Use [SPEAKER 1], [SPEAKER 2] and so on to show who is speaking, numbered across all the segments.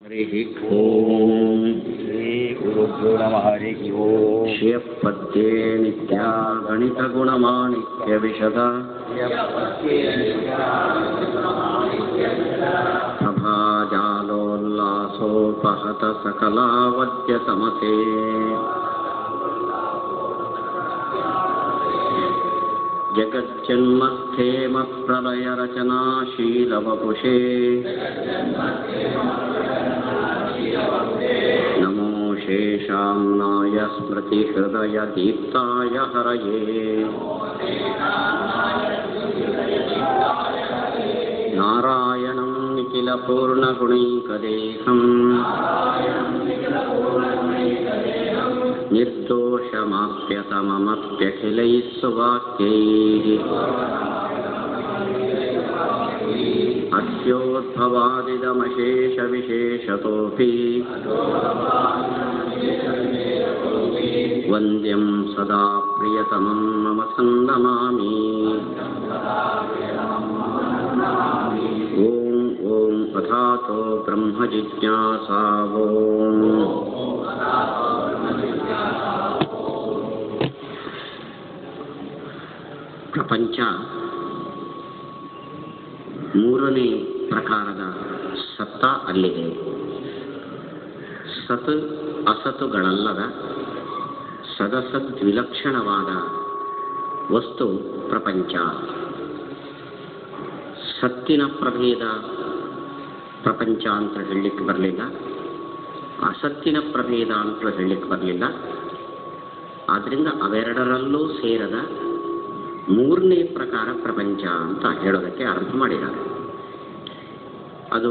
[SPEAKER 1] हरिः ओम्
[SPEAKER 2] श्री गुरुभ्यो नमः हरिः ओम्
[SPEAKER 1] श्रियपद्ये नित्या गणितगुणमाणिक्यविशद प्रभाजालोल्लासोपहत सकलावद्यतमसे जगज्जन्मस्थेमप्रलयरचनाशीलवपुषे नमो शेषाम्नाय स्मृतिहृदयदीप्ताय हरये नारायणं निखिलपूर्णगुणैकदेहम् निर्दोषमाप्यतममप्यखिलैः सुवाक्यैः अस्योद्भवादिदमशेषविशेषतोऽपि वन्द्यं सदा प्रियतमं मम सन्नमामि ॐ ॐ अथातो ब्रह्मजिज्ञासा ॐ ಪ್ರಪಂಚ ಮೂರನೇ ಪ್ರಕಾರದ ಸತ್ತ ಅಲ್ಲಿದೆ. ಸತ್ ಅಸತುಗಳಲ್ಲದ ಸದಸದ್ವಿಲಕ್ಷಣವಾದ ವಸ್ತು ಪ್ರಪಂಚ. ಸತ್ತಿನ ಪ್ರಭೇದ ಪ್ರಪಂಚ ಅಂತ ಹೇಳಲಿಕ್ಕೆ ಬರಲಿಲ್ಲ, ಅಸತ್ತಿನ ಪ್ರಭೇದ ಅಂತ ಹೇಳಲಿಕ್ಕೆ ಬರಲಿಲ್ಲ. ಆದ್ದರಿಂದ ಅವೆರಡರಲ್ಲೂ ಸೇರದ ಮೂರನೇ ಪ್ರಕಾರ ಪ್ರಪಂಚ ಅಂತ ಹೇಳೋದಕ್ಕೆ ಆರಂಭ ಮಾಡಿದ್ದಾರೆ. ಅದು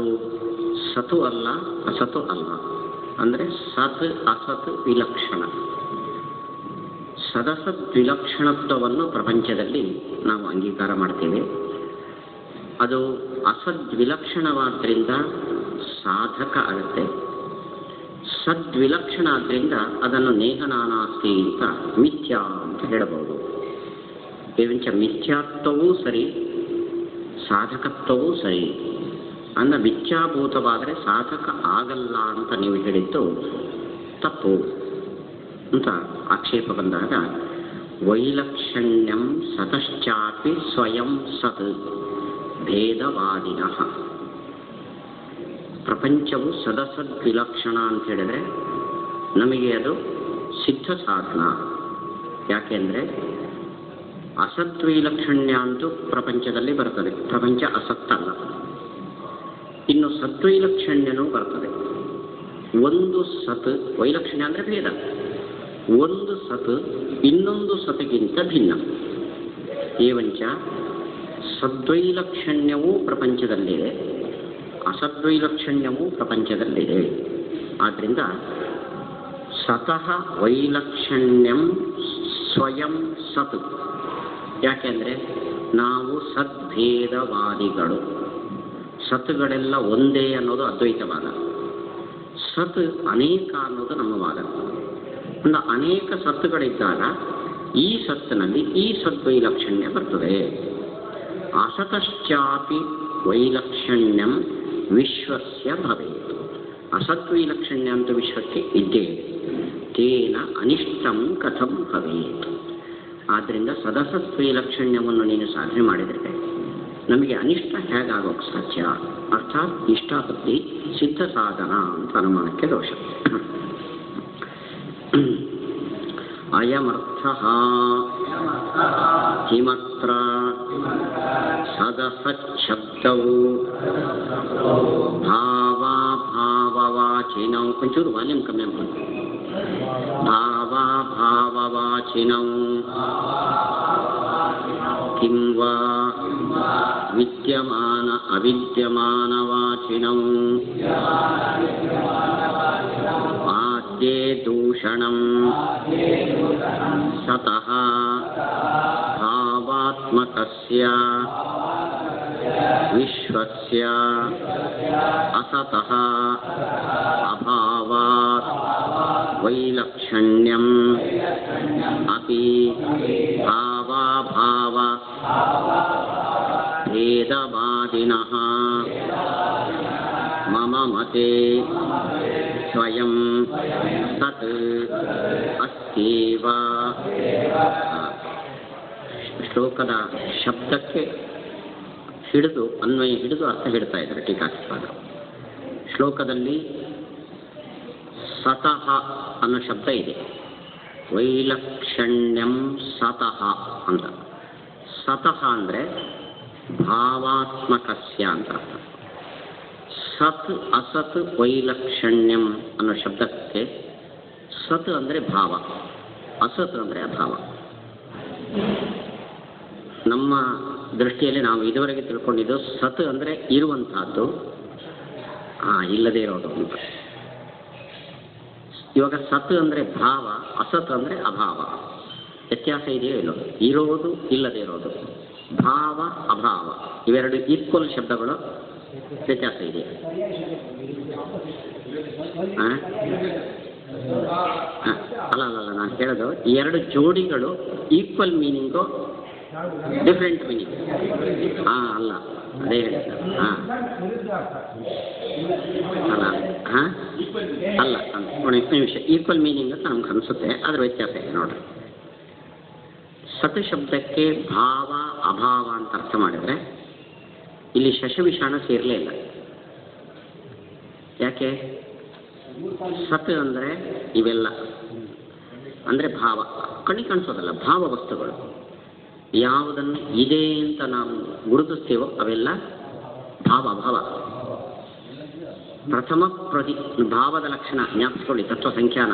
[SPEAKER 1] ಸತು ಅಲ್ಲ, ಅಸತು ಅಲ್ಲ. ಅಂದರೆ ಸತ್ ಅಸತ್ ವಿಲಕ್ಷಣ. ಸದಸತ್ ವಿಲಕ್ಷಣತ್ವವನ್ನು ಪ್ರಪಂಚದಲ್ಲಿ ನಾವು ಅಂಗೀಕಾರ ಮಾಡ್ತೇವೆ. ಅದು ಅಸದ್ವಿಲಕ್ಷಣವಾದ್ದರಿಂದ ಸಾಧಕ ಆಗುತ್ತೆ. ಸದ್ವಿಲಕ್ಷಣ ಆದ್ದರಿಂದ ಅದನ್ನು ನೇಹನಾನಾಸ್ತಿ ಅಂತ ಮಿಥ್ಯಾ ಅಂತ ಹೇಳಬಹುದು. ಏವಂಚ ಮಿಥ್ಯಾತ್ವವೂ ಸರಿ, ಸಾಧಕತ್ವವೂ ಸರಿ. ಅಂದ ಮಿಥ್ಯಾಭೂತವಾದರೆ ಸಾಧಕ ಆಗಲ್ಲ ಅಂತ ನೀವು ಹೇಳಿದ್ದು ತಪ್ಪು ಅಂತ ಆಕ್ಷೇಪ ಬಂದಾಗ, ವೈಲಕ್ಷಣ್ಯಂ ಸತಶ್ಚಾಪಿ ಸ್ವಯಂ ಸತ್ ಭೇದವಾದಿನಃ. ಪ್ರಪಂಚವು ಸದಸದ್ವಿಲಕ್ಷಣ ಅಂತ ಹೇಳಿದರೆ ನಮಗೆ ಅದು ಸಿದ್ಧ ಸಾಧನ. ಯಾಕೆಂದರೆ ಅಸದ್ವೈಲಕ್ಷಣ್ಯ ಅಂತೂ ಪ್ರಪಂಚದಲ್ಲಿ ಬರ್ತದೆ, ಪ್ರಪಂಚ ಅಸತ್ತಲ್ಲ. ಇನ್ನು ಸದ್ವೈಲಕ್ಷಣ್ಯನೂ ಬರ್ತದೆ. ಒಂದು ಸತ್, ವೈಲಕ್ಷಣ್ಯ ಅಂದರೆ ಭೇದ, ಒಂದು ಸತ್ ಇನ್ನೊಂದು ಸತಿಗಿಂತ ಭಿನ್ನ. ಏವಂಚ ಸದ್ವೈಲಕ್ಷಣ್ಯವೂ ಪ್ರಪಂಚದಲ್ಲಿದೆ, ಅಸದ್ವೈಲಕ್ಷಣ್ಯವೂ ಪ್ರಪಂಚದಲ್ಲಿದೆ. ಆದ್ದರಿಂದ ಸತಃ ವೈಲಕ್ಷಣ್ಯಂ ಸ್ವಯಂ ಸತ್. ಯಾಕೆಂದರೆ ನಾವು ಸದ್ಭೇದವಾದಿಗಳು. ಸತ್ಗಳೆಲ್ಲ ಒಂದೇ ಅನ್ನೋದು ಅದ್ವೈತವಾದ, ಸತ್ ಅನೇಕ ಅನ್ನೋದು ನಮ್ಮ ವಾದ. ಒಂದು ಅನೇಕ ಸತ್ತುಗಳಿದ್ದಾಗ ಈ ಸತ್ತಿನಲ್ಲಿ ಈ ಸದ್ವೈಲಕ್ಷಣ್ಯ ಬರ್ತದೆ. ಅಸತಶ್ಚಾಪಿ ವೈಲಕ್ಷಣ್ಯಂ ವಿಶ್ವಸ್ಯ ಭವೇತ್. ಅಸದ್ವೈಲಕ್ಷಣ್ಯ ಅಂತ ವಿಶ್ವಕ್ಕೆ ಇದ್ದೇ, ತೇನ ಅನಿಷ್ಟಂ ಕಥಂ ಭವೇತ್. ಆದ್ದರಿಂದ ಸದಸದ್ವೈಲಕ್ಷಣ್ಯವನ್ನು ನೀನು ಸಾಧನೆ ಮಾಡಿದರೆ ನಮಗೆ ಅನಿಷ್ಟ ಹೇಗಾಗೋಕ್ಕೆ ಸಾಧ್ಯ? ಅರ್ಥಾತ್ ಇಷ್ಟಾಪತ್ತಿ ಸಿದ್ಧ ಸಾಧನ ಅಂತ ಅನುಮಾನಕ್ಕೆ ದೋಷ. ಅಯಮರ್ಥಃ ಕಿಮತ್ರ ಸದಸಚ್ಛಬ್ದವು ಭಾವಭಾವವಾಚಿನೌ. ಒಂಚೂರು ವಾಲ್ಯೂಮ್ ಕಮ್ಮಿ ಆಗ್ಬೋದು. ಭಾವಭಾವವಾಚಿನೌ ಕಿಂ ವಾ ವಿದ್ಯಮಾನ ಅವಿದ್ಯಮಾನವಾಚಿನೌ ಆದ್ಯೇ ದೂಷಣಂ ಸತಃ ಭಾವಾತ್ಮಕಸ್ಯ ವಿಶ್ವಸ್ಯ ಅಸತಃ ಅಭಾವಾತ್ ವೈಲಕ್ಷಣ್ಯಂ ಅಪಿ ಭಾವಾಭಾವ ಭೇದವಾದಿನಃ ಮಮ ಭಾಸೆ ಸ್ವಯಂ ತತ್ ಅಸ್ತ್ಯೇವ. ಶ್ಲೋಕದ ಶಬ್ದಕ್ಕೆ ಹಿಡಿದು ಅನ್ವಯ ಹಿಡಿದು ಅರ್ಥ ಹಿಡ್ತಾ ಇದ್ದಾರೆ ಟೀಕಾಕೃತ್ಪಾದರು. ಶ್ಲೋಕದಲ್ಲಿ ಸತಃ ಅನ್ನೋ ಶಬ್ದ ಇದೆ. ವೈಲಕ್ಷಣ್ಯಂ ಸತಃ ಅಂತ. ಸತಃ ಅಂದರೆ ಭಾವಾತ್ಮಕಸ್ಯ ಅಂತ ಅರ್ಥ. ಸತ್ ಅಸತ್ ವೈಲಕ್ಷಣ್ಯಂ ಅನ್ನೋ ಶಬ್ದಕ್ಕೆ ಸತ್ ಅಂದರೆ ಭಾವ, ಅಸತ್ ಅಂದರೆ ಅಭಾವ. ನಮ್ಮ ದೃಷ್ಟಿಯಲ್ಲಿ ನಾವು ಇದುವರೆಗೆ ತಿಳ್ಕೊಂಡಿದ್ದು ಸತ್ ಅಂದರೆ ಇರುವಂತಹದ್ದು, ಇಲ್ಲದೇ ಇರೋದು ಅಂತ. ಇವಾಗ ಸತ್ ಅಂದರೆ ಭಾವ, ಅಸತ್ ಅಂದರೆ ಅಭಾವ. ವ್ಯತ್ಯಾಸ ಇದೆಯೋ ಇಲ್ಲೋ? ಇರೋದು ಇಲ್ಲದೇ ಇರೋದು, ಭಾವ ಅಭಾವ, ಇವೆರಡು ಈಕ್ವಲ್ ಶಬ್ದಗಳು. ವ್ಯತ್ಯಾಸ ಇದೆ. ಅಲ್ಲ ನಾನು ಹೇಳೋದು ಈ ಎರಡು ಜೋಡಿಗಳು ಈಕ್ವಲ್ ಮೀನಿಂಗು ಡಿಫ್ರೆಂಟ್ ಮೀನಿಂಗ್? ಅಲ್ಲ, ಅದೇ ಹೇಳಿದ್ದು. ಅಲ್ಲ ನಿಮಿಷ, ಈಕ್ವಲ್ ಮೀನಿಂಗ್ ಅಂತ ನಮ್ಗೆ ಅನಿಸುತ್ತೆ, ಅದ್ರ ವ್ಯತ್ಯಾಸ ಇದೆ ನೋಡ್ರಿ. ಸತ್ ಶಬ್ದಕ್ಕೆ ಭಾವ ಅಭಾವ ಅಂತ ಅರ್ಥ ಮಾಡಿದ್ರೆ ಇಲ್ಲಿ ಶಶವಿಷಾಣ ಸೇರಲೇ ಇಲ್ಲ. ಯಾಕೆ? ಸತ್ ಅಂದರೆ ಇವೆಲ್ಲ ಅಂದರೆ ಭಾವ, ಕಣ್ಣಿಗೆ ಕಾಣಿಸೋದಲ್ಲ, ಭಾವ ವಸ್ತುಗಳು. ಯಾವುದನ್ನು ಇದೆ ಅಂತ ನಾವು ಗುರುತಿಸ್ತೇವೋ ಅವೆಲ್ಲ ಭಾವ ಅಭಾವ. ಪ್ರಥಮ ಭಾವದ ಲಕ್ಷಣ ಜ್ಞಾಪಿಸ್ಕೊಳ್ಳಿ, ತತ್ವ ಸಂಖ್ಯಾನ.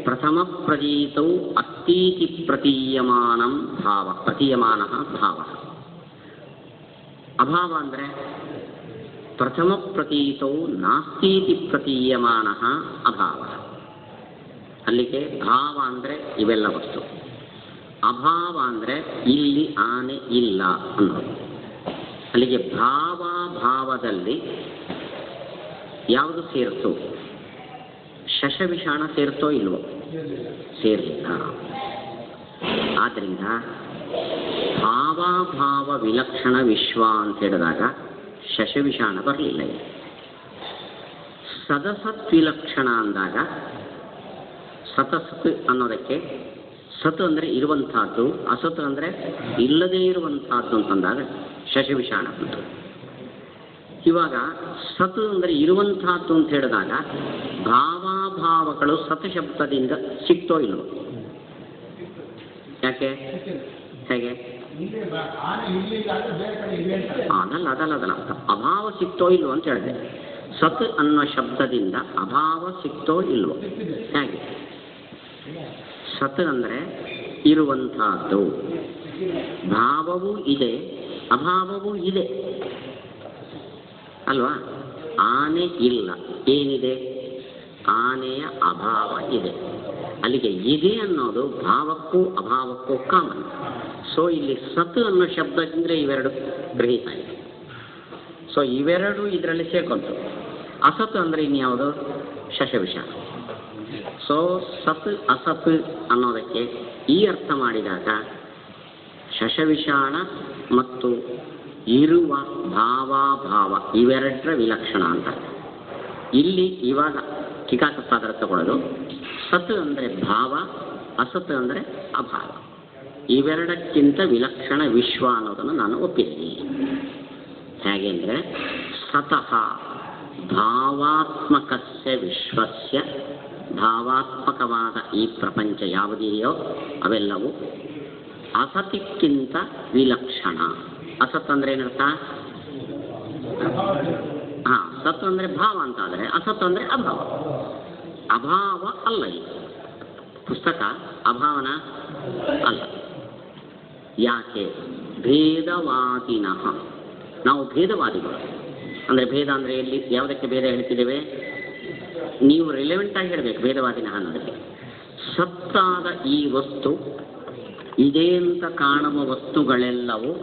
[SPEAKER 1] ಪ್ರಥಮ ಪ್ರತೀತೌ ಅಸ್ತೀತಿ ಪ್ರತೀಯಮಾನಂ ಭಾವ, ಪ್ರತೀಯಮಾನಃ ಭಾವ. ಅಭಾವ ಅಂದರೆ ಪ್ರಥಮ ಪ್ರತೀತೌ ನಾಸ್ತೀತಿ ಪ್ರತೀಯಮಾನಃ ಅಭಾವ. ಅಲ್ಲಿಗೆ ಭಾವ ಅಂದರೆ ಇವೆಲ್ಲ ವಸ್ತು, ಅಭಾವ ಅಂದರೆ ಇಲ್ಲಿ ಆನೆ ಇಲ್ಲ ಅನ್ನೋದು. ಅಲ್ಲಿಗೆ ಭಾವದಲ್ಲಿ ಯಾವುದು ಸೇರಿತು? ಶಶವಿಷಾಣ ಸೇರ್ತೋ ಇಲ್ವೋ? ಸೇರಲಿಲ್ಲ. ಆದ್ದರಿಂದ ಭಾವಾಭಾವ ವಿಲಕ್ಷಣ ವಿಶ್ವ ಅಂತ ಹೇಳಿದಾಗ ಶಶವಿಷಾಣ ಬರಲಿಲ್ಲ. ಸದಸತ್ ವಿಲಕ್ಷಣ ಅಂದಾಗ ಸತಸತ್ ಅನ್ನೋದಕ್ಕೆ ಸತ್ ಅಂದರೆ ಇರುವಂತಹದ್ದು, ಅಸತ್ ಅಂದರೆ ಇಲ್ಲದೇ ಇರುವಂತಹದ್ದು ಅಂತಂದಾಗ ಶಶವಿಷಾಣ ಬಂತು. ಇವಾಗ ಸತ್ ಅಂದರೆ ಇರುವಂತಹದ್ದು ಅಂತ ಹೇಳಿದಾಗ ಭಾವಾಭಾವಗಳು ಸತ್ ಶಬ್ದದಿಂದ ಸಿಕ್ತೋ ಇಲ್ವೋ? ಯಾಕೆ? ಹೇಗೆ? ಅದಲ್ಲ ಅಭಾವ ಸಿಕ್ತೋ ಇಲ್ವೋ ಅಂತ ಹೇಳಿದೆ. ಸತ್ ಅನ್ನೋ ಶಬ್ದದಿಂದ ಅಭಾವ ಸಿಕ್ತೋ ಇಲ್ವೋ? ಹೇಗೆ? ಸತ್ ಅಂದರೆ ಇರುವಂತಹದ್ದು, ಭಾವವೂ ಇದೆ ಅಭಾವವೂ ಇದೆ ಅಲ್ವಾ? ಆನೆ ಇಲ್ಲ, ಏನಿದೆ? ಆನೆಯ ಅಭಾವ ಇದೆ. ಅಲ್ಲಿಗೆ ಇದೆ ಅನ್ನೋದು ಭಾವಕ್ಕೂ ಅಭಾವಕ್ಕೂ ಕಾಮನ್. ಸೊ ಇಲ್ಲಿ ಸತ್ ಅನ್ನೋ ಶಬ್ದದಿಂದ ಇವೆರಡು ಗ್ರಹಿತ ಇದೆ. ಸೊ ಇವೆರಡು ಇದರಲ್ಲಿ ಸೇರ್ಕೊಂತು. ಅಸತ್ ಅಂದರೆ ಇನ್ಯಾವುದು? ಶಶವಿಷಾಣ. ಸೊ ಸತ್ ಅಸತ್ ಅನ್ನೋದಕ್ಕೆ ಈ ಅರ್ಥ ಮಾಡಿದಾಗ ಶಶವಿಷಾಣ ಮತ್ತು ಇರುವ ಭಾವಾಭಾವ ಇವೆರಡರ ವಿಲಕ್ಷಣ ಅಂತ. ಇಲ್ಲಿ ಇವಾಗ ಟೀಕಾಕೃತ್ಪಾದರ ತಗೊಳ್ಳೋದು ಸತ್ ಅಂದರೆ ಭಾವ, ಅಸತ್ ಅಂದರೆ ಅಭಾವ. ಇವೆರಡಕ್ಕಿಂತ ವಿಲಕ್ಷಣ ವಿಶ್ವ ಅನ್ನೋದನ್ನು ನಾನು ಒಪ್ಪಿದ್ದೀನಿ. ಹೇಗೆ ಅಂದರೆ ಸತಃ ಭಾವಾತ್ಮಕಸ್ಯ ವಿಶ್ವಸ್ಯ, ಭಾವಾತ್ಮಕವಾದ ಈ ಪ್ರಪಂಚ ಯಾವುದಿದೆಯೋ ಅವೆಲ್ಲವೂ ಅಸತಿಕ್ಕಿಂತ ವಿಲಕ್ಷಣ. ಅಸತ್ ಅಂದರೆ ಏನರ್ಥ? ಸತ್ ಅಂದರೆ ಭಾವ ಅಂತ ಆದರೆ ಅಸತ್ ಅಂದರೆ ಅಭಾವ. ಅಭಾವ ಅಲ್ಲ, ಈ ಪುಸ್ತಕ ಅಭಾವನ ಅಲ್ಲ. ಯಾಕೆ? ಭೇದವಾದಿನಃ. ನಾವು ಭೇದವಾದಿಗಳು. ಅಂದರೆ ಭೇದ ಅಂದರೆ ಎಲ್ಲಿ ಯಾವುದಕ್ಕೆ ಭೇದ ಹೇಳ್ತಿದ್ದೇವೆ? ನೀವು ರಿಲೆವೆಂಟ್ ಆಗಿ ಹೇಳಬೇಕು ಭೇದವಾದಿನಃ ಅನ್ನೋದಕ್ಕೆ. ಸತ್ತಾದ ಈ ವಸ್ತು ಇದೆ ಅಂತ ಕಾಣುವ ವಸ್ತುಗಳೆಲ್ಲವೂ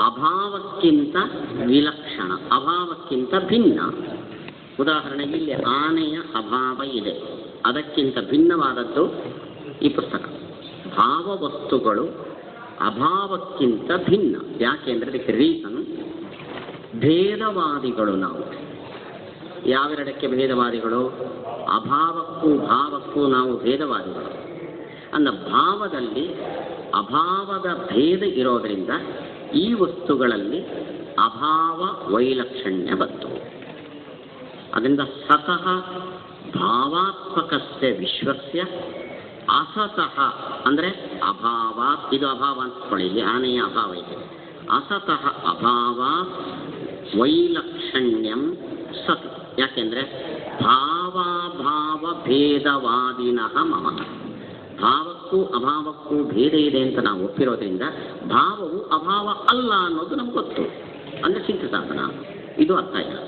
[SPEAKER 1] ಅಭಾವಕ್ಕಿಂತ ವಿಲಕ್ಷಣ, ಅಭಾವಕ್ಕಿಂತ ಭಿನ್ನ. ಉದಾಹರಣೆಗೆ ಇಲ್ಲಿ ಆನೆಯ ಅಭಾವ ಇದೆ, ಅದಕ್ಕಿಂತ ಭಿನ್ನವಾದದ್ದು ಈ ಪುಸ್ತಕ. ಭಾವವಸ್ತುಗಳು ಅಭಾವಕ್ಕಿಂತ ಭಿನ್ನ. ಯಾಕೆ ಅಂದರೆ ಇದಕ್ಕೆ ರೀಸನ್ ಭೇದವಾದಿಗಳು ನಾವು. ಯಾವೆರಡಕ್ಕೆ ಭೇದವಾದಿಗಳು? ಅಭಾವಕ್ಕೂ ಭಾವಕ್ಕೂ ನಾವು ಭೇದವಾದಿಗಳು. ಅಂದ ಭಾವದಲ್ಲಿ ಅಭಾವದ ಭೇದ ಇರೋದರಿಂದ ಈ ವಸ್ತುಗಳಲ್ಲಿ ಅಭಾವ ವೈಲಕ್ಷಣ್ಯ ಬಂತು. ಅದರಿಂದ ಸತಃ ಭಾವಾತ್ಮಕಸ್ಯ ವಿಶ್ವಸ್ಯ ಅಸತಃ ಅಂದರೆ ಅಭಾವ, ಇದು ಅಭಾವ ಅಂತಕೊಳ್ಳಿ, ಇಲ್ಲಿ ಆನೆಯ ಅಭಾವ ಇದೆ. ಅಸತಃ ಅಭಾವ ವೈಲಕ್ಷಣ್ಯಂ ಸತ್. ಯಾಕೆಂದರೆ ಭಾವಾಭಾವ ಭೇದವಾದಿನಃ ಮಮ. ಭಾವಕ್ಕೂ ಅಭಾವಕ್ಕೂ ಭೇದ ಇದೆ ಅಂತ ನಾವು ಒಪ್ಪಿರೋದ್ರಿಂದ ಭಾವವು ಅಭಾವ ಅಲ್ಲ ಅನ್ನೋದು ನಮ್ಗೆ ಗೊತ್ತು. ಅಂದರೆ ಸಿದ್ಧ ಸಾಧನ. ಇದು ಅರ್ಥ ಇಲ್ಲ.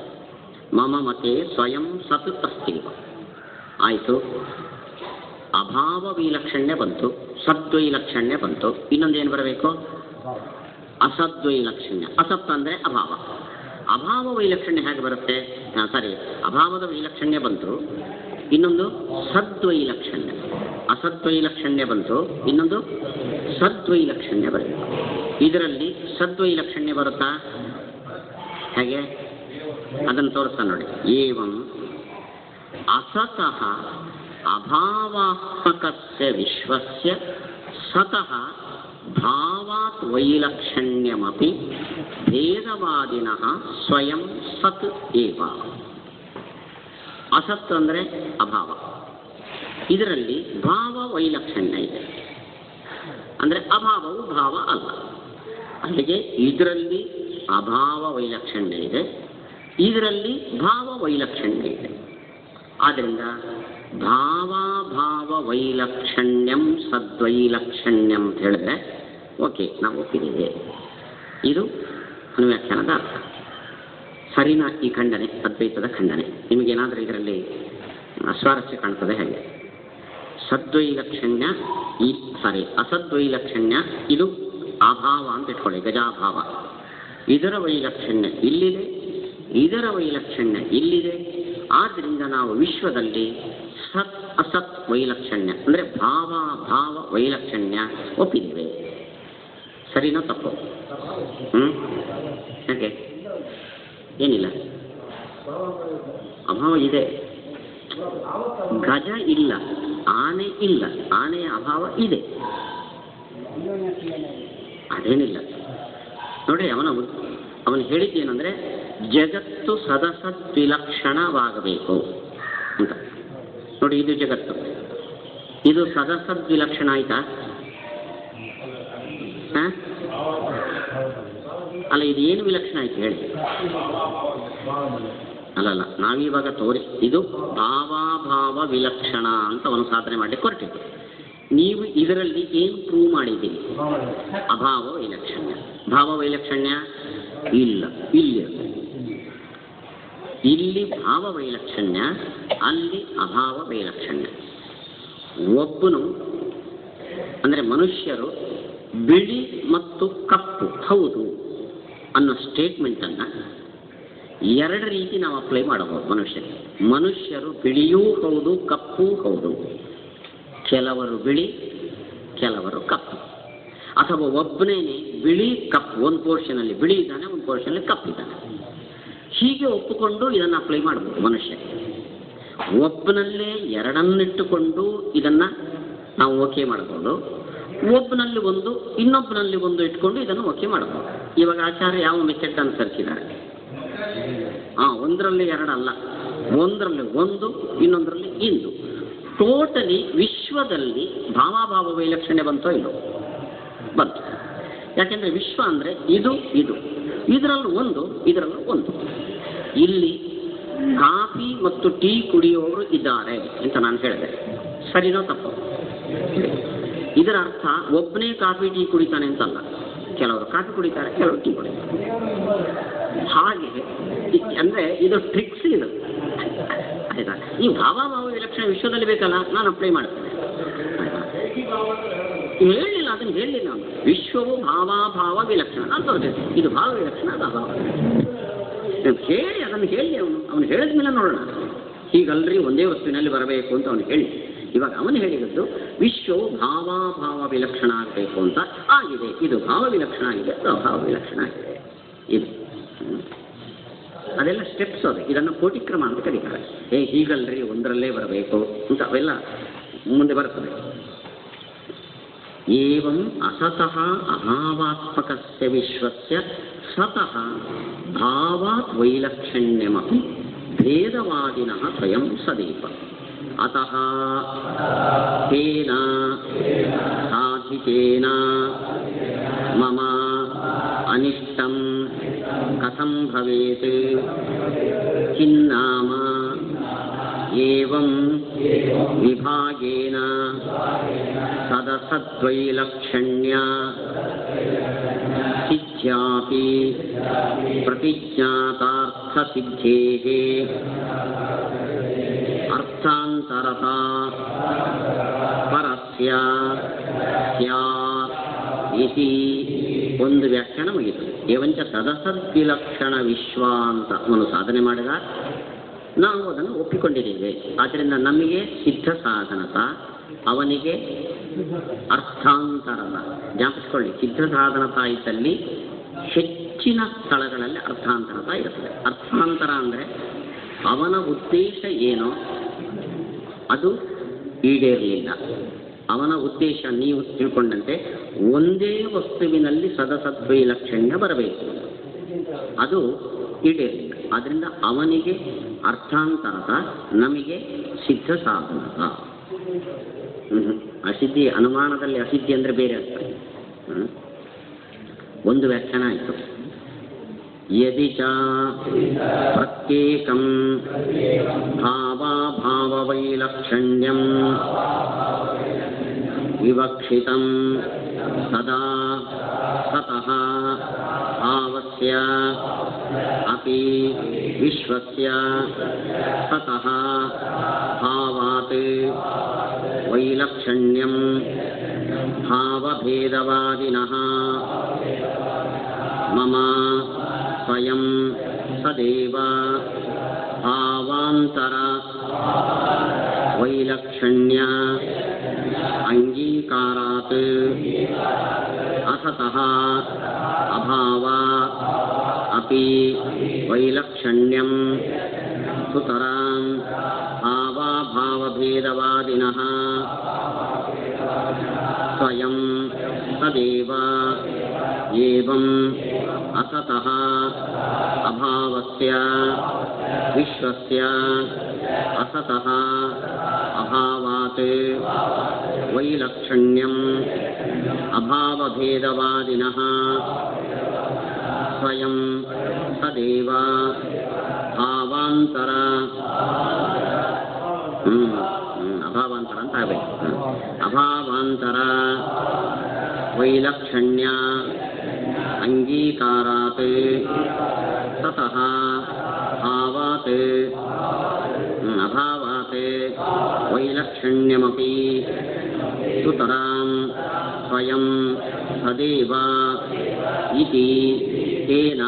[SPEAKER 1] ಮಮ ಮತೆ ಸ್ವಯಂ ಸತ್ ಅಸ್ತಿ. ಆಯಿತು, ಅಭಾವ ವೈಲಕ್ಷಣ್ಯ ಬಂತು, ಸದ್ವೈಲಕ್ಷಣ್ಯ ಬಂತು. ಇನ್ನೊಂದೇನು ಬರಬೇಕು? ಅಸದ್ವೈಲಕ್ಷಣ್ಯ. ಅಸತ್ ಅಂದರೆ ಅಭಾವ. ಅಭಾವ ವೈಲಕ್ಷಣ್ಯ ಹೇಗೆ ಬರುತ್ತೆ? ಅಭಾವದ ವೈಲಕ್ಷಣ್ಯ ಬಂತು, ಇನ್ನೊಂದು ಸದ್ವೈಲಕ್ಷಣ್ಯ. ಅಸದ್ವೈಲಕ್ಷಣ್ಯ ಬಂತು, ಇನ್ನೊಂದು ಸದ್ವೈಲಕ್ಷಣ್ಯ ಬರಬೇಕು. ಇದರಲ್ಲಿ ಸದ್ವೈಲಕ್ಷಣ್ಯ ಬರುತ್ತಾ? ಹೇಗೆ ಅದನ್ನು ತೋರಿಸ್ತಾ ನೋಡಿ. ಏವಂ ಅಸತಃ ಅಭಾವಾತ್ಮಕಸ್ಯ ವಿಶ್ವಸ್ಯ ಸತಃ ಭಾವಾತ್ ವೈಲಕ್ಷಣ್ಯಮಪಿ ಭೇದವಾದಿನಃ ಸ್ವಯಂ ಸತ್ ಏವ. ಅಸತ್ ಅಂದರೆ ಅಭಾವ. ಇದರಲ್ಲಿ ಭಾವ ವೈಲಕ್ಷಣ್ಯ ಇದೆ. ಅಂದರೆ ಅಭಾವವು ಭಾವ ಅಲ್ಲ. ಅಲ್ಲಿಗೆ ಇದರಲ್ಲಿ ಅಭಾವ ವೈಲಕ್ಷಣ್ಯ ಇದೆ, ಇದರಲ್ಲಿ ಭಾವ ವೈಲಕ್ಷಣ್ಯ ಇದೆ. ಆದ್ದರಿಂದ ಭಾವಾಭಾವ ವೈಲಕ್ಷಣ್ಯಂ ಸದ್ವೈಲಕ್ಷಣ್ಯಂ ಅಂತ ಹೇಳಿದ್ರೆ ಓಕೆ, ನಾವು ಒಪ್ಪಿದ್ದೀವಿ. ಇದು ಅನುವ್ಯಾಖ್ಯಾನದ ಅರ್ಥ. ಸರಿನಾ ಈ ಖಂಡನೆ? ಅದ್ವೈತದ ಖಂಡನೆ. ನಿಮಗೇನಾದರೂ ಇದರಲ್ಲಿ ಅಸ್ವಾರಸ್ಯ ಕಾಣ್ತದೆ? ಹಾಗೆ ಸದ್ವೈಲಕ್ಷಣ್ಯ ಅಸದ್ವೈಲಕ್ಷಣ್ಯ ಇದು ಅಭಾವ ಅಂತ ಇಟ್ಕೊಳ್ಳಿ, ಗಜಾಭಾವ. ಇದರ ವೈಲಕ್ಷಣ್ಯ ಇಲ್ಲಿದೆ, ಇದರ ವೈಲಕ್ಷಣ್ಯ ಇಲ್ಲಿದೆ. ಆದ್ದರಿಂದ ನಾವು ವಿಶ್ವದಲ್ಲಿ ಸತ್ ಅಸತ್ ವೈಲಕ್ಷಣ್ಯ ಅಂದರೆ ಭಾವ ವೈಲಕ್ಷಣ್ಯ ಒಪ್ಪಿದ್ದೇವೆ. ಸರಿನೋ ತಪ್ಪು? ಯಾಕೆ? ಏನಿಲ್ಲ, ಅಭಾವ ಇದೆ. ಗಜ ಇಲ್ಲ, ಆನೆ ಇಲ್ಲ, ಆನೆಯ ಅಭಾವ ಇದೆ. ಅದೇನಿಲ್ಲ ನೋಡಿ. ಅವನು ಹೇಳಿದ್ದೇನೆಂದರೆ ಜಗತ್ತು ಸದಸದ್ವಿಲಕ್ಷಣವಾಗಬೇಕು ಅಂತ. ನೋಡಿ, ಇದು ಜಗತ್ತು, ಇದು ಸದಸದ್ವಿಲಕ್ಷಣ ಆಯ್ತಾ? ಅಲ್ಲ, ಇದು ಏನು ವಿಲಕ್ಷಣ ಆಯ್ತು ಹೇಳಿ? ಅಲ್ಲಲ್ಲ, ನಾವಿವಾಗ ಇದು ಭಾವಾಭಾವ ವಿಲಕ್ಷಣ ಅಂತ ಒಂದು ಸಾಧನೆ ಮಾಡಲಿಕ್ಕೆ ಹೊರಟಿದ್ದು. ನೀವು ಇದರಲ್ಲಿ ಏನು ಪ್ರೂವ್ ಮಾಡಿದ್ದೀರಿ? ಅಭಾವ ವೈಲಕ್ಷಣ್ಯ. ಭಾವ ವೈಲಕ್ಷಣ್ಯ ಇಲ್ಲ, ಇಲ್ಲಿ ಭಾವ ವೈಲಕ್ಷಣ್ಯ, ಅಲ್ಲಿ ಅಭಾವ ವೈಲಕ್ಷಣ್ಯ. ಒಬ್ಬನು ಅಂದರೆ ಮನುಷ್ಯರು ಬಿಳಿ ಮತ್ತು ಕಪ್ಪು ಹೌದು ಅನ್ನೋ ಸ್ಟೇಟ್ಮೆಂಟನ್ನು ಎರಡು ರೀತಿ ನಾವು ಅಪ್ಲೈ ಮಾಡಬಹುದು. ಮನುಷ್ಯರು ಬಿಳಿಯೂ ಹೌದು, ಕಪ್ಪೂ ಹೌದು. ಕೆಲವರು ಬಿಳಿ, ಕೆಲವರು ಕಪ್ಪು. ಅಥವಾ ಒಬ್ಬನೇನೆ ಬಿಳಿ ಕಪ್ಪು, ಒಂದು ಪೋರ್ಷನಲ್ಲಿ ಬಿಳಿ ಇದ್ದಾನೆ, ಒಂದು ಪೋರ್ಷನಲ್ಲಿ ಕಪ್ಪಿದ್ದಾನೆ. ಹೀಗೆ ಒಪ್ಪಿಕೊಂಡು ಇದನ್ನು ಅಪ್ಲೈ ಮಾಡಬಹುದು ಮನುಷ್ಯ. ಒಬ್ಬನಲ್ಲೇ ಎರಡನ್ನಿಟ್ಟುಕೊಂಡು ಇದನ್ನು ನಾವು ಓಕೆ ಮಾಡಬಹುದು. ಒಬ್ಬನಲ್ಲಿ ಒಂದು, ಇನ್ನೊಬ್ಬನಲ್ಲಿ ಒಂದು ಇಟ್ಕೊಂಡು ಇದನ್ನು ಓಕೆ ಮಾಡಬಹುದು. ಇವಾಗ ಆಚಾರ್ಯ ಯಾವ ಮೆಥಡ್ ಅನುಸರಿಸಿದ್ದಾರೆ? ಒಂದರಲ್ಲಿ ಎರಡಲ್ಲ, ಒಂದರಲ್ಲಿ ಒಂದು, ಇನ್ನೊಂದರಲ್ಲಿ ಇಂದು. ಟೋಟಲಿ ವಿಶ್ವದಲ್ಲಿ ಭಾವಾಭಾವ ವೈಲಕ್ಷಣ್ಯ ಬಂತೋ ಇಲ್ಲೋ? ಬಂತು. ಯಾಕೆಂದರೆ ವಿಶ್ವ ಅಂದರೆ ಇದು, ಇದರಲ್ಲೂ ಒಂದು, ಇದರಲ್ಲೂ ಒಂದು. ಇಲ್ಲಿ ಕಾಫಿ ಮತ್ತು ಟೀ ಕುಡಿಯುವವರು ಇದ್ದಾರೆ ಅಂತ ನಾನು ಹೇಳಿದೆ. ಸರಿನೋ ತಪ್ಪು? ಇದರ ಅರ್ಥ ಒಬ್ಬನೇ ಕಾಫಿ ಟೀ ಕುಡಿತಾನೆ ಅಂತಲ್ಲ. ಕೆಲವರು ಕಾಫಿ ಕುಡಿತಾರೆ, ಕೆಲವರು ಟೀ ಕುಡಿತಾರೆ. ಹಾಗೆ ಅಂದರೆ ಇದು ಟ್ರಿಕ್ಸ್ ಇದು, ಆಯ್ತಾ? ಈ ಭಾವಾಭಾವ ವಿಲಕ್ಷಣ ವಿಶ್ವದಲ್ಲಿ ಬೇಕಲ್ಲ, ನಾನು ಅಪ್ಲೈ ಮಾಡ್ತೇನೆ. ಹೇಳಲಿಲ್ಲ, ಅದನ್ನು ಹೇಳಲಿಲ್ಲ ಅವನು. ವಿಶ್ವವು ಭಾವಾಭಾವ ವಿಲಕ್ಷಣ ಅಂತ ತೋರಿಸಿದೆ. ಇದು ಭಾವ ವಿಲಕ್ಷಣ, ಅದು ಅಭಾವ. ಹೇಳಿ ಅದನ್ನು ಹೇಳಿ ಅವನು ಹೇಳಿದ ಮೇಲೆ ನೋಡೋಣ. ಹೀಗಲ್ರಿ ಒಂದೇ ವಸ್ತುವಿನಲ್ಲಿ ಬರಬೇಕು ಅಂತ ಅವನು ಹೇಳಿ. ಇವಾಗ ಅವನು ಹೇಳಿದ್ದು ವಿಶ್ವವು ಭಾವಾಭಾವ ವಿಲಕ್ಷಣ ಆಗಬೇಕು ಅಂತ ಆಗಿದೆ. ಇದು ಭಾವ ವಿಲಕ್ಷಣ ಆಗಿದೆ, ಅದು ಅಭಾವ ವಿಲಕ್ಷಣ ಆಗಿದೆ. ಇದು ಅದೆಲ್ಲ ಸ್ಟೆಪ್ಸ್ ಅದು. ಇದನ್ನು ಕೋಟಿಕ್ರಮ ಅಂತ ಕರೀತಾರೆ. ಹೀಗಲ್ರಿ ಒಂದರಲ್ಲೇ ಬರಬೇಕು ಅಂತ ಅವೆಲ್ಲ ಮುಂದೆ ಬರ್ತದೆ. ಏವಂ ಅಸತಃ ಅಭಾವಾತ್ಮಕಸ್ಯ ವಿಶ್ವಸ್ಯ ಸತಃ ಭಾವಾತ್ ವೈಲಕ್ಷಣ್ಯಮಪಿ ಭೇದವಾದಿನಃ ಸ್ವಯಂ ಸದೀಪ ಅತಃ ತೇನ ಸಾಧಿತೇನ ಮಮ ಅನಿಷ್ಟಂ ಕಥಂ ಭವೇತ್ ಕಿನ್ನಾಮ ಏವಂ ವಿಭಾಗೇನ ಸದಸದ್ವೈಲಕ್ಷಣ್ಯ ಸಿದ್ಧ್ಯಾಪಿ ಪ್ರತಿಜ್ಞಾತಾರ್ಥಸಿದ್ಧೇಃ ಅರ್ಥಾಂತರತಾ ಪರಸ್ಯ ಸ್ಯಾತ್ ಇತಿ ಒಂದು ವ್ಯಾಖ್ಯಾನ ಮುಗಿತು. ಏವಂಚ ಸದಸದ್ವಿಲಕ್ಷಣ ವಿಶ್ವ ಅಂತ ಅವನು ಸಾಧನೆ ಮಾಡಿದ, ನಾವು ಅದನ್ನು ಒಪ್ಪಿಕೊಂಡಿದ್ದೇವೆ. ಆದ್ದರಿಂದ ನಮಗೆ ಸಿದ್ಧ ಸಾಧನತ, ಅವನಿಗೆ ಅರ್ಥಾಂತರದ. ಜ್ಞಾಪಿಸ್ಕೊಳ್ಳಿ, ಸಿದ್ಧ ಸಾಧನತ ಇದ್ದಲ್ಲಿ ಹೆಚ್ಚಿನ ಸ್ಥಳಗಳಲ್ಲಿ ಅರ್ಥಾಂತರತ ಇರುತ್ತದೆ. ಅರ್ಥಾಂತರ ಅಂದರೆ ಅವನ ಉದ್ದೇಶ ಏನೋ ಅದು ಈಡೇರಲಿಲ್ಲ. ಅವನ ಉದ್ದೇಶ ನೀವು ತಿಳ್ಕೊಂಡಂತೆ ಒಂದೇ ವಸ್ತುವಿನಲ್ಲಿ ಸದಸದ್ವೈಲಕ್ಷಣ್ಯ ಬರಬೇಕು, ಅದು ಈಡೇರಲಿಲ್ಲ. ಆದ್ದರಿಂದ ಅವನಿಗೆ ಅರ್ಥಾಂತರತ, ನಮಗೆ ಸಿದ್ಧ ಸಾಧನತ. ಅಸಿದ್ಧಿ, ಅನುಮಾನದಲ್ಲಿ ಅಸಿದ್ಧಿ ಅಂದರೆ ಬೇರೆ ಅರ್ಥ. ಒಂದು ವ್ಯಾಖ್ಯಾನ ಆಯಿತು. ಯದಿ ಚ ಪ್ರತ್ಯೇಕಂ ಭಾವಾಭಾವವೈಲಕ್ಷಣ್ಯಂ ವಿವಕ್ಷಿತಂ ಸದಾ ಸತಃ ಭಾವಸ್ಯ ಅಪಿ ವಿಶ್ವಸ್ಯ ಸತಃ ಭಾವಾತ್ ವೈಲಕ್ಷಣ್ಯಂ ಭಾವಭೇದವಾದಿನಃ ಮಮ ಸ್ವಯಂ ಸದೇವ ಭಾವಾಂತರ ವೈಲಕ್ಷಣ್ಯ ಅಂಗೀಕಾರಾತ್ ಅಸತಃ ಅಭಾವಾತ್ ಅಪಿ ವೈಲಕ್ಷಣ್ಯಂ ಸುತರಾಂ ಭಾವಾಭಾವಭೇದವಾದಿನಃ ಸ್ವಯಂ ತದೇವ ಏವಂ ಅಸತಃ ಅಭಾವಸ್ಯ ವಿಶ್ವಸ್ಯ ಅಸತಃ ಅಭಾವಾತ್ ವೈಲಕ್ಷಣ್ಯಂ ಅಭಾವಭೇದವಾದಿನಃ ಸ್ವಯಂ ತದೇವ ಭಾವಾಂತರ ಅಭಾವಾಂತರ ಅಂತ ಆಗಬೇಕು. ಅಭಾವಾಂತರ ವೈಲಕ್ಷಣ್ಯ ಅಂಗೀಕಾರಾತ್ ತತಃ ಭಾವಾತ್ ಅಭಾವಾತ್ ವೈಲಕ್ಷಣ್ಯಮಪಿ ಸುತರಾಂ ಸ್ವಯಂ ಸದೇವ ಇತಿ ತೇನ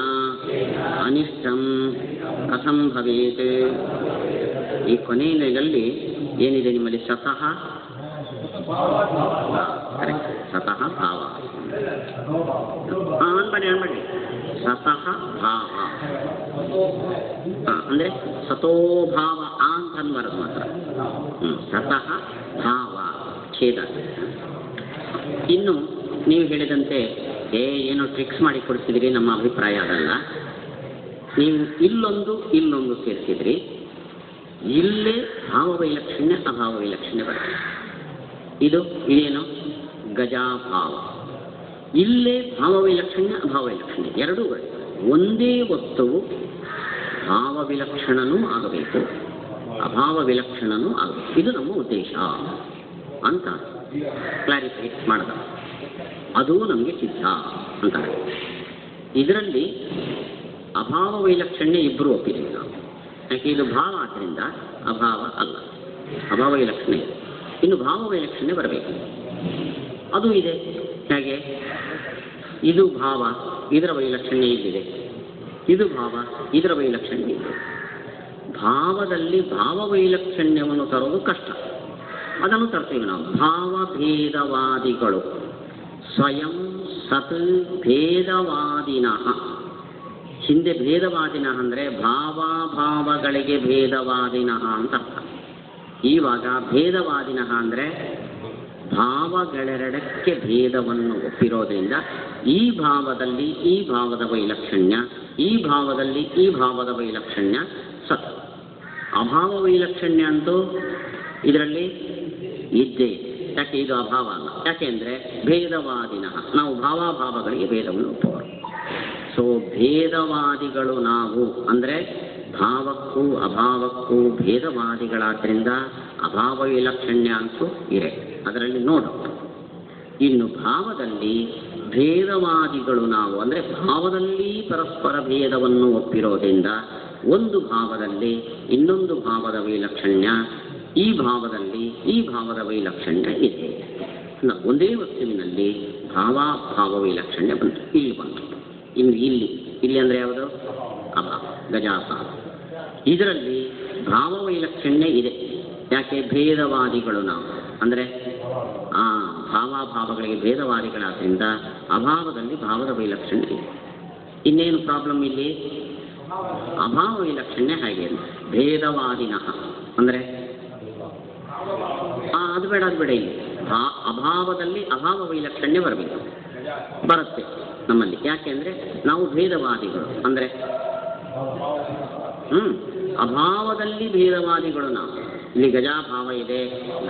[SPEAKER 1] ಅನಿಷ್ಟಂ ಕಥಂ ಭವೇತ್. ಈ ಕೊನೆಯಲ್ಲಿ ಏನಿದೆ ನಿಮ್ಮಲ್ಲಿ? ಸತಃ, ಕರೆಕ್ಟ್, ಸತಃ ಭಾವ. ಅನ್ಬೇಡಿ, ಸತಃ ಭಾವ ಅಂದರೆ ಸತೋಭಾವ ಅಂತ ಅನ್ಬಾರದು ಮಾತ್ರ. ಸತಃ ಭಾವ ಛೇದ. ಇನ್ನು ನೀವು ಹೇಳಿದಂತೆ ಏನೋ ಟ್ರಿಕ್ಸ್ ಮಾಡಿ ಕೊಡ್ತಿದ್ರಿ, ನಮ್ಮ ಅಭಿಪ್ರಾಯ ಅದಲ್ಲ. ನೀವು ಇಲ್ಲೊಂದು ಸೇರಿಸಿದ್ರಿ, ಇಲ್ಲೇ ಭಾವವೈಲಕ್ಷಣ್ಯ ಅಭಾವವೈಲಕ್ಷಣ್ಯ ಬರ್ತದೆ. ಇದೇನು ಗಜಾಭಾವ. ಇಲ್ಲೇ ಭಾವವೈಲಕ್ಷಣ್ಯ ಅಭಾವವೈಲಕ್ಷಣ್ಯ ಎರಡೂ ಬರ್ತದೆ. ಒಂದೇ ವಸ್ತುವು ಭಾವವಿಲಕ್ಷಣನೂ ಆಗಬೇಕು, ಅಭಾವವಿಲಕ್ಷಣನೂ ಆಗಬೇಕು. ಇದು ನಮ್ಮ ಉದ್ದೇಶ ಅಂತ ಕ್ಲಾರಿಫೈ ಮಾಡಿದ. ಅದು ನಮಗೆ ಸಿದ್ಧ ಅಂತಾರೆ. ಇದರಲ್ಲಿ ಅಭಾವ ವೈಲಕ್ಷಣ್ಯ ಇಬ್ಬರು ಒಪ್ಪಿದ್ದೀವಿ ನಾವು. ಯಾಕೆ? ಇದು ಭಾವ ಆದ್ದರಿಂದ ಅಭಾವ ಅಲ್ಲ, ಅಭಾವ ವೈಲಕ್ಷಣ್ಯ. ಇನ್ನು ಭಾವ ವೈಲಕ್ಷಣ್ಯ ಬರಬೇಕು, ಅದು ಇದೆ. ಹೇಗೆ? ಇದು ಭಾವ, ಇದರ ವೈಲಕ್ಷಣ್ಯ ಇಲ್ಲಿದೆ. ಇದು ಭಾವ, ಇದರ ವೈಲಕ್ಷಣ್ಯ ಇದೆ. ಭಾವದಲ್ಲಿ ಭಾವ ವೈಲಕ್ಷಣ್ಯವನ್ನು ತರೋದು ಕಷ್ಟ, ಅದನ್ನು ತರ್ತೀವಿ ನಾವು. ಭಾವಭೇದವಾದಿಗಳು ಸ್ವಯಂ ಸತ್ ಭೇದವಾದಿನಃ ಹಿಂದೆ ಭೇದವಾದಿನಃ ಅಂದರೆ ಭಾವಾಭಾವಗಳಿಗೆ ಭೇದವಾದಿನಃ ಅಂತ ಅರ್ಥ. ಇವಾಗ ಭೇದವಾದಿನಃ ಅಂದರೆ ಭಾವಗಳೆರಡಕ್ಕೆ ಭೇದವನ್ನು ಒಪ್ಪಿರೋದ್ರಿಂದ ಈ ಭಾವದಲ್ಲಿ ಈ ಭಾವದ ವೈಲಕ್ಷಣ್ಯ, ಈ ಭಾವದಲ್ಲಿ ಈ ಭಾವದ ವೈಲಕ್ಷಣ್ಯ ಸತ್. ಅಭಾವ ವೈಲಕ್ಷಣ್ಯ ಅಂತೂ ಇದರಲ್ಲಿ ಇದ್ದೇ ಇದೆ. ಯಾಕೆ ಇದು ಅಭಾವ ಅಲ್ಲ? ಯಾಕೆಂದರೆ ಭೇದವಾದಿನಃ, ನಾವು ಭಾವಾಭಾವಗಳಿಗೆ ಭೇದವನ್ನು ಒಪ್ಪುವರು. ಸೊ ಭೇದವಾದಿಗಳು ನಾವು ಅಂದರೆ ಭಾವಕ್ಕೂ ಅಭಾವಕ್ಕೂ ಭೇದವಾದಿಗಳಾದ್ದರಿಂದ ಅಭಾವ ವಿಲಕ್ಷಣ್ಯ ಅಂತೂ ಇದೆ, ಅದರಲ್ಲಿ ನೋಡೋಣ. ಇನ್ನು ಭಾವದಲ್ಲಿ ಭೇದವಾದಿಗಳು ನಾವು ಅಂದರೆ ಭಾವದಲ್ಲಿ ಪರಸ್ಪರ ಭೇದವನ್ನು ಒಪ್ಪಿರೋದ್ರಿಂದ ಒಂದು ಭಾವದಲ್ಲಿ ಇನ್ನೊಂದು ಭಾವದ ವೈಲಕ್ಷಣ್ಯ, ಈ ಭಾವದಲ್ಲಿ ಈ ಭಾವದ ವೈಲಕ್ಷಣ್ಯ ಇದೆ. ಒಂದೇ ವಸ್ತುವಿನಲ್ಲಿ ಭಾವಾಭಾವ ವೈಲಕ್ಷಣ್ಯ ಬಂತು, ಇಲ್ಲಿ ಬಂತು. ಇನ್ನು ಇಲ್ಲಿ ಅಂದರೆ ಯಾವುದು? ಅಭಾವ, ಗಜಾಭಾವ. ಇದರಲ್ಲಿ ಭಾವ ವೈಲಕ್ಷಣ್ಯ ಇದೆ. ಯಾಕೆ? ಭೇದವಾದಿಗಳು ನಾವು ಅಂದರೆ ಭಾವಾಭಾವಗಳಿಗೆ ಭೇದವಾದಿಗಳಾದ್ರಿಂದ ಅಭಾವದಲ್ಲಿ ಭಾವದ ವೈಲಕ್ಷಣ್ಯ ಇದೆ. ಇನ್ನೇನು ಪ್ರಾಬ್ಲಮ್ ಇಲ್ಲಿ? ಅಭಾವ ವೈಲಕ್ಷಣ್ಯ ಹಾಗೆ ಭೇದವಾದಿನಃ ಅಂದರೆ ಅದು ಬೇಡ ಇಲ್ಲಿ ಅಭಾವದಲ್ಲಿ ಅಭಾವ ವೈಲಕ್ಷಣ್ಯ ಬರಬೇಕು, ಬರುತ್ತೆ ನಮ್ಮಲ್ಲಿ. ಯಾಕೆಂದರೆ ನಾವು ಭೇದವಾದಿಗಳು ಅಂದರೆ ಅಭಾವದಲ್ಲಿ ಭೇದವಾದಿಗಳು ನಾವು. ಇಲ್ಲಿ ಗಜಾಭಾವ ಇದೆ,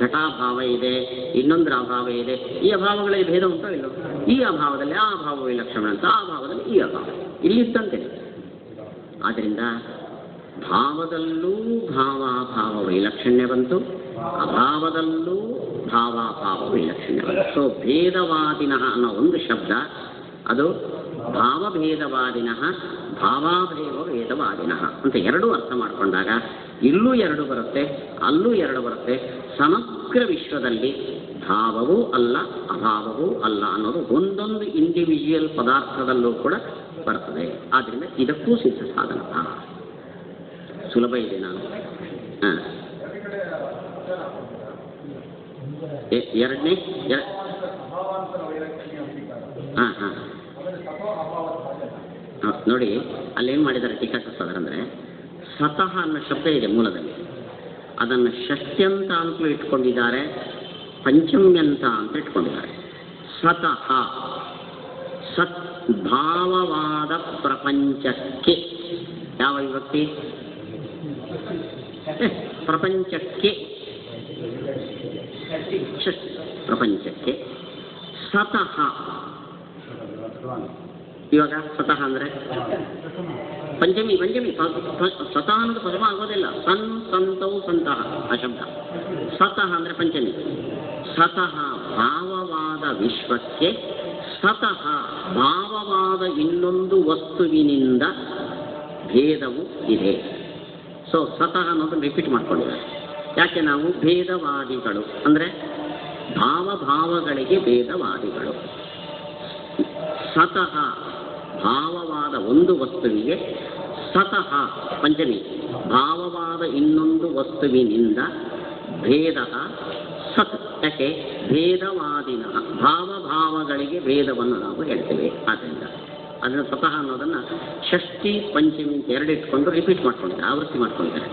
[SPEAKER 1] ಘಟಾಭಾವ ಇದೆ, ಇನ್ನೊಂದರ ಅಭಾವ ಇದೆ. ಈ ಅಭಾವಗಳಿಗೆ ಭೇದ ಉಂಟೋ ಇಲ್ಲೋ? ಈ ಅಭಾವದಲ್ಲಿ ಆ ಅಭಾವ ವೈಲಕ್ಷಣ ಅಂತ, ಆ ಭಾವದಲ್ಲಿ ಈ ಅಭಾವ ಇಲ್ಲಿತ್ತಂತೆ. ಆದ್ದರಿಂದ ಭಾವದಲ್ಲೂ ಭಾವಾಭಾವ ವೈಲಕ್ಷಣ್ಯ ಬಂತು, ಅಭಾವದಲ್ಲೂ ಭಾವಾಭಾವ ವೈಲಕ್ಷಣ್ಯ ಬಂತು. ಸೊ ಭೇದವಾದಿನಃ ಅನ್ನೋ ಒಂದು ಶಬ್ದ ಅದು ಭಾವಭೇದವಾದಿನಃ ಭಾವಾಭೇವ ಭೇದವಾದಿನಃ ಅಂತ ಎರಡೂ ಅರ್ಥ ಮಾಡಿಕೊಂಡಾಗ ಇಲ್ಲೂ ಎರಡು ಬರುತ್ತೆ, ಅಲ್ಲೂ ಎರಡು ಬರುತ್ತೆ. ಸಮಗ್ರ ವಿಶ್ವದಲ್ಲಿ ಭಾವವೂ ಅಲ್ಲ ಅಭಾವವೂ ಅಲ್ಲ ಅನ್ನೋದು ಒಂದೊಂದು ಇಂಡಿವಿಜುವಲ್ ಪದಾರ್ಥದಲ್ಲೂ ಕೂಡ ಬರ್ತದೆ. ಆದ್ದರಿಂದ ಇದಕ್ಕೂ ಸಿದ್ಧ ಸಾಧನ. ಸುಲಭ ಇದೆ. ನಾನು ಎರಡನೇ ನೋಡಿ, ಅಲ್ಲೇನು ಮಾಡಿದ್ದಾರೆ ಟೀಕಾಕೃತ್ಪಾದರು ಅಂದರೆ, ಸತಃ ಅನ್ನೋ ಶಬ್ದ ಇದೆ ಮೂಲದಲ್ಲಿ, ಅದನ್ನು ಷಷ್ಟ್ಯಂತ ಅಂತಲೂ ಇಟ್ಕೊಂಡಿದ್ದಾರೆ, ಪಂಚಮ್ಯಂತ ಅಂತ ಇಟ್ಕೊಂಡಿದ್ದಾರೆ. ಸತಃ ಸತ್ ಭಾವವಾದ ಪ್ರಪಂಚಕ್ಕೆ ಯಾವ ವಿಭಕ್ತಿ? ಪ್ರಪಂಚಕ್ಕೆ ಪ್ರಪಂಚಕ್ಕೆ ಸತಃ. ಇವಾಗ ಸತಃ ಅಂದರೆ ಪಂಚಮಿ ಸತಃ ಅನ್ನೋದು ಪರಮ ಆಗೋದಿಲ್ಲ. ಸಂತೌ ಸಂತಹ ಆ ಶಬ್ದ. ಸತಃ ಅಂದರೆ ಪಂಚಮಿ. ಸತಃ ಭಾವವಾದ ವಿಶ್ವಕ್ಕೆ ಸತಃ ಭಾವವಾದ ಇನ್ನೊಂದು ವಸ್ತುವಿನಿಂದ ಭೇದವು ಇದೆ. ಸೊ ಸತಃ ಅನ್ನೋದು ರಿಪೀಟ್ ಮಾಡ್ಕೊಂಡಿದ್ದಾರೆ. ಯಾಕೆ? ನಾವು ಭೇದವಾದಿಗಳು ಅಂದರೆ ಭಾವಗಳಿಗೆ ಭೇದವಾದಿಗಳು. ಸತಃ ಭಾವವಾದ ಒಂದು ವಸ್ತುವಿಗೆ, ಸತಃ ಪಂಚಮಿ ಭಾವವಾದ ಇನ್ನೊಂದು ವಸ್ತುವಿನಿಂದ ಭೇದ ಸತ್. ಯಾಕೆ? ಭೇದವಾದಿನ ಭಾವಗಳಿಗೆ ಭೇದವನ್ನು ನಾವು ಹೇಳ್ತೇವೆ. ಆದ್ದರಿಂದ ಅದನ್ನು ಸ್ವತಃ ಅನ್ನೋದನ್ನು ಷಷ್ಠಿ ಪಂಚಮಿ ಅಂತ ಎರಡು ಇಟ್ಕೊಂಡು ರಿಪೀಟ್ ಮಾಡ್ಕೊಂಡಿದ್ದಾರೆ, ಆವೃತ್ತಿ ಮಾಡ್ಕೊಂಡಿದ್ದಾರೆ.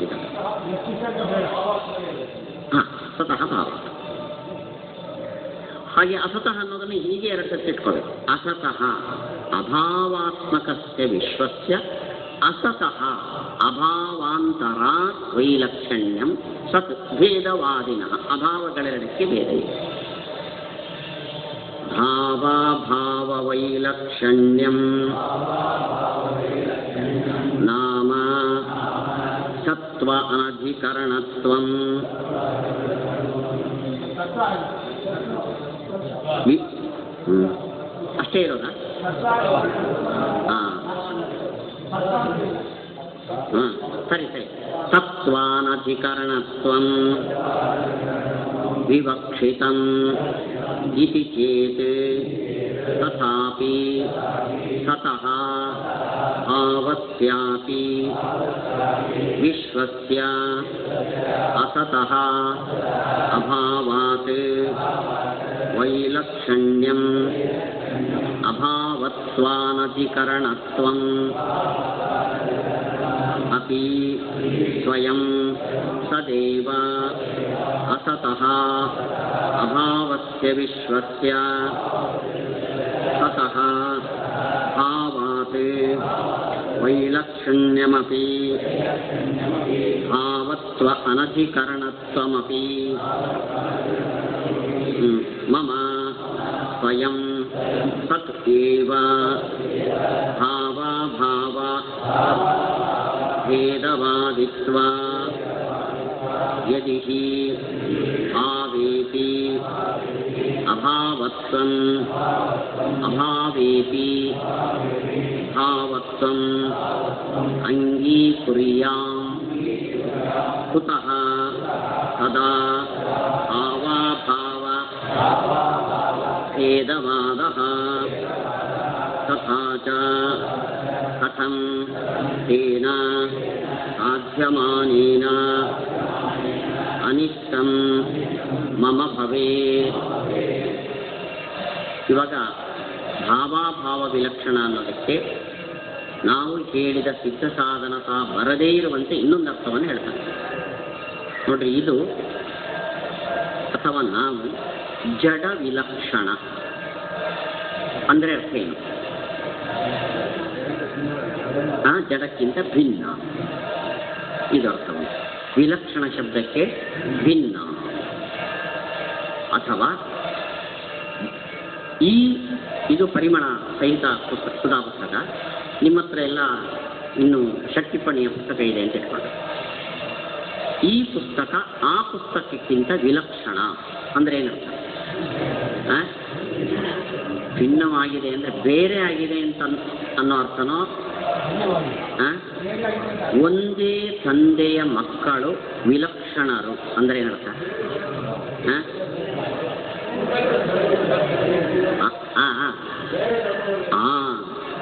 [SPEAKER 1] ಸ್ವತಃ ಭಾವ. ಹಾಗೆ ಅಸತಃ ಅನ್ನೋದನ್ನು ಹೀಗೆ ಎರಡು ಸರ್ತಿ ಇಟ್ಕೋಬೇಕು. ಅಸತಃ ಅಭಾವಾತ್ಮಕಸ್ಯ ವಿಶ್ವಸ್ಯ ಅಸತಃ ಅಭಾವಾಂತರಾತ್ ವೈಲಕ್ಷಣ್ಯಂ ಸತ್ ಭೇದವಾದಿನಃ. ಅಭಾವಗಳೆರಡಕ್ಕೆ ಭೇದ ಇದೆ. ಭಾವಾಭಾವ ವೈಲಕ್ಷಣ್ಯಂ ನಾಮ ಸತ್ವ ಅನಧಿಕರಣತ್ವಂ ಅಷ್ಟೇ ಇರೋದಾ? ಸರಿ. ಸತ್ವಾನಧಿಕರಣತ್ವಂ ವಿವಕ್ಷಿತಂ ಇತಿ ಚೇತ್ ತಥಾಪಿ ಸತಃ ಭಾವಸ್ಯಾಪಿ ವಿಶ್ವಸ್ಯ ಅಸತಃ ಅಭಾವಾತ್ ವೈಲಕ್ಷಣ್ಯಂ ಅಭಾವತ್ವಾನಧಿಕರಣತ್ವಂ ಅಪಿ ಸ್ವಯಂ ಸದೇವ ಅಸತಃ ಅಭಾವಸ್ಯ ವಿಶ್ವಸ್ಯ ತತಃ ಭಾವಾತ್ ವೈಲಕ್ಷಣ್ಯಮಪಿ ಭಾವತ್ವ ಅನಧಿಕರಣತ್ವಮಪಿ ಮಮ ಸ್ವಯಂ ಸತ್ ಏವ ಭಾವಾಭಾವ ಭೇದವಾದಿತ್ವ ಯದಿ ಹಿ ಭಾವೇತಿ ಅಭಾವತ್ವಂ ಅಭಾವೇತಿ ಭಾವತ್ವಂ ಅಂಗೀಕುರ್ಯಾಂ ಕುತಃ ತದಾ ಭಾವಾಭಾವ ಭೇದವಾದಃ ತಥಾ ಚ ಕಥಂ ತೇನ ಸಾಧ್ಯಮಾನೇನ ಅನಿಷ್ಟಂ ಮಮ ಭವೇತ್. ಇವಾಗ ಭಾವಾಭಾವ ವಿಲಕ್ಷಣ ಅನ್ನೋದಕ್ಕೆ ನಾವು ಹೇಳಿದ ಸಿದ್ಧ ಸಾಧನತಾ ಬರದೇ ಇರುವಂತೆ ಇನ್ನೊಂದು ಅರ್ಥವನ್ನು ಹೇಳ್ತಾರೆ ನೋಡ್ರಿ. ಇದು ಅಥವಾ ನಾವು ಜಡ ವಿಲಕ್ಷಣ ಅಂದರೆ ಅರ್ಥ ಏನು? ಜಡಕ್ಕಿಂತ ಭಿನ್ನ, ಇದು ಅರ್ಥವನ್ನು. ವಿಲಕ್ಷಣ ಶಬ್ದಕ್ಕೆ ಭಿನ್ನ ಅಥವಾ ಇದು ಪರಿಮಳ ಸಹಿತ ಪುಸ್ತಕ, ಸುಧಾ ಪುಸ್ತಕ. ನಿಮ್ಮ ಹತ್ರ ಎಲ್ಲ ಇನ್ನು ಷಟ್ಟಿಪ್ಪಣಿಯ ಪುಸ್ತಕ ಇದೆ ಅಂತ ಇಟ್ಕೊಂಡು, ಈ ಪುಸ್ತಕ ಆ ಪುಸ್ತಕಕ್ಕಿಂತ ವಿಲಕ್ಷಣ ಅಂದರೆ ಏನರ್ಥ? ಭಿನ್ನವಾಗಿದೆ ಅಂದರೆ ಬೇರೆ ಆಗಿದೆ ಅಂತ ಅನ್ನೋ ಅರ್ಥನೋ? ಒಂದೇ ತಂದೆಯ ಮಕ್ಕಳು ವಿಲಕ್ಷಣರು ಅಂದರೆ ಏನರ್ಥ?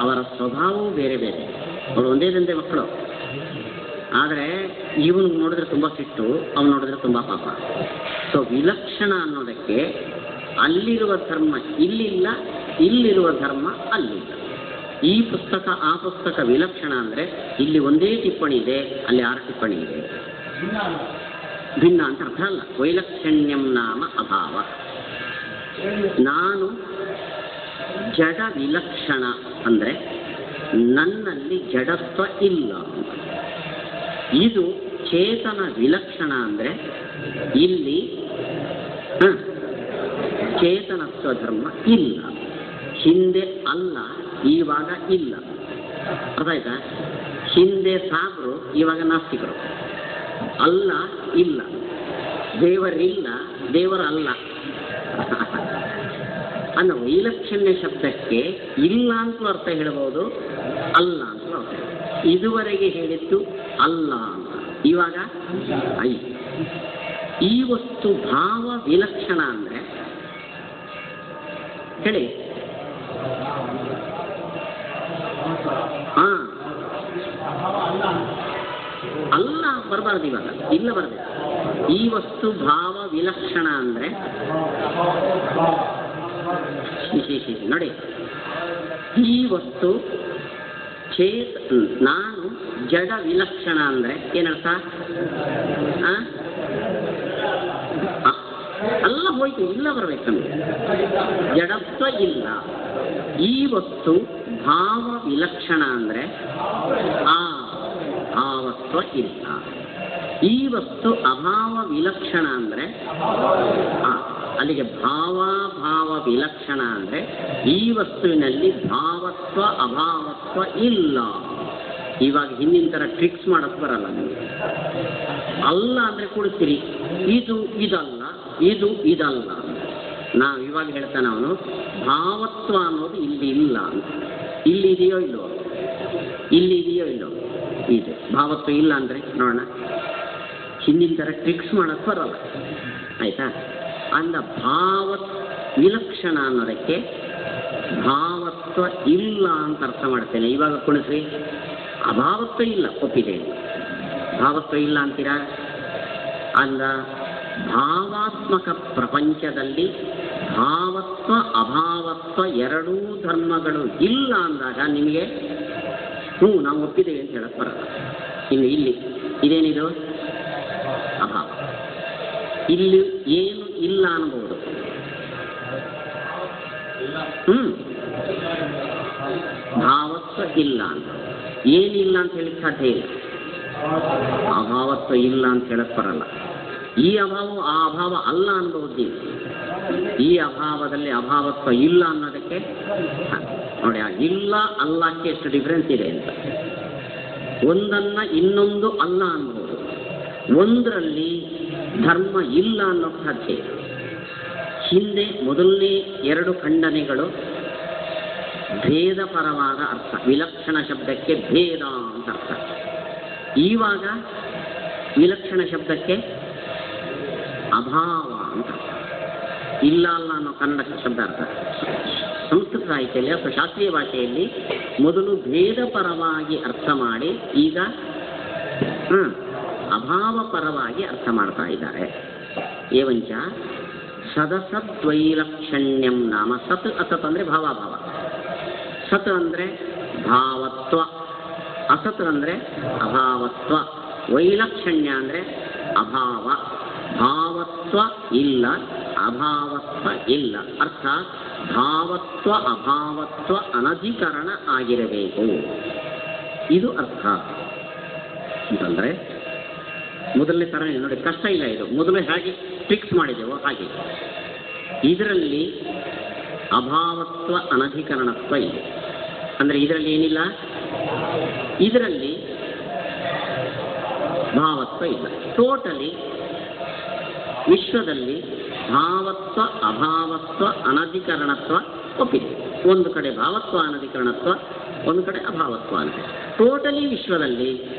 [SPEAKER 1] ಅವರ ಸ್ವಭಾವವು ಬೇರೆ ಬೇರೆ. ಅವರು ಒಂದೇ ತಂದೆ ಮಕ್ಕಳು, ಆದರೆ ಇವನು ನೋಡಿದ್ರೆ ತುಂಬ ಸಿಟ್ಟು, ಅವನು ನೋಡಿದ್ರೆ ತುಂಬ ಪಾಪ. ಸೊ ವಿಲಕ್ಷಣ ಅನ್ನೋದಕ್ಕೆ ಅಲ್ಲಿರುವ ಧರ್ಮ ಇಲ್ಲಿಲ್ಲ, ಇಲ್ಲಿರುವ ಧರ್ಮ ಅಲ್ಲಿಲ್ಲ. ಈ ಪುಸ್ತಕ ಆ ಪುಸ್ತಕ ವಿಲಕ್ಷಣ ಅಂದರೆ ಇಲ್ಲಿ ಒಂದೇ ಟಿಪ್ಪಣಿ ಇದೆ, ಅಲ್ಲಿ 6 ಟಿಪ್ಪಣಿ ಇದೆ. ಭಿನ್ನ ಅಂತ ಅರ್ಥ ಅಲ್ಲ. ವೈಲಕ್ಷಣ್ಯಂ ನಾಮ ಅಭಾವ. ನಾನು ಜಡ ವಿಲಕ್ಷಣ ಅಂದರೆ ನನ್ನಲ್ಲಿ ಜಡತ್ವ ಇಲ್ಲ. ಇದು ಚೇತನ ವಿಲಕ್ಷಣ ಅಂದರೆ ಇಲ್ಲಿ ಚೇತನತ್ವ ಧರ್ಮ ಇಲ್ಲ. ಹಿಂದೆ ಅಲ್ಲ, ಇವಾಗ ಇಲ್ಲ. ಅರ್ಥ ಆಯ್ತಾ? ಹಿಂದೆ ಸಾಗರು, ಇವಾಗ ನಾಸ್ತಿಕರು. ಅಲ್ಲ ಇಲ್ಲ, ದೇವರಿಲ್ಲ, ದೇವರಲ್ಲ ಅನ್ನೋ ವೈಲಕ್ಷಣ್ಯ ಶಬ್ದಕ್ಕೆ ಇಲ್ಲ ಅಂತಲೂ ಅರ್ಥ ಹೇಳಬಹುದು, ಅಲ್ಲ ಅಂತಲೂ ಅರ್ಥ. ಇದುವರೆಗೆ ಹೇಳಿದ್ದು ಅಲ್ಲ ಅಂತ, ಇವಾಗ ಐ. ಈ ವಸ್ತು ಭಾವ ವಿಲಕ್ಷಣ ಅಂದರೆ ಹೇಳಿ. ಅಲ್ಲ ಬರಬಾರ್ದು, ಇವಾಗ ಇಲ್ಲ ಬರಬೇಕು. ಈ ವಸ್ತು ಭಾವ ವಿಲಕ್ಷಣ ಅಂದರೆ ನೋಡಿ, ಈ ವಸ್ತು ನಾನು ಜಡ ವಿಲಕ್ಷಣ ಅಂದರೆ ಏನರ್ಥ? ಅಲ್ಲ ಹೋಯ್ತು, ಇಲ್ಲ ಬರಬೇಕು ನಮಗೆ. ಜಡತ್ವ ಇಲ್ಲ. ಈ ವಸ್ತು ಭಾವ ವಿಲಕ್ಷಣ ಅಂದರೆ ಆ ಭಾವತ್ವ ಇಲ್ಲ. ಈ ವಸ್ತು ಅಭಾವ ವಿಲಕ್ಷಣ ಅಂದರೆ ಅಲ್ಲಿಗೆ ಭಾವ ವಿಲಕ್ಷಣ ಅಂದರೆ ಈ ವಸ್ತುವಿನಲ್ಲಿ ಭಾವತ್ವ ಅಭಾವತ್ವ ಇಲ್ಲ. ಇವಾಗ ಹಿಂದಿನ ಥರ ಟ್ರಿಕ್ಸ್ ಮಾಡೋಕ್ಕೆ ಬರಲ್ಲ ನಿಮಗೆ. ಅಲ್ಲ ಅಂದರೆ ಕೊಡ್ತೀರಿ, ಇದು ಇದಲ್ಲ, ಇದು ಇದಲ್ಲ. ನಾವು ಇವಾಗ ಹೇಳ್ತಾನೆ ಅವನು ಭಾವತ್ವ ಅನ್ನೋದು ಇಲ್ಲಿ ಇಲ್ಲ ಅಂತ. ಇಲ್ಲಿ ಇದೆಯೋ ಇಲ್ಲೋ? ಇಲ್ಲಿ ಇದೆಯೋ ಇಲ್ಲೋ? ಇದೆ. ಭಾವತ್ವ ಇಲ್ಲ ಅಂದರೆ ನೋಡೋಣ. ಹಿಂದಿನ ಥರ ಟ್ರಿಕ್ಸ್ ಮಾಡೋಕ್ಕೆ ಬರಲ್ಲ, ಆಯಿತಾ? ಅಂದ ಭಾವ ವಿಲಕ್ಷಣ ಅನ್ನೋದಕ್ಕೆ ಭಾವತ್ವ ಇಲ್ಲ ಅಂತ ಅರ್ಥ ಮಾಡ್ತೇನೆ. ಇವಾಗ ಕುಣಿಸ್ರಿ, ಅಭಾವತ್ವ ಇಲ್ಲ, ಒಪ್ಪಿದೆ. ಭಾವತ್ವ ಇಲ್ಲ ಅಂತೀರಾ? ಅಂದ ಭಾವಾತ್ಮಕ ಪ್ರಪಂಚದಲ್ಲಿ ಭಾವತ್ವ ಅಭಾವತ್ವ ಎರಡೂ ಧರ್ಮಗಳು ಇಲ್ಲ ಅಂದಾಗ ನಿಮಗೆ ನಾವು ಒಪ್ಪಿದ್ದೇವೆ ಅಂತ ಹೇಳಕ್ ಬರಲ್ಲ. ಇನ್ನು ಇಲ್ಲಿ ಇದೇನಿದು ಅಭಾವ, ಇಲ್ಲಿ ಏನು ಇಲ್ಲ ಅನ್ಬೋದು. ಭಾವತ್ವ ಇಲ್ಲ ಅಂತ ಏನಿಲ್ಲ ಅಂತ ಹೇಳಿಕ್ ಸಾಧ್ಯ ಇಲ್ಲ. ಅಭಾವತ್ವ ಇಲ್ಲ ಅಂತ ಹೇಳಕ್ ಬರಲ್ಲ. ಈ ಅಭಾವ ಆ ಅಭಾವ ಅಲ್ಲ ಅನ್ಬಹುದು ನೀವು. ಈ ಅಭಾವದಲ್ಲಿ ಅಭಾವತ್ವ ಇಲ್ಲ ಅನ್ನೋದಕ್ಕೆ ನೋಡಿ, ಇಲ್ಲ ಅಲ್ಲಕ್ಕೆ ಎಷ್ಟು ಡಿಫರೆನ್ಸ್ ಇದೆ ಅಂತ. ಒಂದನ್ನ ಇನ್ನೊಂದು ಅಲ್ಲ ಅನ್ಬೋದು, ಒಂದರಲ್ಲಿ ಧರ್ಮ ಇಲ್ಲ ಅನ್ನೋಕ್ಕೆ ಸಾಧ್ಯ ಇದೆ. ಹಿಂದೆ ಮೊದಲನೇ ಎರಡು ಖಂಡನೆಗಳು ಭೇದ ಪರವಾದ ಅರ್ಥ, ವಿಲಕ್ಷಣ ಶಬ್ದಕ್ಕೆ ಭೇದ ಅಂತ ಅರ್ಥ. ಈವಾಗ ವಿಲಕ್ಷಣ ಶಬ್ದಕ್ಕೆ ಅಭಾವ ಅಂತ, ಇಲ್ಲ ಅಲ್ಲ ಅನ್ನೋ ಕನ್ನಡ ಶಬ್ದ ಅರ್ಥ. ಸಂಸ್ಕೃತ ಸಾಹಿತ್ಯದಲ್ಲಿ ಅಥವಾ ಶಾಸ್ತ್ರೀಯ ಭಾಷೆಯಲ್ಲಿ ಮೊದಲು ಭೇದ ಪರವಾಗಿ ಅರ್ಥ ಮಾಡಿ ಈಗ ಅಭಾವ ಪರವಾಗಿ ಅರ್ಥ ಮಾಡ್ತಾ ಇದ್ದಾರೆ. ಏವಂಚ ಸದಸದ್ವೈಲಕ್ಷಣ್ಯಂ ನಾಮ, ಸತ್ ಅಸತ್ ಅಂದರೆ ಭಾವಾಭಾವ, ಸತ್ ಅಂದರೆ ಭಾವತ್ವ, ಅಸತ್ ಅಂದರೆ ಅಭಾವತ್ವ, ವೈಲಕ್ಷಣ್ಯ ಅಂದರೆ ಅಭಾವ. ಭಾವತ್ವ ಇಲ್ಲ, ಅಭಾವತ್ವ ಇಲ್ಲ, ಅರ್ಥಾತ್ ಭಾವತ್ವ ಅಭಾವತ್ವ ಅನಧಿಕರಣ ಆಗಿರಬೇಕು, ಇದು ಅರ್ಥ. ಅಂತಂದರೆ ಮೊದಲನೇ ಥರ ನೋಡಿ, ಕಷ್ಟ ಇಲ್ಲ ಇದು. ಮೊದಲು ಹೇಗೆ ಫಿಕ್ಸ್ ಮಾಡಿದೆವೋ ಹಾಗೆ ಇದರಲ್ಲಿ ಅಭಾವತ್ವ ಅನಧಿಕರಣತ್ವ ಇದೆ. ಅಂದರೆ ಇದರಲ್ಲಿ ಏನಿಲ್ಲ, ಇದರಲ್ಲಿ ಭಾವತ್ವ ಇಲ್ಲ. ಟೋಟಲಿ ವಿಶ್ವದಲ್ಲಿ ಭಾವತ್ವ ಅಭಾವತ್ವ ಅನಧಿಕರಣತ್ವ ಒಪ್ಪಿದೆ. ಒಂದು ಕಡೆ ಭಾವತ್ವ ಅನಧಿಕರಣತ್ವ, ಒಂದು ಕಡೆ ಅಭಾವತ್ವ ಅಂತ. ಟೋಟಲಿ ವಿಶ್ವದಲ್ಲಿ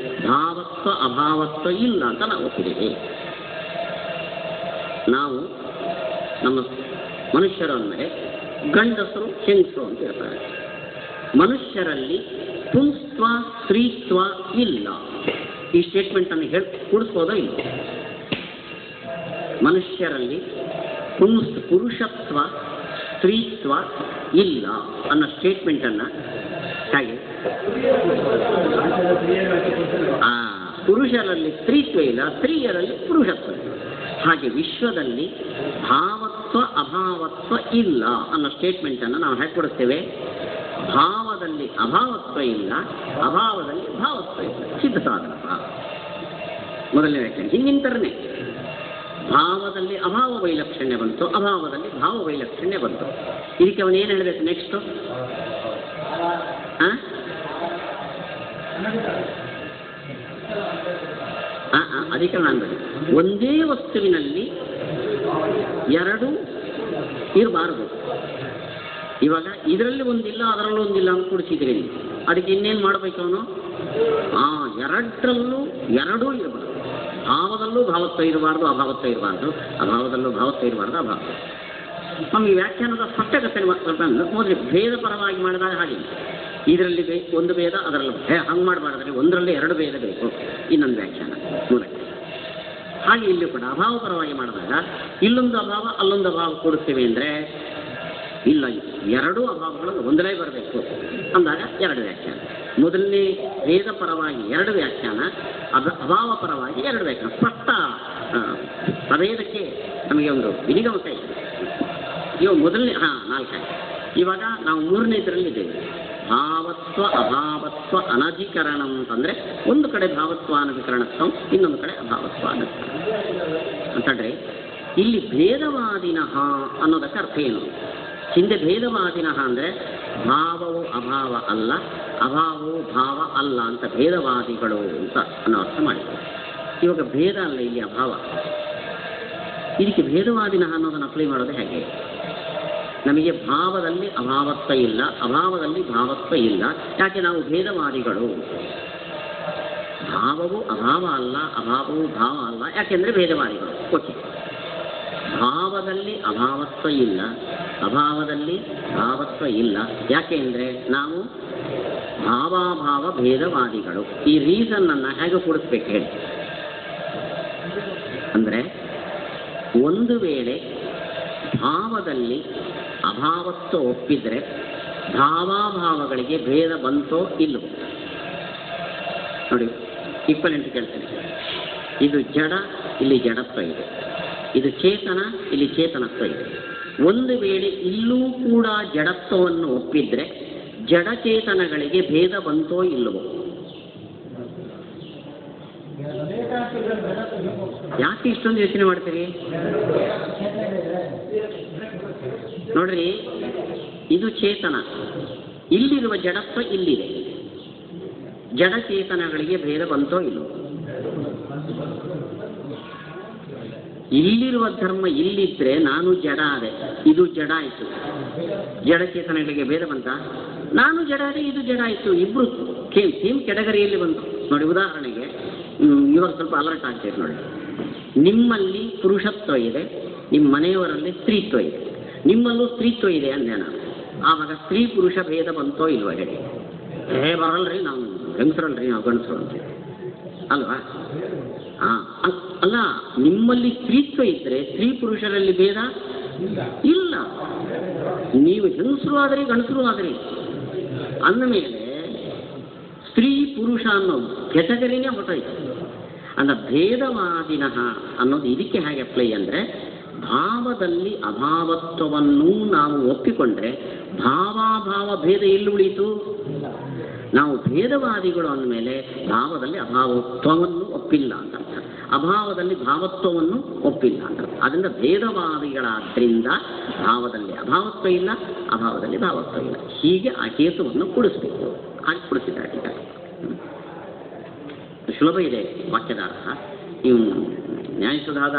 [SPEAKER 1] ಭಾವತ್ವ ಅಭಾವತ್ವ ಇಲ್ಲ ಅಂತ ನಾವು ಒಪ್ಪಿದ್ದೇವೆ. ನಾವು ನಮ್ಮ ಮನುಷ್ಯರು ಅಂದರೆ ಗಂಡಸರು ಹೆಂಗಸರು ಅಂತ ಹೇಳ್ತಾರೆ. ಮನುಷ್ಯರಲ್ಲಿ ಪುಂಸ್ತ್ವ ಸ್ತ್ರೀತ್ವ ಇಲ್ಲ. ಈ ಸ್ಟೇಟ್ಮೆಂಟನ್ನು ಕೂಡಿಸ್ಬೋದೋ ಇಲ್ಲ? ಮನುಷ್ಯರಲ್ಲಿ ಪುರುಷತ್ವ ಸ್ತ್ರೀತ್ವ ಇಲ್ಲ ಅನ್ನೋ ಸ್ಟೇಟ್ಮೆಂಟನ್ನು ಹಾಗೆ, ಪುರುಷರಲ್ಲಿ ಸ್ತ್ರೀತ್ವ ಇಲ್ಲ, ಸ್ತ್ರೀಯರಲ್ಲಿ ಪುರುಷತ್ವ ಇಲ್ಲ. ಹಾಗೆ ವಿಶ್ವದಲ್ಲಿ ಭಾವತ್ವ ಅಭಾವತ್ವ ಇಲ್ಲ ಅನ್ನೋ ಸ್ಟೇಟ್ಮೆಂಟನ್ನು ನಾವು ಹೇಗೆ ಕೊಡುತ್ತೇವೆ? ಭಾವದಲ್ಲಿ ಅಭಾವತ್ವ ಇಲ್ಲ, ಅಭಾವದಲ್ಲಿ ಭಾವತ್ವ ಇಲ್ಲ. ಸಿದ್ಧ ಸಾಧನ ಭಾವ ಮೊದಲನೇ ವ್ಯಾಖ್ಯಾನ ಹಿಂದಿನ ಥರನೇ. ಭಾವದಲ್ಲಿ ಅಭಾವ ವೈಲಕ್ಷಣ್ಯ ಬಂತು, ಅಭಾವದಲ್ಲಿ ಭಾವ ವೈಲಕ್ಷಣ್ಯ ಬಂತು. ಇದಕ್ಕೆ ಅವನು ಏನು ಹೇಳಬೇಕು ನೆಕ್ಸ್ಟು? ಅಧಿಕರಣ ಅಂದರೆ ಒಂದೇ ವಸ್ತುವಿನಲ್ಲಿ ಎರಡು ಇರಬಾರದು. ಇವಾಗ ಇದರಲ್ಲಿ ಒಂದಿಲ್ಲ ಅದರಲ್ಲೂ ಒಂದಿಲ್ಲ ಅಂತ ಕೂಡಿಸಿದ್ರೆ ಅದಕ್ಕೆ ಇನ್ನೇನು ಮಾಡಬೇಕು ಅವನು? ಎರಡರಲ್ಲೂ ಎರಡೂ ಇರಬಾರ್ದು. ಭಾವದಲ್ಲೂ ಭಾವತ್ವ ಇರಬಾರ್ದು, ಅಭಾವತ್ವ ಇರಬಾರ್ದು, ಅಭಾವದಲ್ಲೂ ಭಾವತ್ವ ಇರಬಾರ್ದು, ಅಭಾವ. ನಮಗೆ ವ್ಯಾಖ್ಯಾನದ ಸ್ಪಷ್ಟಗತೆ ಮೊದಲು ಭೇದ ಪರವಾಗಿ ಮಾಡಿದಾಗ ಹಾಗೆ ಇದರಲ್ಲಿ ಒಂದು ಭೇದ, ಅದರಲ್ಲಿ ಹಂಗೆ ಮಾಡಬಾರ್ದ್ರೆ ಒಂದರಲ್ಲಿ ಎರಡು ಭೇದ ಬೇಕು, ಇನ್ನೊಂದು ವ್ಯಾಖ್ಯಾನ ಮೂಲಕ್ಕೆ. ಹಾಗೆ ಇಲ್ಲಿ ಕೂಡ ಅಭಾವ ಪರವಾಗಿ ಮಾಡಿದಾಗ ಇಲ್ಲೊಂದು ಅಭಾವ ಅಲ್ಲೊಂದು ಅಭಾವ ಕೊಡುತ್ತೇವೆ ಅಂದರೆ ಇಲ್ಲ, ಎರಡೂ ಅಭಾವಗಳು ಒಂದಲೇ ಬರಬೇಕು ಅಂದಾಗ ಎರಡು ವ್ಯಾಖ್ಯಾನ. ಮೊದಲನೇ ಭೇದ ಪರವಾಗಿ ಎರಡು ವ್ಯಾಖ್ಯಾನ, ಅಭಾವ ಪರವಾಗಿ ಎರಡು ವ್ಯಾಖ್ಯಾನ. ಸ್ಪಷ್ಟ ಪ್ರಭೇದಕ್ಕೆ ನಮಗೆ ಒಂದು ವಿನಿಗಮಕ ಇದೆ. ಇವಾಗ ಮೊದಲನೇ ನಾಲ್ಕಾಯ್ತು. ಇವಾಗ ನಾವು ಮೂರನೇದರಲ್ಲಿದ್ದೇವೆ. ಭಾವತ್ವ ಅಭಾವತ್ವ ಅನಧಿಕರಣ ಅಂತಂದರೆ ಒಂದು ಕಡೆ ಭಾವತ್ವ ಅನಧಿಕರಣತ್ವ, ಇನ್ನೊಂದು ಕಡೆ ಅಭಾವತ್ವ ಅನಧಿಕರಣ ಅಂತಂದರೆ ಇಲ್ಲಿ ಭೇದವಾದಿನಃ ಅನ್ನೋದಕ್ಕೆ ಅರ್ಥ ಏನು? ಹಿಂದೆ ಭೇದವಾದಿನಃ ಅಂದರೆ ಭಾವವು ಅಭಾವ ಅಲ್ಲ, ಅಭಾವವು ಭಾವ ಅಲ್ಲ ಅಂತ ಭೇದವಾದಿಗಳು ಅಂತ ಅನ್ನೋ ಅರ್ಥ ಮಾಡಿದ್ದಾರೆ. ಇವಾಗ ಭೇದ ಅಲ್ಲ, ಇಲ್ಲಿ ಅಭಾವ. ಇದಕ್ಕೆ ಭೇದವಾದಿನಃ ಅನ್ನೋದನ್ನು ಅಪ್ಲೈ ಮಾಡೋದು ಹೇಗೆ? ನಮಗೆ ಭಾವದಲ್ಲಿ ಅಭಾವತ್ವ ಇಲ್ಲ, ಅಭಾವದಲ್ಲಿ ಭಾವತ್ವ ಇಲ್ಲ. ಯಾಕೆ? ನಾವು ಭೇದವಾದಿಗಳು. ಭಾವವು ಅಭಾವ ಅಲ್ಲ, ಅಭಾವವು ಭಾವ ಅಲ್ಲ, ಯಾಕೆಂದರೆ ಭೇದವಾದಿಗಳು. ಓಕೆ, ಭಾವದಲ್ಲಿ ಅಭಾವತ್ವ ಇಲ್ಲ, ಅಭಾವದಲ್ಲಿ ಭಾವತ್ವ ಇಲ್ಲ. ಯಾಕೆ ಅಂದರೆ ನಾವು ಭಾವಾಭಾವ ಭೇದವಾದಿಗಳು. ಈ ರೀಸನ್ನನ್ನು ಹೇಗೆ ಕೂಡಿಸ್ಬೇಕು ಹೇಳಿ? ಅಂದರೆ ಒಂದು ವೇಳೆ ಭಾವದಲ್ಲಿ ಅಭಾವತ್ವ ಒಪ್ಪಿದರೆ ಭಾವಾಭಾವಗಳಿಗೆ ಭೇದ ಬಂತೋ ಇಲ್ಲವೋ ನೋಡಿ. ಈಕ್ವಲೆಂಟ್ ಕೇಳ್ತೀನಿ. ಇದು ಜಡ, ಇಲ್ಲಿ ಜಡತ್ವ ಇದೆ. ಇದು ಚೇತನ, ಇಲ್ಲಿ ಚೇತನತ್ವ ಇದೆ. ಒಂದು ವೇಳೆ ಇಲ್ಲೂ ಕೂಡ ಜಡತ್ವವನ್ನು ಒಪ್ಪಿದ್ರೆ ಜಡಚೇತನಗಳಿಗೆ ಭೇದ ಬಂತೋ ಇಲ್ಲವೋ? ಯಾಕೆ ಇಷ್ಟೊಂದು ಯೋಚನೆ ಮಾಡ್ತೀರಿ ನೋಡ್ರಿ. ಇದು ಚೇತನ, ಇಲ್ಲಿರುವ ಜಡತ್ವ ಇಲ್ಲಿದೆ. ಜಡಚೇತನಗಳಿಗೆ ಭೇದ ಬಂತೋ ಇಲ್ಲವೋ? ಇಲ್ಲಿರುವ ಧರ್ಮ ಇಲ್ಲಿದ್ರೆ ನಾನು ಜಡ ಆದೆ, ಇದು ಜಡ ಆಯಿತು. ಜಡಚೇತನಗಳಿಗೆ ಭೇದ ಬಂತ? ನಾನು ಜಡ ಆದೆ, ಇದು ಜಡ ಆಯಿತು. ಇಬ್ರು ಸೇಮ್ ಕೆಟಗರಿಯಲ್ಲಿ ಬಂತು ನೋಡಿ. ಉದಾಹರಣೆಗೆ ಇವಾಗ ಸ್ವಲ್ಪ ಅಲರ್ಟ್ ಆಗ್ತೈತೆ ನೋಡಿ. ನಿಮ್ಮಲ್ಲಿ ಪುರುಷತ್ವ ಇದೆ, ನಿಮ್ಮ ಮನೆಯವರಲ್ಲಿ ಸ್ತ್ರೀತ್ವ ಇದೆ. ನಿಮ್ಮಲ್ಲೂ ಸ್ತ್ರೀತ್ವ ಇದೆ ಅಂದೆ ನಾನು. ಆವಾಗ ಸ್ತ್ರೀ ಪುರುಷ ಭೇದ ಬಂತೋ ಇಲ್ವಾ ಹೇಳಿ? ಬರಲ್ರಿ, ನಾವು ಹೆಂಗಸರಲ್ರಿ, ನಾವು ಗಂಡಸರು ಅಂತೀವಿ ಅಲ್ವಾ? ಅಲ್ಲ, ನಿಮ್ಮಲ್ಲಿ ಸ್ತ್ರೀತ್ವ ಇದ್ರೆ ಸ್ತ್ರೀ ಪುರುಷರಲ್ಲಿ ಭೇದ ಇಲ್ಲ. ನೀವು ಹೆಂಗಸರು ಆದ್ರಿ ಗಂಡಸರು ಆದ್ರಿ ಅಂದಮೇಲೆ ಸ್ತ್ರೀ ಪುರುಷ ಅನ್ನೋದು ಕೆಟಗರಿನೇ ಹೊರಟೋಯ್ತು. ಅಂದ್ರೆ ಭೇದವಾದಿನಃ ಅನ್ನೋದು ಇದಕ್ಕೆ ಹೇಗೆ ಅಪ್ಲೈ ಅಂದರೆ, ಭಾವದಲ್ಲಿ ಅಭಾವತ್ವವನ್ನು ನಾವು ಒಪ್ಪಿಕೊಂಡ್ರೆ ಭಾವಾಭಾವ ಭೇದ ಎಲ್ಲಿ ಉಳಿಯಿತು? ನಾವು ಭೇದವಾದಿಗಳು ಅಂದಮೇಲೆ ಭಾವದಲ್ಲಿ ಅಭಾವತ್ವವನ್ನು ಒಪ್ಪಿಲ್ಲ ಅಂತ ಅರ್ಥ, ಅಭಾವದಲ್ಲಿ ಭಾವತ್ವವನ್ನು ಒಪ್ಪಿಲ್ಲ ಅಂತ ಅರ್ಥ. ಅದರಿಂದ ಭೇದವಾದಿಗಳಾದ್ರಿಂದ ಭಾವದಲ್ಲಿ ಅಭಾವತ್ವ ಇಲ್ಲ, ಅಭಾವದಲ್ಲಿ ಭಾವತ್ವ ಇಲ್ಲ. ಹೀಗೆ ಆ ಹೇತುವನ್ನು ಕೂಡಿಸ್ಬೇಕು. ಹಾಗೆ ಕೂಡಿಸಿದ್ದಾರೆ. ಈಗ ಸುಲಭ ಇದೆ ವಾಕ್ಯದ ಅರ್ಥ. ನೀವು ನ್ಯಾಯಸುಧಾದ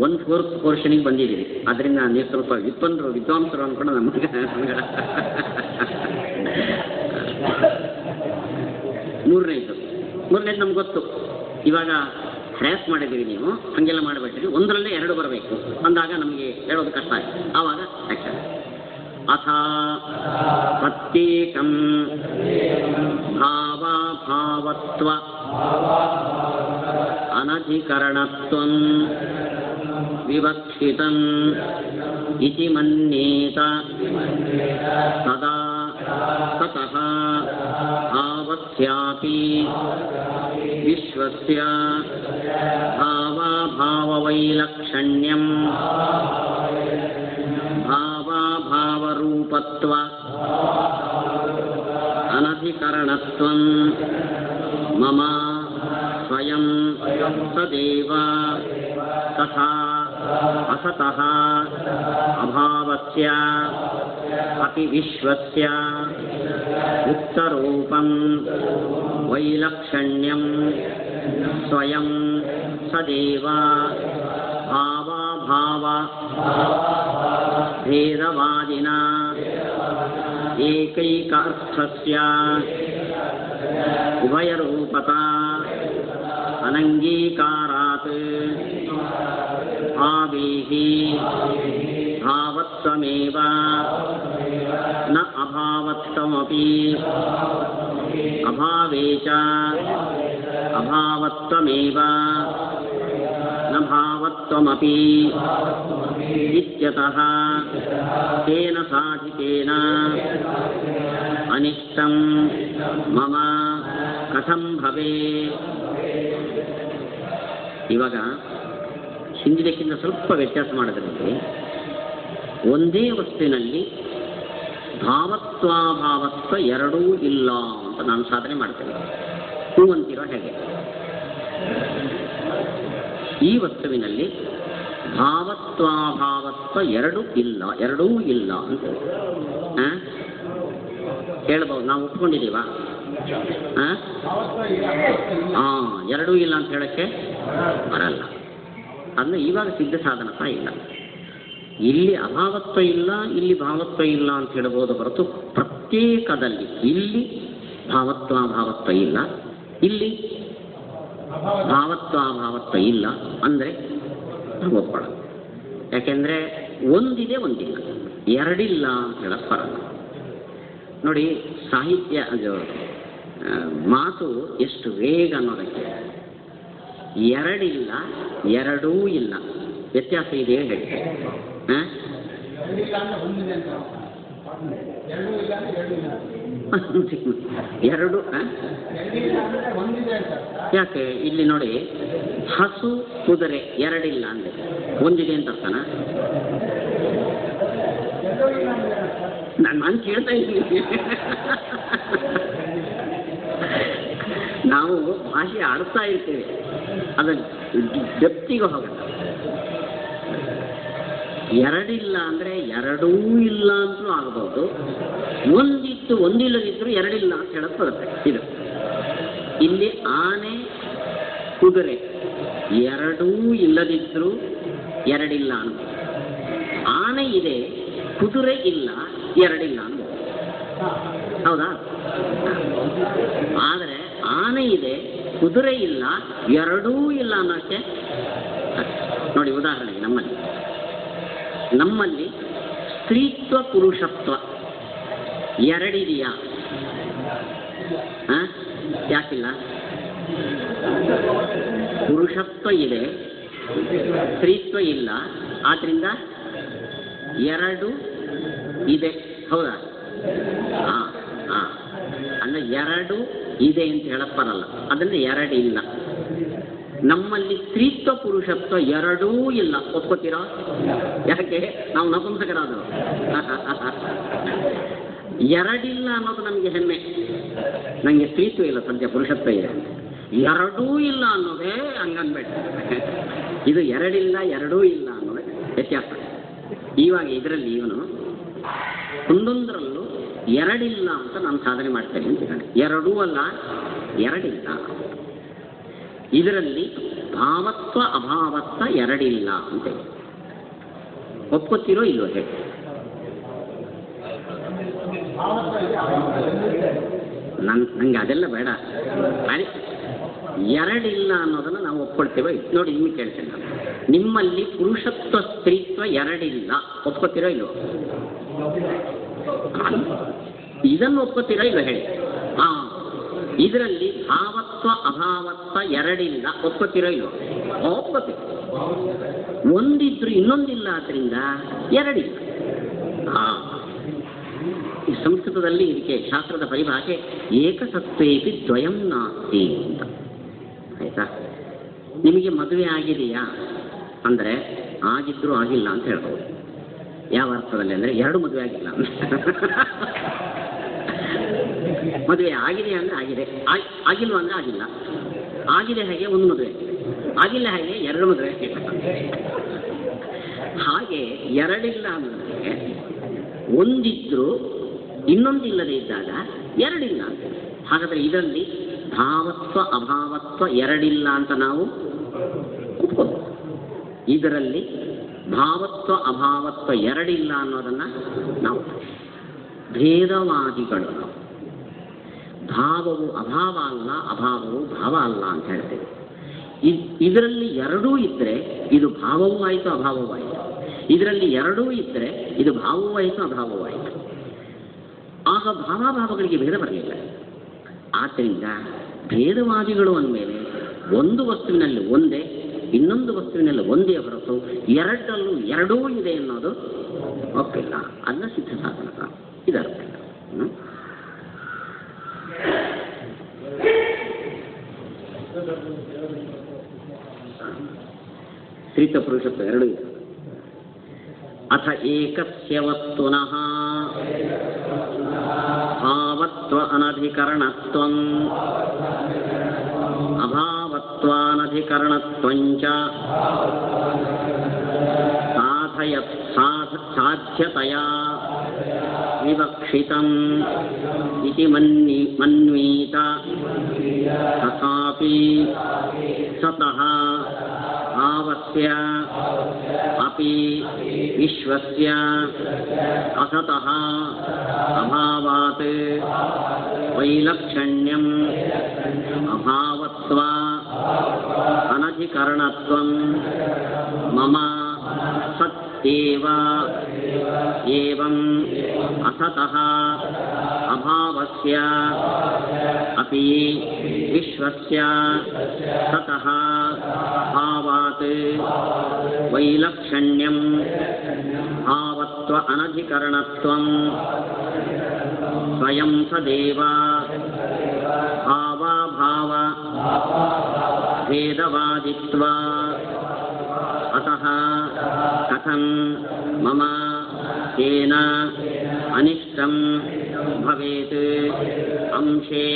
[SPEAKER 1] 1/4 ಪೋರ್ಷನಿಗೆ ಬಂದಿದ್ದೀರಿ. ಅದರಿಂದ ನೀವು ಸ್ವಲ್ಪ ವಿದ್ವಾಂಸರು ಅಂದ್ಕೊಂಡು ನಮಗೆ ಮೂರನೇದು ನಮ್ಗೆ ಗೊತ್ತು. ಇವಾಗ ಹ್ರ್ಯಾಸ್ ಮಾಡಿದ್ದೀವಿ, ನೀವು ಹಂಗೆಲ್ಲ ಮಾಡಬೇಡ್ರಿ. ಒಂದರಲ್ಲೇ 2 ಬರಬೇಕು ಅಂದಾಗ ನಮಗೆ ಹೇಳೋದು ಕಷ್ಟ ಆಯ್ತು. ಆವಾಗ ಆ್ಯಕ್ಷನ್. ಅಥ ಪ್ರತ್ಯೇಕಂ ಭಾವಾಭಾವತ್ವ ಅನಧಿಕರಣತ್ವಂ ವಿವಕ್ಷಿತಂ ಇತಿ ಮನ್ಯೇತ ತದಾ ತತಃ ಭಾವಸ್ಯಾಪಿ ವಿಶ್ವಸ್ಯ ಭಾವಾಭಾವವೈಲಕ್ಷಣ್ಯಂ ಭಾವಾಭಾವರೂಪತ್ವ ಅನಧಿಕರಣತ್ವಂ ಮಮ ಸ್ವಯಂ ತದೇವ ತಥಾ ಅಸತಃ ಅಭಾವಸ್ಯ ಅಪಿ ವಿಶ್ವಸ್ಯ ಉಕ್ತರೂಪಂ ವೈಲಕ್ಷಣ್ಯಂ ಸ್ವಯಂ ಸದೇವ ಭಾವಾಭಾವ ಭೇದವಾದಿನ ಏಕೈಕಾರ್ಥಸ್ಯ ಉಭಯರೂಪತಾ ಅನಂಗೀಕಾರಾತ್ ಆವೇಹಿ ಭಾವತ್ವಮೇವ ನ ಅಭಾವತ್ವಮಪಿ ಅಭಾವೇ ಚ ಅಭಾವತ್ವಮೇವ ನ ಭಾವತ್ವಮಪಿ ಇತ್ಯತಃ ತೇನ ಸಾಧಿತೇನ ಅನಿಷ್ಟಂ ಮಮ ಕಥಂ ಭವೇ. ಇವಾಗ ಹಿಂದಿನಕ್ಕಿಂತ ಸ್ವಲ್ಪ ವ್ಯತ್ಯಾಸ ಮಾಡೋದ್ರಲ್ಲಿ ಒಂದೇ ವಸ್ತುವಿನಲ್ಲಿ ಭಾವತ್ವಾಭಾವತ್ವ ಎರಡೂ ಇಲ್ಲ ಅಂತ ನಾನು ಸಾಧನೆ ಮಾಡ್ತೇನೆ. ಹೂ ಅಂತಿರೋ ಹೇಗೆ? ಈ ವಸ್ತುವಿನಲ್ಲಿ ಭಾವತ್ವಾಭಾವತ್ವ ಎರಡೂ ಇಲ್ಲ ಅಂತ ಹೇಳ್ಬೋದು. ನಾವು ಒಪ್ಕೊಂಡಿದ್ದೀವಾ? ಎರಡೂ ಇಲ್ಲ ಅಂತ ಹೇಳಕ್ಕೆ ಬರಲ್ಲ. ಅದನ್ನ ಇವಾಗ ಸಿದ್ಧ ಸಾಧನತ ಇಲ್ಲ. ಇಲ್ಲಿ ಅಭಾವತ್ವ ಇಲ್ಲ, ಇಲ್ಲಿ ಭಾವತ್ವ ಇಲ್ಲ ಅಂತ ಹೇಳ್ಬೋದು ಹೊರತು ಪ್ರತ್ಯೇಕದಲ್ಲಿ ಇಲ್ಲಿ ಭಾವತ್ವಾಭಾವತ್ವ ಇಲ್ಲ, ಇಲ್ಲಿ ಭಾವತ್ವಾಭಾವತ್ವ ಇಲ್ಲ ಅಂದರೆ ನಾವು ಒಪ್ಕೊಳ್ಳೋಣ. ಯಾಕೆಂದರೆ ಒಂದಿದೆ ಒಂದಿಲ್ಲ, ಎರಡಿಲ್ಲ ಅಂತ ಹೇಳಕ್ಕೆ ಬರಲ್ಲ. ನೋಡಿ, ಸಾಹಿತ್ಯ ಅದು ಮಾತು ಎಷ್ಟು ವೇಗ ಅನ್ನೋದಕ್ಕೆ ಎರಡಿಲ್ಲ, ಎರಡೂ ಇಲ್ಲ, ವ್ಯತ್ಯಾಸ ಇದೆಯೇ ಹೇಳಿ. ಹಾಂ ಎರಡು ಯಾಕೆ ಇಲ್ಲಿ ನೋಡಿ, ಹಸು ಕುದುರೆ ಎರಡಿಲ್ಲ ಅಂದ್ರೆ ಒಂದಿದೆ ಅಂತ ಅರ್ಥನ? ನಾನು ಕೇಳ್ತಾ ಇದ್ದೀನಿ. ನಾವು ಭಾಷೆ ಆಡ್ತಾ ಇರ್ತೇವೆ, ಅದನ್ನು ಡೆಪ್ತಿಗೆ ಹೋಗಲ್ಲ. ಎರಡಿಲ್ಲ ಅಂದರೆ ಎರಡೂ ಇಲ್ಲ ಅಂತಲೂ ಆಗ್ಬೋದು, ಒಂದಿತ್ತು ಒಂದಿಲ್ಲದಿದ್ದರೂ ಎರಡಿಲ್ಲ ಅಂತ ಹೇಳಕ್ ಬರುತ್ತೆ. ಇದು ಇಲ್ಲಿ ಆನೆ ಕುದುರೆ ಎರಡೂ ಇಲ್ಲದಿದ್ದರೂ ಎರಡಿಲ್ಲ ಅನ್ಬೋದು. ಆನೆ ಇದೆ ಕುದುರೆ ಇಲ್ಲ ಎರಡಿಲ್ಲ ಅನ್ಬೋದು, ಹೌದಾ? ಆದರೆ ಆನೆ ಇದೆ ಕುದುರೆ ಇಲ್ಲ ಎರಡೂ ಇಲ್ಲ ಅನ್ನೋಕ್ಕೆ ನೋಡಿ ಉದಾಹರಣೆಗೆ ನಮ್ಮಲ್ಲಿ ಸ್ತ್ರೀತ್ವ ಪುರುಷತ್ವ ಎರಡಿದೆಯಾ? ಯಾಕಿಲ್ಲ? ಪುರುಷತ್ವ ಇದೆ, ಸ್ತ್ರೀತ್ವ ಇಲ್ಲ, ಆದ್ರಿಂದ ಎರಡು ಇದೆ, ಹೌದಾ? ಅಂದ್ರೆ ಎರಡು ಇದೆ ಅಂತ ಹೇಳಕ್ ಬರಲ್ಲ, ಅದರಿಂದ ಎರಡಿಲ್ಲ. ನಮ್ಮಲ್ಲಿ ಸ್ತ್ರೀತ್ವ ಪುರುಷತ್ವ ಎರಡೂ ಇಲ್ಲ, ಒಪ್ಕೋತೀರಾ? ಯಾಕೆ? ನಾವು ನಪುಂಸಕರಾದರು. ಎರಡಿಲ್ಲ ಅನ್ನೋದು ನಮಗೆ ಹೆಮ್ಮೆ. ನನಗೆ ಸ್ತ್ರೀತ್ವ ಇಲ್ಲ, ಸದ್ಯ ಪುರುಷತ್ವ ಇದೆ. ಎರಡೂ ಇಲ್ಲ ಅನ್ನೋದೇ ಹಂಗನ್ಬೇಡ. ಇದು ಎರಡಿಲ್ಲ ಎರಡೂ ಇಲ್ಲ ಅನ್ನೋದೇ ವ್ಯತ್ಯಾಸ. ಇವಾಗ ಇದರಲ್ಲಿ ಇವನು ಒಂದೊಂದರಲ್ಲೂ ಎರಡಿಲ್ಲ ಅಂತ ನಾನು ಸಾಧನೆ ಮಾಡ್ತೇನೆ ಅಂತಿದ್ದಾನೆ. ಎರಡೂ ಅಲ್ಲ, ಎರಡಿಲ್ಲ. ಇದರಲ್ಲಿ ಭಾವತ್ವ ಅಭಾವತ್ವ ಎರಡಿಲ್ಲ ಅಂತ ಒಪ್ಕೋತಿರೋ ಇಲ್ವೋ ಹೇಳಿ? ನಂಗೆ ಅದೆಲ್ಲ ಬೇಡ. ಎರಡಿಲ್ಲ ಅನ್ನೋದನ್ನು ನಾವು ಒಪ್ಕೊಳ್ತೇವೆ. ನೋಡಿ, ನಿಮಗೆ ಕೇಳ್ತೇನೆ ನಾನು, ನಿಮ್ಮಲ್ಲಿ ಪುರುಷತ್ವ ಸ್ತ್ರೀತ್ವ ಎರಡಿಲ್ಲ, ಒಪ್ಕೋತಿರೋ ಇಲ್ವೋ? ಇದನ್ನು ಒಪ್ಕೋತಿರೋ ಇಲ್ವೋ ಹೇಳಿ? ಇದರಲ್ಲಿ ಭಾವತ್ವ ಅಭಾವತ್ವ ಎರಡಿಲ್ಲ, ಒಪ್ಕೋತಿರೋ ಇಲ್ವೋ? ಒಪ್ಕೋತೀವಿ. ಒಂದಿದ್ರು ಇನ್ನೊಂದಿಲ್ಲ, ಆದ್ರಿಂದ ಎರಡಿಲ್ಲ. ಈ ಸಂಸ್ಕೃತದಲ್ಲಿ ಇದಕ್ಕೆ ಶಾಸ್ತ್ರದ ಪರಿಭಾಷೆ ಏಕಸತ್ವೇಪಿ ದ್ವಯಂ ನಾಸ್ತಿ ಅಂತ. ಆಯ್ತಾ? ನಿಮಗೆ ಮದುವೆ ಆಗಿದೆಯಾ ಅಂದರೆ ಆಗಿದ್ರು ಆಗಿಲ್ಲ ಅಂತ ಹೇಳ್ಬೋದು. ಯಾವ ಅರ್ಥದಲ್ಲಿ ಅಂದರೆ ಎರಡು ಮದುವೆ ಆಗಿಲ್ಲ. ಮದುವೆ ಆಗಿದೆ ಅಂದರೆ ಆಗಿದೆ, ಆಗಿಲ್ವ ಅಂದರೆ ಆಗಿಲ್ಲ. ಆಗಿದೆ ಹಾಗೆ ಒಂದು ಮದುವೆ, ಆಗಿಲ್ಲ ಹಾಗೆ ಎರಡು ಮದುವೆ. ಹಾಗೆ ಎರಡಿಲ್ಲ ಅಂದರೆ ಒಂದಿದ್ರು ಇನ್ನೊಂದಿಲ್ಲದೆ ಇದ್ದಾಗ ಎರಡಿಲ್ಲ ಅಂತ. ಹಾಗಾದರೆ ಇದರಲ್ಲಿ ಭಾವತ್ವ ಅಭಾವತ್ವ ಎರಡಿಲ್ಲ ಅಂತ ನಾವು ಒಪ್ಕೋದು. ಇದರಲ್ಲಿ ಭಾವತ್ವ ಅಭಾವತ್ವ ಎರಡಿಲ್ಲ ಅನ್ನೋದನ್ನು ನಾವು ಭೇದವಾದಿಗಳು. ಭಾವವು ಅಭಾವ ಅಲ್ಲ, ಅಭಾವವು ಭಾವ ಅಲ್ಲ ಅಂತ ಹೇಳ್ತೇವೆ. ಇದರಲ್ಲಿ ಎರಡೂ ಇದ್ದರೆ ಇದು ಭಾವವೂ ಆಯಿತು, ಅಭಾವವೂ ಆಯಿತು. ಇದರಲ್ಲಿ ಎರಡೂ ಇದ್ದರೆ ಇದು ಭಾವವೂ ಆಯಿತು, ಅಭಾವವೂ ಆಯಿತು. ಆಗ ಭಾವಾಭಾವಗಳಿಗೆ ಭೇದ ಬರಲಿಲ್ಲ. ಆದ್ದರಿಂದ ಭೇದವಾದಿಗಳು ಅಂದಮೇಲೆ ಒಂದು ವಸ್ತುವಿನಲ್ಲಿ ಒಂದೇ, ಇನ್ನೊಂದು ವಸ್ತುವಿನಲ್ಲಿ ಒಂದೇ ಹೊರತು ಎರಡರಲ್ಲೂ ಎರಡೂ ಇದೆ ಅನ್ನೋದು ಒಪ್ಪಿಲ್ಲ. ಅದನ್ನ ಸಿದ್ಧ ಸಾಧನ ಇದರ್ಥ. ಸ್ತ್ರೀತ್ವ ಪುರುಷತ್ವ ಎರಡೂ ಇದೆ. ಅಥ ಏಕಸ್ಯ ವಸ್ತುನಃ ಭಾವತ್ವ ಅನಧಿಕರಣತ್ವಂ ಅಭಾವತ್ವಾನಧಿಕರಣತ್ವಂಚ ಸಾಧ್ಯತಯಾ ವಿವಕ್ಷಿತಂ ಇತಿ ಮನ್ವೀತ ತಥಾಪಿ ಸತಃ ಭಾವಸ್ಯ ಅಪಿ ವಿಶ್ವಸ್ಯ ಅಸತಃ ಅಭಾವಾತ್ ವೈಲಕ್ಷಣ್ಯಂ ಅಭಾವತ್ವ ಅನಧಿಕರಣತ್ವಂ ಮಮ ಸತ್ಯೇವ ಏವಂ ಅಸತಃ ಅಭಾವಸ್ಯ ಅಪಿ ವಿಶ್ವಸ್ಯ ತತಃ ಭಾವಾತ್ ವೈಲಕ್ಷಣ್ಯಂ ಭಾವತ್ವ ಅನಧಿಕರಣತ್ವಂ ಸ್ವಯಂ ಸದೇವ ಭಾವಾಭಾವ ಭೇದವಾದಿತ್ವ ಅತಃ ಕಥಂ ಮಮ ತೇನ ಅನಿಷ್ಟಂ ಭವೇತ್ ಅಂಶೇ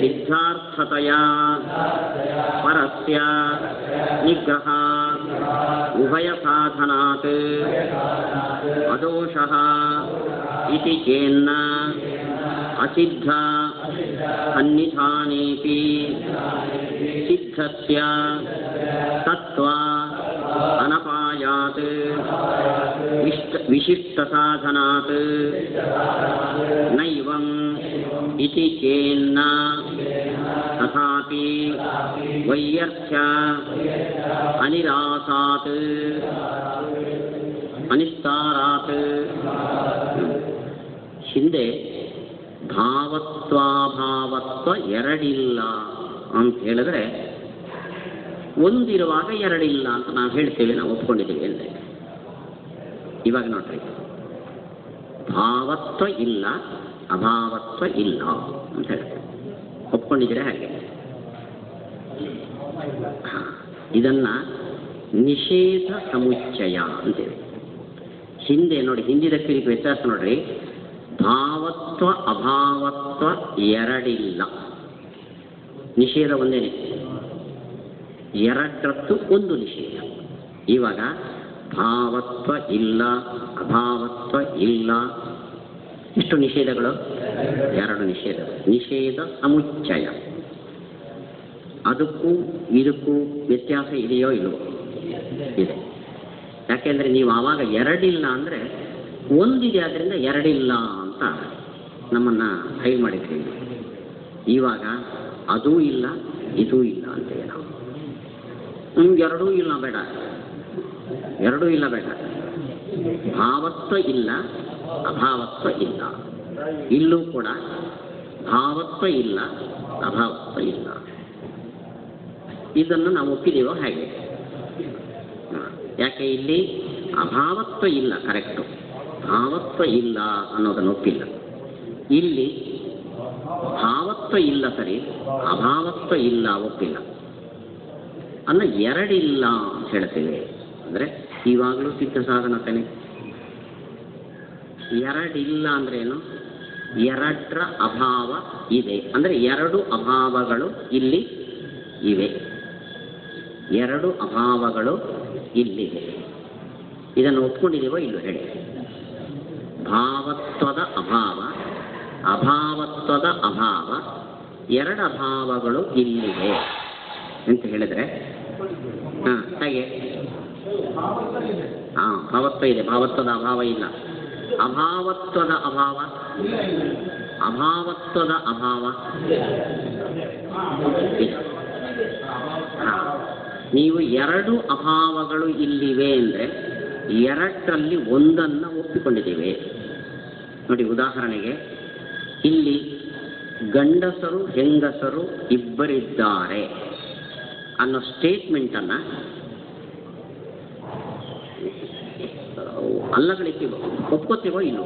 [SPEAKER 1] ಸಿದ್ಧಾರ್ಥತಯಾ ಪರಸ್ಯ ನಿಗ್ರಹ ಉಭಯ ಸಾಧನಾತ್ ಅದೋಷಃ ಇತಿ ಚೇನ್ನ ಅಸಿದ್ಧ ಸನ್ನಿಧಾನೇಪಿ ಸಿದ್ಧಸ್ಯ ತತ್ವ ಅನಪಾಯಾತ್ ವಿಶಿಷ್ಟ ಸಾಧನಾತ್ ನೈವಂ ಇತಿ ಚೇನ್ನ ತಥಾಪಿ ವೈಯರ್ಥ್ಯ ಅನಿರಾಸಾತ್ ಅನಿಸ್ತಾರಾತ್. ಹಿಂದೆ ಭಾವತ್ವಾಭಾವತ್ವ ಎರಡಿಲ್ಲ ಅಂತ ಹೇಳಿದ್ರೆ ಒಂದಿರುವಾಗ ಎರಡಿಲ್ಲ ಅಂತ ನಾವು ಹೇಳ್ತೇವೆ, ನಾವು ಒಪ್ಕೊಂಡಿದ್ದೀವಿ ಅಂದರೆ. ಇವಾಗ ನೋಡ್ರಿ, ಭಾವತ್ವ ಇಲ್ಲ ಅಭಾವತ್ವ ಇಲ್ಲ ಅಂತ ಹೇಳ್ತೇವೆ, ಒಪ್ಕೊಂಡಿದ್ದೀರಾ ಹಾಗೆ? ಇದನ್ನ ನಿಷೇಧ ಸಮುಚ್ಚಯ ಅಂತೇವೆ. ಹಿಂದೆ ನೋಡಿ, ಹಿಂದಿದಕ್ಕೆ ಇದಕ್ಕೆ ವ್ಯತ್ಯಾಸ ನೋಡ್ರಿ. ಭಾವತ್ವ ಅಭಾವತ್ವ ಎರಡಿಲ್ಲ, ನಿಷೇಧ ಒಂದೇನೆ, ಎರಡರದ್ದು ಒಂದು ನಿಷೇಧ. ಇವಾಗ ಭಾವತ್ವ ಇಲ್ಲ ಅಭಾವತ್ವ ಇಲ್ಲ, ಇಷ್ಟು ನಿಷೇಧಗಳು, ಎರಡು ನಿಷೇಧ. ನಿಷೇಧ ಸಮುಚ್ಚಯ, ಅದಕ್ಕೂ ಇದಕ್ಕೂ ವ್ಯತ್ಯಾಸ ಇದೆಯೋ ಇಲ್ಲವೋ? ಇದೆ. ಯಾಕೆಂದರೆ ನೀವು ಆವಾಗ ಎರಡಿಲ್ಲ ಅಂದರೆ ಒಂದಿದೆ, ಆದ್ದರಿಂದ ಎರಡಿಲ್ಲ ಅಂತ ನಮ್ಮನ್ನು ಹೈಡ್ ಮಾಡಿದ್ದೀವಿ. ಇವಾಗ ಅದೂ ಇಲ್ಲ ಇದೂ ಇಲ್ಲ ಅಂತೇವೆ ನಾವು. ನಮ್ಗೆ ಎರಡೂ ಇಲ್ಲ ಬೇಡ, ಎರಡೂ ಇಲ್ಲ ಬೇಡ. ಭಾವತ್ವ ಇಲ್ಲ ಅಭಾವತ್ವ ಇಲ್ಲ, ಇಲ್ಲೂ ಕೂಡ ಭಾವತ್ವ ಇಲ್ಲ ಅಭಾವತ್ವ ಇಲ್ಲ. ಇದನ್ನು ನಾವು ಒಪ್ಪಿದೆವೋ ಹೇಗೆ? ಯಾಕೆ ಇಲ್ಲಿ ಅಭಾವತ್ವ ಇಲ್ಲ, ಕರೆಕ್ಟು, ಭಾವತ್ವ ಇಲ್ಲ ಅನ್ನೋದನ್ನು ಒಪ್ಪಿಲ್ಲ. ಇಲ್ಲಿ ಭಾವತ್ವ ಇಲ್ಲ ಸರಿ, ಅಭಾವತ್ವ ಇಲ್ಲ ಒಪ್ಪಿಲ್ಲ. ಅನ್ನ ಎರಡಿಲ್ಲ ಅಂತ ಹೇಳ್ತೇವೆ ಅಂದರೆ ಇವಾಗಲೂ ಸಿದ್ಧ ಸಾಧನ ತಾನೆ. ಎರಡಿಲ್ಲ ಅಂದ್ರೆ ಏನು? ಎರಡರ ಅಭಾವ ಇದೆ ಅಂದರೆ ಎರಡು ಅಭಾವಗಳು ಇಲ್ಲಿ ಇವೆ, ಎರಡು ಅಭಾವಗಳು ಇಲ್ಲಿವೆ. ಇದನ್ನು ಒಪ್ಕೊಂಡಿದ್ದೀವೋ ಇಲ್ಲೋ ಹೇಳಿ? ಭಾವತ್ವದ ಅಭಾವ ಅಭಾವತ್ವದ ಅಭಾವ, ಎರಡು ಅಭಾವಗಳು ಇಲ್ಲಿವೆ ಅಂತ ಹೇಳಿದ್ರೆ ಹಾಗೆ ಭಾವತ್ವ ಇದೆ, ಭಾವತ್ವದ ಅಭಾವ ಇಲ್ಲ. ಅಭಾವತ್ವದ ಅಭಾವ ಅಭಾವತ್ವದ ಅಭಾವ ಇದೆ. ನೀವು ಎರಡು ಅಭಾವಗಳು ಇಲ್ಲಿವೆ ಅಂದರೆ ಎರಡರಲ್ಲಿ ಒಂದನ್ನು ಒಪ್ಪಿಕೊಂಡಿದ್ದೇವೆ. ನೋಡಿ, ಉದಾಹರಣೆಗೆ ಇಲ್ಲಿ ಗಂಡಸರು ಹೆಂಗಸರು ಇಬ್ಬರಿದ್ದಾರೆ ಅನ್ನೋ ಸ್ಟೇಟ್ಮೆಂಟನ್ನು ಅಲ್ಲಗಳಿತೀವೋ, ಒಪ್ಕೋತೀವೋ ಇಲ್ಲೋ?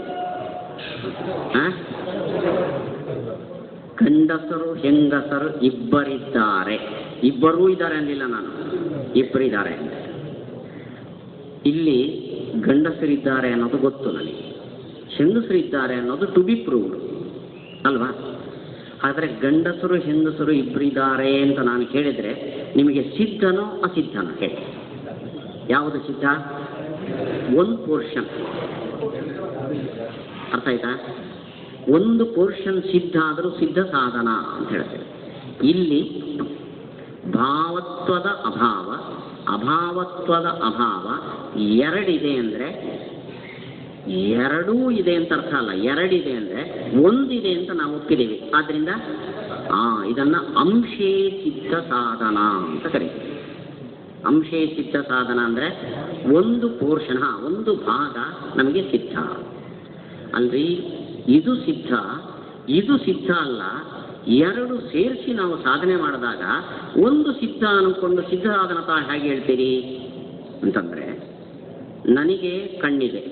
[SPEAKER 1] ಗಂಡಸರು ಹೆಂಗಸರು ಇಬ್ಬರಿದ್ದಾರೆ, ಇಬ್ಬರೂ ಇದ್ದಾರೆ ಅನ್ನಲಿಲ್ಲ ನಾನು, ಇಬ್ಬರಿದ್ದಾರೆ ಅಂತ. ಇಲ್ಲಿ ಗಂಡಸರಿದ್ದಾರೆ ಅನ್ನೋದು ಗೊತ್ತು ನನಗೆ, ಹೆಂಗಸರಿದ್ದಾರೆ ಅನ್ನೋದು ಟು ಬಿ ಪ್ರೂವ್ಡ್ ಅಲ್ವಾ? ಆದರೆ ಗಂಡಸರು ಹೆಂಗಸರು ಇಬ್ಬರಿದ್ದಾರೆ ಅಂತ ನಾನು ಹೇಳಿದರೆ ನಿಮಗೆ ಸಿದ್ಧನೋ ಅಸಿದ್ಧನೋ ಹೇಳಿ? ಯಾವುದು ಸಿದ್ಧ? ಒಂದು ಪೋರ್ಷನ್, ಅರ್ಥ ಆಯ್ತಾ? ಒಂದು ಪೋರ್ಷನ್ ಸಿದ್ಧ ಆದರೂ ಸಿದ್ಧ ಸಾಧನ ಅಂತ ಹೇಳ್ತೇವೆ. ಇಲ್ಲಿ ಭಾವತ್ವದ ಅಭಾವ ಅಭಾವತ್ವದ ಅಭಾವ ಎರಡಿದೆ ಅಂದರೆ ಎರಡೂ ಇದೆ ಅಂತ ಅರ್ಥ ಅಲ್ಲ, ಎರಡಿದೆ ಅಂದರೆ ಒಂದಿದೆ ಅಂತ ನಾವು ಒಪ್ಪಿದ್ದೀವಿ. ಆದ್ದರಿಂದ ಇದನ್ನು ಅಂಶೇ ಸಿದ್ಧ ಸಾಧನ ಅಂತ ಕರೀತೀವಿ. ಅಂಶೇ ಸಿದ್ಧ ಸಾಧನ ಅಂದರೆ ಒಂದು ಪೋರ್ಷನ್, ಒಂದು ಭಾಗ ನಮಗೆ ಸಿದ್ಧ ಅಲ್ರಿ. ಇದು ಸಿದ್ಧ, ಇದು ಸಿದ್ಧ ಅಲ್ಲ, ಎರಡು ಸೇರಿಸಿ ನಾವು ಸಾಧನೆ ಮಾಡಿದಾಗ ಒಂದು ಸಿದ್ಧ ಅನ್ಕೊಂಡು ಸಿದ್ಧ ಸಾಧನ ಹೇಗೆ ಹೇಳ್ತೀರಿ ಅಂತಂದರೆ, ನನಗೆ ಕಣ್ಣಿದೆ,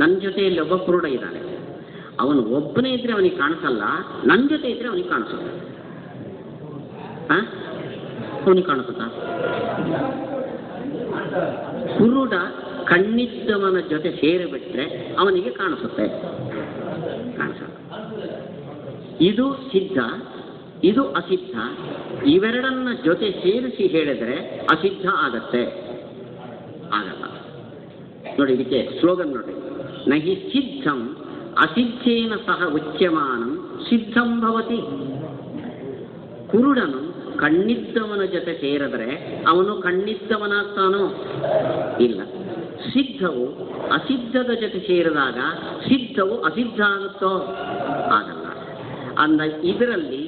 [SPEAKER 1] ನನ್ನ ಜೊತೆಯಲ್ಲಿ ಒಬ್ಬ ಕುರುಡ ಇದ್ದಾನೆ, ಅವನು ಒಬ್ಬನೇ ಇದ್ರೆ ಅವನಿಗೆ ಕಾಣಿಸಲ್ಲ, ನನ್ನ ಜೊತೆ ಇದ್ರೆ ಅವನಿಗೆ ಕಾಣಿಸುತ್ತೆ. ಅವನಿಗೆ ಕಾಣಿಸುತ್ತಾ? ಕುರುಡ ಕಣ್ಣಿದ್ದವನ ಜೊತೆ ಸೇರಿಬಿಟ್ರೆ ಅವನಿಗೆ ಕಾಣಿಸುತ್ತೆ, ಕಾಣಿಸಲ್ಲ. ಇದು ಸಿದ್ಧ, ಇದು ಅಸಿದ್ಧ, ಇವೆರಡನ್ನ ಜೊತೆ ಸೇರಿಸಿ ಹೇಳಿದರೆ ಅಸಿದ್ಧ ಆಗತ್ತೆ, ಆಗಲ್ಲ. ನೋಡಿ, ಇದಕ್ಕೆ ಸ್ಲೋಗನ್ ನೋಡಿ, ನಹಿ ಸಿದ್ಧಂ ಅಸಿದ್ಧೇನ ಸಹ ಉಚ್ಯಮಾನಂ ಸಿದ್ಧಂ ಭವತಿ. ಕುರುಡನು ಕಣ್ಣಿದ್ದವನ ಜೊತೆ ಸೇರಿದ್ರೆ ಅವನು ಕಣ್ಣಿದ್ದವನಾಗ್ತಾನೋ? ಇಲ್ಲ. ಸಿದ್ಧವು ಅಸಿದ್ಧದ ಜೊತೆ ಸೇರಿದಾಗ ಸಿದ್ಧವು ಅಸಿದ್ಧ ಆಗುತ್ತೋ? ಆಗಲ್ಲ. ಅಂದ ಇದರಲ್ಲಿ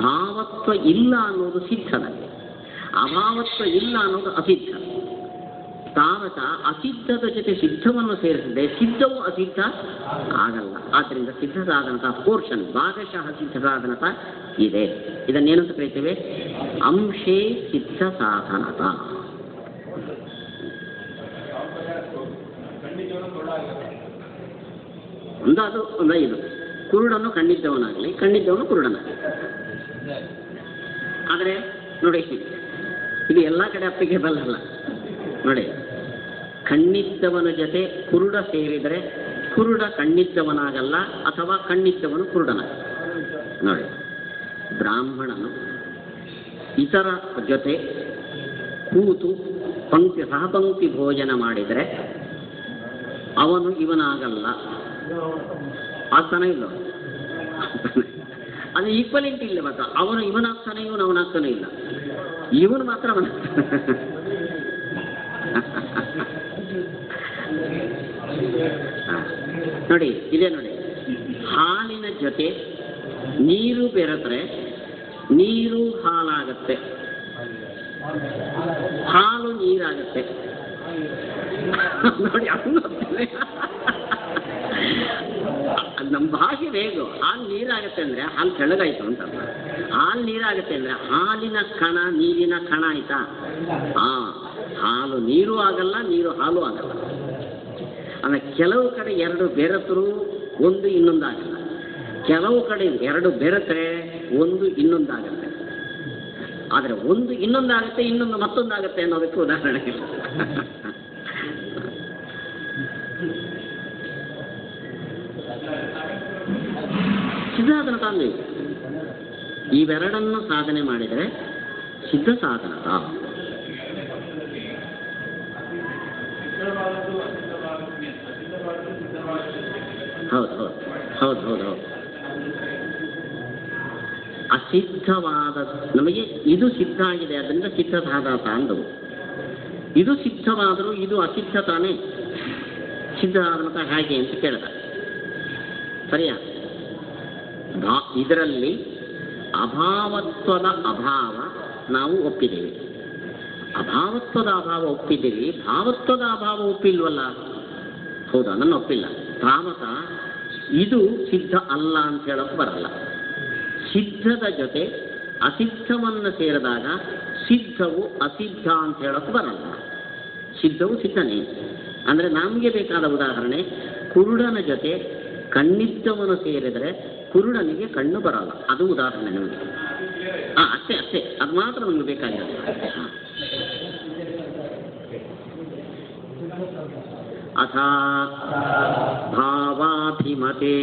[SPEAKER 1] ಭಾವತ್ವ ಇಲ್ಲ ಅನ್ನೋದು ಸಿದ್ಧದಲ್ಲಿ, ಅಭಾವತ್ವ ಇಲ್ಲ ಅನ್ನೋದು ಅಸಿದ್ಧ. ತಾವತ ಅಸಿದ್ಧದ ಜೊತೆ ಸಿದ್ಧವನ್ನು ಸೇರಿಸಿದೆ, ಸಿದ್ಧವು ಅಸಿದ್ಧ ಆಗಲ್ಲ. ಆದ್ದರಿಂದ ಸಿದ್ಧ ಸಾಧನತ ಪೋರ್ಷನ್, ಭಾಗಶಃ ಸಿದ್ಧ ಸಾಧನತ ಇದೆ. ಇದನ್ನೇನಂತ ಕರಿತೇವೆ? ಅಂಶೇ ಸಿದ್ಧ ಸಾಧನತ. ಒಂದಾದು ಒಂದ ಇದು, ಕುರುಡನ್ನು ಕಣ್ಣಿದ್ದವನಾಗಲಿ, ಕಣ್ಣಿದ್ದವನು ಕುರುಡನಾಗಲಿ. ಆದರೆ ನೋಡಿ, ಇದು ಎಲ್ಲ ಕಡೆ ಅಪ್ಲಿಕೇಬಲ್ ಅಲ್ಲ. ನೋಡಿ, ಕಣ್ಣಿದ್ದವನ ಜೊತೆ ಕುರುಡ ಸೇರಿದರೆ ಕುರುಡ ಕಣ್ಣಿದ್ದವನಾಗಲ್ಲ, ಅಥವಾ ಕಣ್ಣಿದ್ದವನು ಕುರುಡನಾಗಲ್ಲ. ನೋಡಿ, ಬ್ರಾಹ್ಮಣನು ಇತರ ಜೊತೆ ಕೂತು ಸಹಪಂಕ್ತಿ ಭೋಜನ ಮಾಡಿದರೆ ಅವನು ಇವನಾಗಲ್ಲ, ಆಗ್ತಾನೆ ಇಲ್ಲ. ಅದು ಈಕ್ವಲಿಟಿ ಇಲ್ಲ. ಮಾತ್ರ ಅವನು ಇವನಾಗ್ತಾನೆ, ಇವನು ಅವನಾಗ್ತಾನೆ ಇಲ್ಲ, ಇವನು ಮಾತ್ರ ನೋಡಿ, ಇದೇ ನೋಡಿ, ಹಾಲಿನ ಜೊತೆ ನೀರು ಬೆರೆತರೆ ನೀರು ಹಾಲಾಗತ್ತೆ, ಹಾಲು ನೀರಾಗತ್ತೆ. ನೋಡಿ, ನಮ್ಮ ಭಾಷೆ ವೇಗು. ಹಾಲು ನೀರಾಗತ್ತೆ ಅಂದರೆ ಹಾಲು ತೆಳ್ಳಗಾಯ್ತು ಅಂತ. ಹಾಲು ನೀರಾಗತ್ತೆ ಅಂದರೆ ಹಾಲಿನ ಕಣ ನೀರಿನ ಕಣ ಆಯ್ತಾ? ಹಾಲು ನೀರು ಆಗಲ್ಲ, ನೀರು ಹಾಲು ಆಗಲ್ಲ. ಅಂದರೆ ಕೆಲವು ಕಡೆ ಎರಡು ಬೆರೆತರು ಒಂದು ಇನ್ನೊಂದಾಗಲ್ಲ, ಕೆಲವು ಕಡೆ ಎರಡು ಬೆರೆತರೆ ಒಂದು ಇನ್ನೊಂದಾಗತ್ತೆ. ಆದರೆ ಒಂದು ಇನ್ನೊಂದಾಗತ್ತೆ, ಇನ್ನೊಂದು ಮತ್ತೊಂದಾಗತ್ತೆ ಅನ್ನೋದಕ್ಕೆ ಉದಾಹರಣೆ. ಸಿದ್ಧಾಸನತ ಅಂದ್ರೆ ಇವೆರಡನ್ನು ಸಾಧನೆ ಮಾಡಿದರೆ ಸಿದ್ಧ ಸಾಧನತ. ಹೌದು ಹೌದು ಹೌದು ಹೌದು ಹೌದು. ಅಸಿದ್ಧವಾದ ನಮಗೆ ಇದು ಸಿದ್ಧ ಆಗಿದೆ, ಅದರಿಂದ ಸಿದ್ಧ ಸಾಧನತ ಅಂದವು. ಇದು ಸಿದ್ಧವಾದರೂ ಇದು ಅಸಿದ್ಧ ತಾನೇ. ಸಿದ್ಧ ಸಾಧನತ ಹೇಗೆ ಅಂತ ಕೇಳಿದ. ಸರಿಯಾ? ಇದರಲ್ಲಿ ಅಭಾವತ್ವದ ಅಭಾವ ನಾವು ಒಪ್ಪಿದ್ದೇವೆ, ಅಭಾವತ್ವದ ಅಭಾವ ಒಪ್ಪಿದ್ದೀವಿ, ಭಾವತ್ವದ ಅಭಾವ ಒಪ್ಪಿಲ್ವಲ್ಲ. ಹೌದಾ? ನನ್ನ ಒಪ್ಪಿಲ್ಲ. ತಾವತ ಇದು ಸಿದ್ಧ ಅಲ್ಲ ಅಂತ ಹೇಳೋಕೆ ಬರಲ್ಲ. ಸಿದ್ಧದ ಜೊತೆ ಅಸಿದ್ಧವನ್ನು ಸೇರಿದಾಗ ಸಿದ್ಧವು ಅಸಿದ್ಧ ಅಂತ ಹೇಳೋಕೆ ಬರಲ್ಲ. ಸಿದ್ಧವು ಸಿದ್ಧನೇ. ಅಂದರೆ ನಮಗೆ ಬೇಕಾದ ಉದಾಹರಣೆ, ಕುರುಡನ ಜೊತೆ ಕಣ್ಣಿದ್ದವನು ಸೇರಿದರೆ ಕುರುಡನಿಗೆ ಕಣ್ಣು ಬರಲ್ಲ. ಅದು ಉದಾಹರಣೆ ನಮಗೆ. ಅಷ್ಟೇ ಅಷ್ಟೇ, ಅದು ಮಾತ್ರ ನಮಗೆ ಬೇಕಾಗಿರೋದು. ಅಥ ಭಾವಾಭಿಮತೆ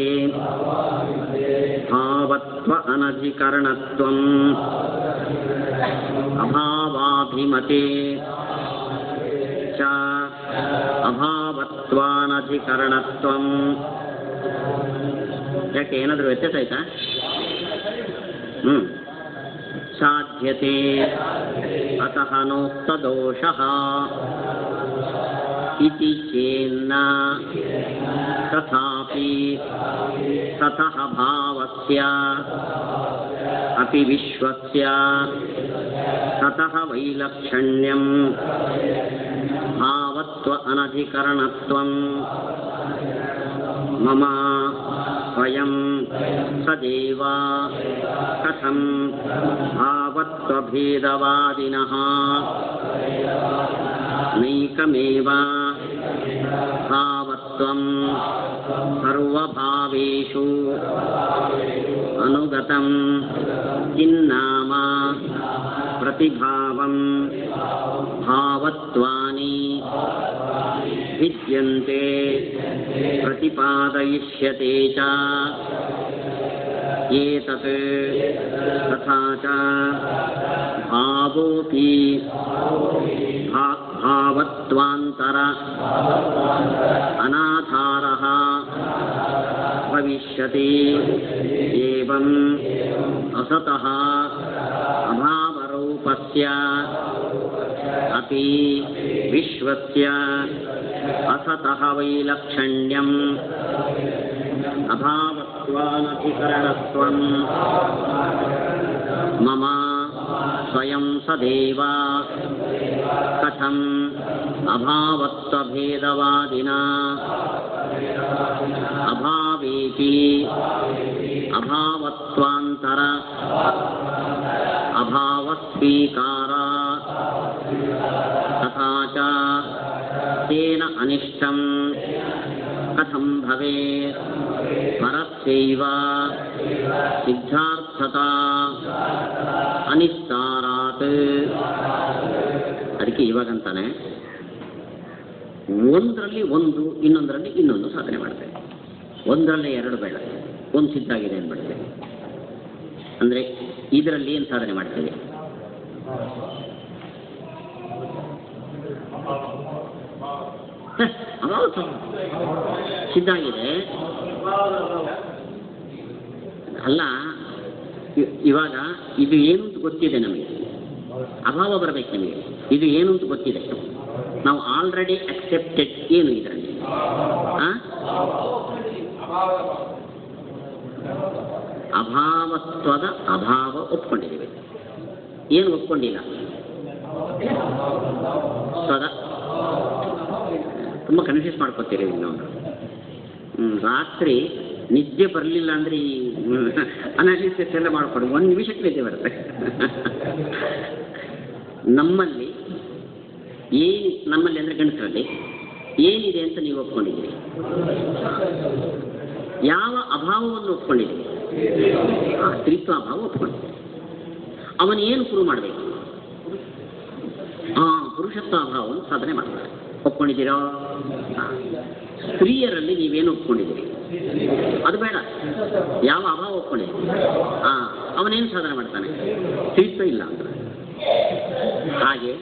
[SPEAKER 1] ಭಾವತ್ವ ಅನಧಿಕರಣತ್ವಂ ಅಭಾವಾಭಿಮತೆ ಚ ಅಭಾವತ್ವಾನಧಿಕರಣತ್ವಂ. ಯಾಕೆ, ಏನಾದರೂ ವ್ಯತ್ಯಾಸ ಆಯ್ತಾ? ಸಾಧ್ಯತೆ ಅತಃ ನೋಕ್ತ ದೋಷಃ ಇತಿ ಚೇನ್ನ ತಥಾಪಿ ತತಃ ಭಾವಸ್ಯ अपि विश्वस्य ततः वैलक्षण्यं भावत्व अनधिकरणत्वं मम स्वयं सदैव कथं भावत्वभेदवादिनः नैकमेव भावत्वं सर्वभावेषु अनुगतं किन्नाम प्रतिभावं भावत्वानि भिद्यन्ते प्रतिपादयिष्यते च एतत् तथा च भावोऽपि भावत्वान्तर अनाधारः भविष्यति एवम् असतः अभावरूपस्य अपि विश्वस्य असतः वैलक्षण्यम् अभावत्वानधिकरणत्वं मम स्वयं सदैव कथम् अभावत्वभेदवादिना अभावेपि अभावत्वान्तर अभावस्वीकार तथा च तेन अनिष्टं कथं भवेत् परस्यैव ಸಿದ್ಧಾರ್ಥತಾ ಅನಿಸ್ತಾರಾತ್. ಅದಕ್ಕೆ ಇವಾಗಂತಾನೆ ಒಂದರಲ್ಲಿ ಒಂದು ಇನ್ನೊಂದರಲ್ಲಿ ಇನ್ನೊಂದು ಸಾಧನೆ ಮಾಡ್ತೇವೆ. ಒಂದರಲ್ಲೇ ಎರಡು ಬೇಡ, ಒಂದು ಸಿದ್ಧ ಆಗಿದೆ ಅಂದ್ಬಿಡ್ತೇವೆ. ಅಂದರೆ ಇದರಲ್ಲಿ ಏನು ಸಾಧನೆ ಮಾಡ್ತೇವೆ? ಸಿದ್ಧ ಆಗಿದೆ ಅಲ್ಲ. ಇವಾಗ ಇದು ಏನು ಅಂತ ಗೊತ್ತಿದೆ ನಮಗೆ, ಅಭಾವ ಬರಬೇಕು ನಮಗೆ. ಇದು ಏನು ಅಂತ ಗೊತ್ತಿದೆ, ನಾವು ಆಲ್ರೆಡಿ ಅಕ್ಸೆಪ್ಟೆಡ್. ಏನು ಇದರಲ್ಲಿ ಅಭಾವತ್ವದ ಅಭಾವ ಒಪ್ಕೊಂಡಿದ್ದೀವಿ. ಏನು ಒಪ್ಕೊಂಡಿಲ್ಲ? ಸ್ವದ. ತುಂಬ ಕನ್ಫ್ಯೂಸ್ ಮಾಡ್ಕೊತೀರಿ ಇನ್ನೊಂದು. ರಾತ್ರಿ ನಿದ್ದೆ ಬರಲಿಲ್ಲ ಅಂದರೆ ಈ ಅನಾಲಿಸಿಸ್ ಎಲ್ಲ ಮಾಡ್ಕೊಂಡು ಒಂದು ನಿಮಿಷಕ್ಕೆ ನಿದ್ದೆ ಬರುತ್ತೆ. ನಮ್ಮಲ್ಲಿ ನಮ್ಮಲ್ಲಿ ಅಂದರೆ ಗಂಡಸರಲ್ಲಿ ಏನಿದೆ ಅಂತ ನೀವು ಒಪ್ಕೊಂಡಿದ್ದೀರಿ? ಯಾವ ಅಭಾವವನ್ನು ಒಪ್ಕೊಂಡಿದ್ದೀರಿ? ಸ್ತ್ರೀತ್ವ ಅಭಾವ ಒಪ್ಕೊಂಡಿದ್ದೀರಿ. ಅವನೇನು ಪ್ರೂವ್ ಮಾಡಬೇಕು? ಪುರುಷತ್ವ ಅಭಾವವನ್ನು ಸಾಧನೆ ಮಾಡ್ತಾರೆ. ಒಪ್ಕೊಂಡಿದ್ದೀರೋ? ಸ್ತ್ರೀಯರಲ್ಲಿ ನೀವೇನು ಒಪ್ಕೊಂಡಿದ್ದೀರಿ? ಅದು ಬೇಡ. ಯಾವ ಅಭಾವ ಒಪ್ಕೊಂಡಿದ್ದೀರಿ? ಅವನೇನು ಸಾಧನೆ ಮಾಡ್ತಾನೆ? ಸ್ತ್ರೀತ್ವ ಇಲ್ಲ ಅಂತ. ಹಾಗೆ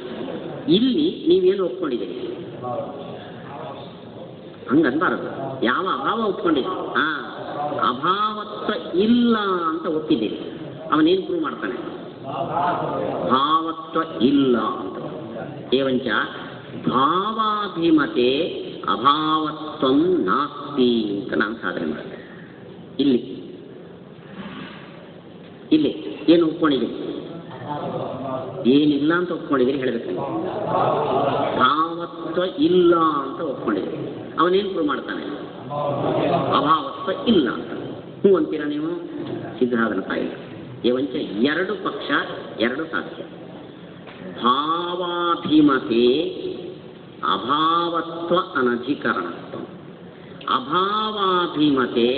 [SPEAKER 1] ಇಲ್ಲಿ ನೀವೇನು ಒಪ್ಕೊಂಡಿದ್ದೀರಿ? ಹಂಗನ್ಬಾರದು. ಯಾವ ಅಭಾವ ಒಪ್ಕೊಂಡಿದ್ದೀರಿ? ಅಭಾವತ್ವ ಇಲ್ಲ ಅಂತ ಒಪ್ಪಿದ್ದೀರಿ. ಅವನೇನು ಪ್ರೂವ್ ಮಾಡ್ತಾನೆ? ಭಾವತ್ವ ಇಲ್ಲ ಅಂತ. ಏವಂಚ ಭಾವಾಭಿಮತೆ ಅಭಾವತ್ವಂ ನಾಸ್ತಿ ಅಂತ ನಾನು ಸಾಧನೆ ಮಾಡ್ತೇನೆ. ಇಲ್ಲಿ ಏನು ಒಪ್ಕೊಂಡಿದ್ದೀರಿ? ಏನಿಲ್ಲ ಅಂತ ಒಪ್ಕೊಂಡಿದ್ದೀರಿ ಹೇಳಬೇಕು. ಭಾವತ್ವ ಇಲ್ಲ ಅಂತ ಒಪ್ಕೊಂಡಿದ್ದೀರಿ. ಅವನೇನು ಪ್ರೂವ್ ಮಾಡ್ತಾನೆ? ಅಭಾವತ್ವ ಇಲ್ಲ ಅಂತ. ಹ್ಞೂ ಅಂತೀರಾ ನೀವು? ಸಿದ್ಧಾಂತ ಇಲ್ಲ. ಏವಂಚ ಎರಡು ಪಕ್ಷ, ಎರಡು ಸಾಧ್ಯ. ಭಾವಾಭಿಮತೆ ಅಭಾವತ್ವ ಅನಧಿಕರಣತ್ವ. ಅಭಾವಾಭಿಮತೆ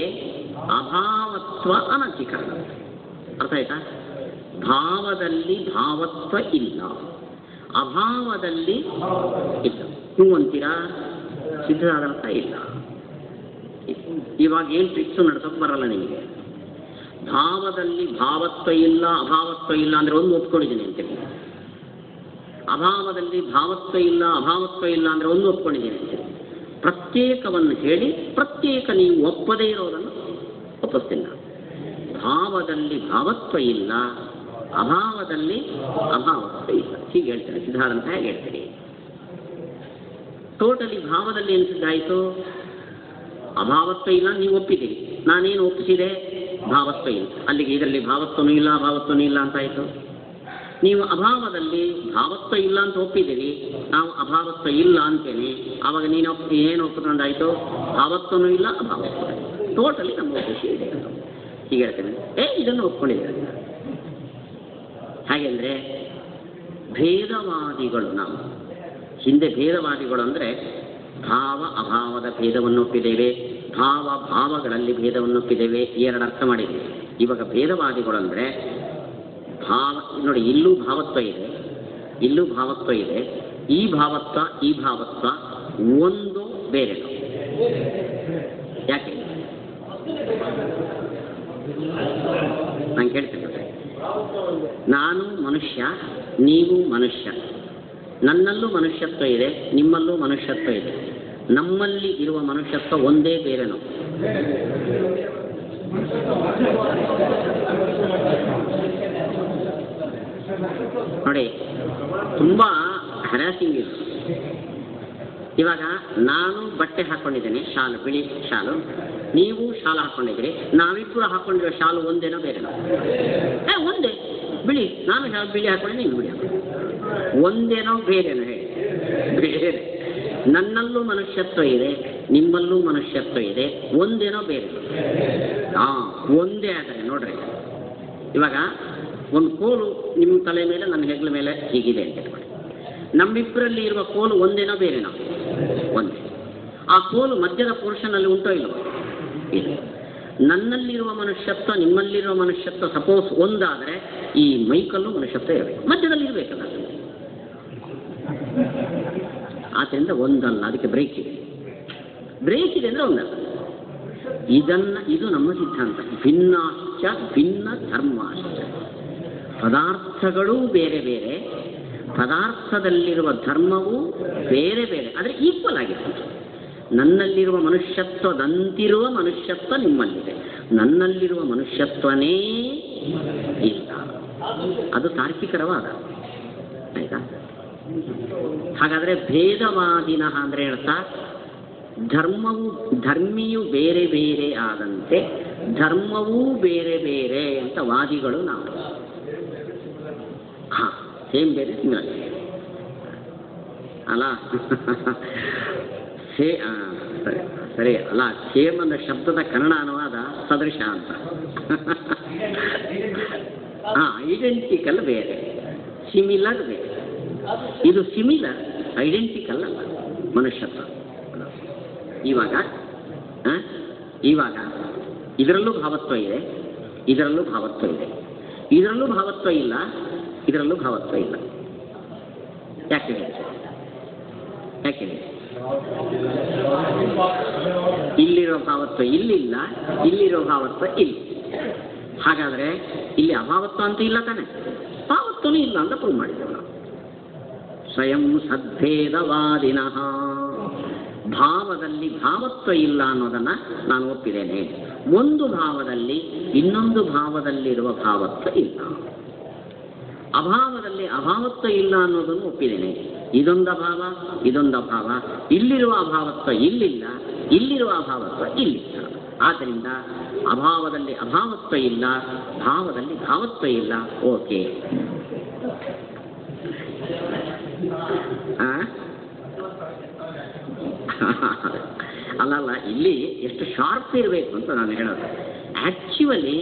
[SPEAKER 1] ಅಭಾವತ್ವ ಅನಧಿಕರಣತ್ವ. ಅರ್ಥ ಆಯ್ತಾ? ಭಾವದಲ್ಲಿ ಭಾವತ್ವ ಇಲ್ಲ, ಅಭಾವದಲ್ಲಿ ಇಲ್ಲ. ಹ್ಞೂ ಅಂತೀರಾ? ಸಿದ್ಧಾಂತ ಇಲ್ಲ. ಇವಾಗ ಏನು ಟ್ರಿಕ್ಸು ನಡ್ಸೋಕೆ ಬರಲ್ಲ ನಿಮಗೆ. ಭಾವದಲ್ಲಿ ಭಾವತ್ವ ಇಲ್ಲ, ಅಭಾವತ್ವ ಇಲ್ಲ ಅಂದರೆ ಒಂದು ಒಪ್ಕೊಂಡಿದ್ದೀನಿ ಅಂತೀರಿ. ಅಭಾವದಲ್ಲಿ ಭಾವತ್ವ ಇಲ್ಲ, ಅಭಾವತ್ವ ಇಲ್ಲ ಅಂದರೆ ಒಂದು ಒಪ್ಕೊಂಡಿದ್ದೀನಿ ಅಂತೀರಿ. ಪ್ರತ್ಯೇಕವನ್ನು ಹೇಳಿ ಪ್ರತ್ಯೇಕ ನೀವು ಒಪ್ಪದೇ ಇರೋದನ್ನು ಒಪ್ಪಿಸ್ತಿಲ್ಲ. ಭಾವದಲ್ಲಿ ಭಾವತ್ವ ಇಲ್ಲ, ಅಭಾವದಲ್ಲಿ ಅಭಾವತ್ವ ಇಲ್ಲ. ಹೀಗೆ ಹೇಳ್ತಾರೆ ಸಿದ್ಧಾಂತ. ಹೇಗೆ ಹೇಳ್ತೀರಿ? ಟೋಟಲಿ ಭಾವದಲ್ಲಿ ಏನು ಸಿದ್ಧ ಆಯಿತು? ಅಭಾವತ್ವ ಇಲ್ಲ ನೀವು ಒಪ್ಪಿದ್ದೀರಿ. ನಾನೇನು ಒಪ್ಪಿಸಿದೆ? ಭಾವತ್ವ ಇಲ್ಲ. ಅಲ್ಲಿಗೆ ಇದರಲ್ಲಿ ಭಾವತ್ವನೂ ಇಲ್ಲ ಅಭಾವತ್ವನೂ ಇಲ್ಲ ಅಂತಾಯಿತು. ನೀವು ಅಭಾವದಲ್ಲಿ ಭಾವತ್ವ ಇಲ್ಲ ಅಂತ ಒಪ್ಪಿದ್ದೀರಿ, ನಾವು ಅಭಾವತ್ವ ಇಲ್ಲ ಅಂತೇನೆ. ಆವಾಗ ನೀನು ಏನು ಒಪ್ಪಿಕೊಂಡಾಯಿತು? ಭಾವತ್ವನೂ ಇಲ್ಲ ಅಭಾವತ್ವ. ಟೋಟಲಿ ನಮ್ಮ ಉದ್ದೇಶ ಇದೆ. ಹೀಗೆ ಹೇಳ್ತೇನೆ, ಇದನ್ನು ಒಪ್ಕೊಂಡಿದ್ದೇವೆ. ಹಾಗೆಂದರೆ ಭೇದವಾದಿಗಳು ನಾವು ಹಿಂದೆ ಭೇದವಾದಿಗಳು ಅಂದರೆ ಭಾವ ಅಭಾವದ ಭೇದವನ್ನು ಒಪ್ಪಿದ್ದೇವೆ, ಭಾವ ಭಾವಗಳಲ್ಲಿ ಭೇದವನ್ನು ಒಪ್ಪಿದ್ದೇವೆ, ಎರಡು ಅರ್ಥ ಮಾಡಿದ್ದೇವೆ. ಇವಾಗ ಭೇದವಾದಿಗಳು ಅಂದರೆ ಭಾವ ನೋಡಿ, ಇಲ್ಲೂ ಭಾವತ್ವ ಇದೆ, ಇಲ್ಲೂ ಭಾವತ್ವ ಇದೆ. ಈ ಭಾವತ್ವ ಒಂದು ಬೇರೆ. ಯಾಕೆ ನಾನು ಕೇಳ್ತೇನೆ. ನಾನು ಮನುಷ್ಯ, ನೀವು ಮನುಷ್ಯ, ನನ್ನಲ್ಲೂ ಮನುಷ್ಯತ್ವ ಇದೆ, ನಿಮ್ಮಲ್ಲೂ ಮನುಷ್ಯತ್ವ ಇದೆ. ನಮ್ಮಲ್ಲಿ ಇರುವ ಮನುಷ್ಯತ್ವ ಒಂದೇ ಬೇರೆನೋ? ನೋಡಿ, ತುಂಬ ಹ್ಯಾರಾಸಿಂಗ್ ಇದೆ. ಇವಾಗ ನಾನು ಬಟ್ಟೆ ಹಾಕ್ಕೊಂಡಿದ್ದೇನೆ, ಶಾಲು, ಬಿಳಿ ಶಾಲು, ನೀವು ಶಾಲು ಹಾಕ್ಕೊಂಡಿದ್ದೀರಿ. ನಾವಿಬ್ಬರು ಹಾಕ್ಕೊಂಡಿರೋ ಶಾಲು ಒಂದೇನೋ ಬೇರೆನೋ? ಒಂದೇ, ಬಿಳಿ. ನಾನು ಶಾಲು ಬಿಳಿ ಹಾಕ್ಕೊಂಡೆ, ನೀವು ಬಿಳಿ ಹಾಕ್ಕೊಂಡೆ. ಒಂದೇನೋ ಬೇರೆನೋ? ಹೇಳಿ, ಬೇರೆ. ನನ್ನಲ್ಲೂ ಮನುಷ್ಯತ್ವ ಇದೆ, ನಿಮ್ಮಲ್ಲೂ ಮನುಷ್ಯತ್ವ ಇದೆ, ಒಂದೇನೋ ಬೇರೆ? ಒಂದೇ. ಆದರೆ ನೋಡ್ರಿ, ಇವಾಗ ಒಂದು ಕೋಲು ನಿಮ್ಮ ತಲೆ ಮೇಲೆ, ನನ್ನ ಹೆಗ್ಲ ಮೇಲೆ ಹೀಗಿದೆ ಅಂತ ಇಟ್ಕೊಳ್ಳಿ. ನಮ್ಮಿಬ್ಬರಲ್ಲಿ ಇರುವ ಕೋಲು ಒಂದೇನೋ ಬೇರೆನೋ? ಒಂದೇ. ಆ ಕೋಲು ಮಧ್ಯದ ಪೋರ್ಷನಲ್ಲಿ ಉಂಟೋ ಇಲ್ಲವೋ? ಇಲ್ಲ. ನನ್ನಲ್ಲಿರುವ ಮನುಷ್ಯತ್ವ, ನಿಮ್ಮಲ್ಲಿರುವ ಮನುಷ್ಯತ್ವ ಸಪೋಸ್ ಒಂದಾದರೆ ಈ ಮೈಕಲ್ಲೂ ಮನುಷ್ಯತ್ವ ಇರಬೇಕು, ಮಧ್ಯದಲ್ಲಿ ಇರಬೇಕಲ್ಲ. ಆದ್ದರಿಂದ ಒಂದಲ್ಲ, ಅದಕ್ಕೆ ಬ್ರೇಕ್ ಇದೆ. ಬ್ರೇಕ್ ಇದೆ ಅಂದರೆ ಒಂದಲ್ಲ. ಇದು ನಮ್ಮ ಸಿದ್ಧಾಂತ. ಭಿನ್ನಾಶ್ಚ ಭಿನ್ನ ಧರ್ಮಾಶ್ಚ. ಪದಾರ್ಥಗಳೂ ಬೇರೆ ಬೇರೆ, ಪದಾರ್ಥದಲ್ಲಿರುವ ಧರ್ಮವೂ ಬೇರೆ ಬೇರೆ, ಆದರೆ ಈಕ್ವಲ್ ಆಗಿರ್ತದೆ. ನನ್ನಲ್ಲಿರುವ ಮನುಷ್ಯತ್ವದಂತಿರುವ ಮನುಷ್ಯತ್ವ ನಿಮ್ಮಲ್ಲಿದೆ, ನನ್ನಲ್ಲಿರುವ ಮನುಷ್ಯತ್ವನೇ ಇಲ್ಲ. ಅದು ತಾರ್ಕಿಕರವಾದ. ಆಯ್ತಾ? ಹಾಗಾದರೆ ಭೇದವಾದಿನ ಅಂದರೆ ಹೇಳ್ತಾ, ಧರ್ಮಿಯು ಬೇರೆ ಬೇರೆ ಆದಂತೆ ಧರ್ಮವೂ ಬೇರೆ ಬೇರೆ ಅಂತ ವಾದಿಗಳು ನಾವು. ಸೇಮ್ ಬೇರೆ ಸಿಮಿಲರ್ ಅಲ್ಲ? ಸರಿ ಅಲ್ಲ. ಸೇಮ್ ಅನ್ನೋ ಶಬ್ದದ ಕನ್ನಡ ಅನುವಾದ ಸದೃಶ ಅಂತ. ಐಡೆಂಟಿಕಲ್ ಬೇರೆ, ಸಿಮಿಲರ್ ಬೇರೆ. ಇದು ಸಿಮಿಲರ್, ಐಡೆಂಟಿಕಲ್ ಅಲ್ಲ ಮನುಷ್ಯತ್ವ. ಇವಾಗ ಇದರಲ್ಲೂ ಭಾವತ್ವ ಇದೆ, ಇದರಲ್ಲೂ ಭಾವತ್ವ ಇದೆ. ಇದರಲ್ಲೂ ಭಾವತ್ವ ಇಲ್ಲ, ಇದರಲ್ಲೂ ಭಾವತ್ವ ಇಲ್ಲ. ಯಾಕೆ ಇಲ್ಲಿರೋ ಭಾವತ್ವ ಇಲ್ಲಿಲ್ಲ, ಇಲ್ಲಿರೋ ಭಾವತ್ವ ಇಲ್ಲಿ. ಹಾಗಾದರೆ ಇಲ್ಲಿ ಅಭಾವತ್ವ ಅಂತೂ ಇಲ್ಲ ತಾನೆ, ಭಾವತ್ವನೂ ಇಲ್ಲ ಅಂತ ಪ್ರೂವ್ ಮಾಡಿದ್ದೇವೆ ನಾವು. ಸ್ವಯಂ ಸದ್ಭೇದವಾದಿನಃ. ಭಾವದಲ್ಲಿ ಭಾವತ್ವ ಇಲ್ಲ ಅನ್ನೋದನ್ನು ನಾನು ಒಪ್ಪಿದ್ದೇನೆ. ಒಂದು ಭಾವದಲ್ಲಿ ಇನ್ನೊಂದು ಭಾವದಲ್ಲಿರುವ ಭಾವತ್ವ ಇಲ್ಲ. ಅಭಾವದಲ್ಲಿ ಅಭಾವತ್ವ ಇಲ್ಲ ಅನ್ನೋದನ್ನು ಒಪ್ಪಿದ್ದೇನೆ. ಇದೊಂದು ಅಭಾವ, ಇದೊಂದು ಅಭಾವ. ಇಲ್ಲಿರುವ ಅಭಾವತ್ವ ಇಲ್ಲಿಲ್ಲ, ಇಲ್ಲಿರುವ ಅಭಾವತ್ವ ಇಲ್ಲಿಲ್ಲ. ಆದ್ದರಿಂದ ಅಭಾವದಲ್ಲಿ ಅಭಾವತ್ವ ಇಲ್ಲ, ಭಾವದಲ್ಲಿ ಭಾವತ್ವ ಇಲ್ಲ. ಓಕೆ. ಅಲ್ಲಲ್ಲ, ಇಲ್ಲಿ ಎಷ್ಟು ಶಾರ್ಪ್ ಇರಬೇಕು ಅಂತ ನಾನು ಹೇಳೋದು. ಆ್ಯಕ್ಚುಲಿ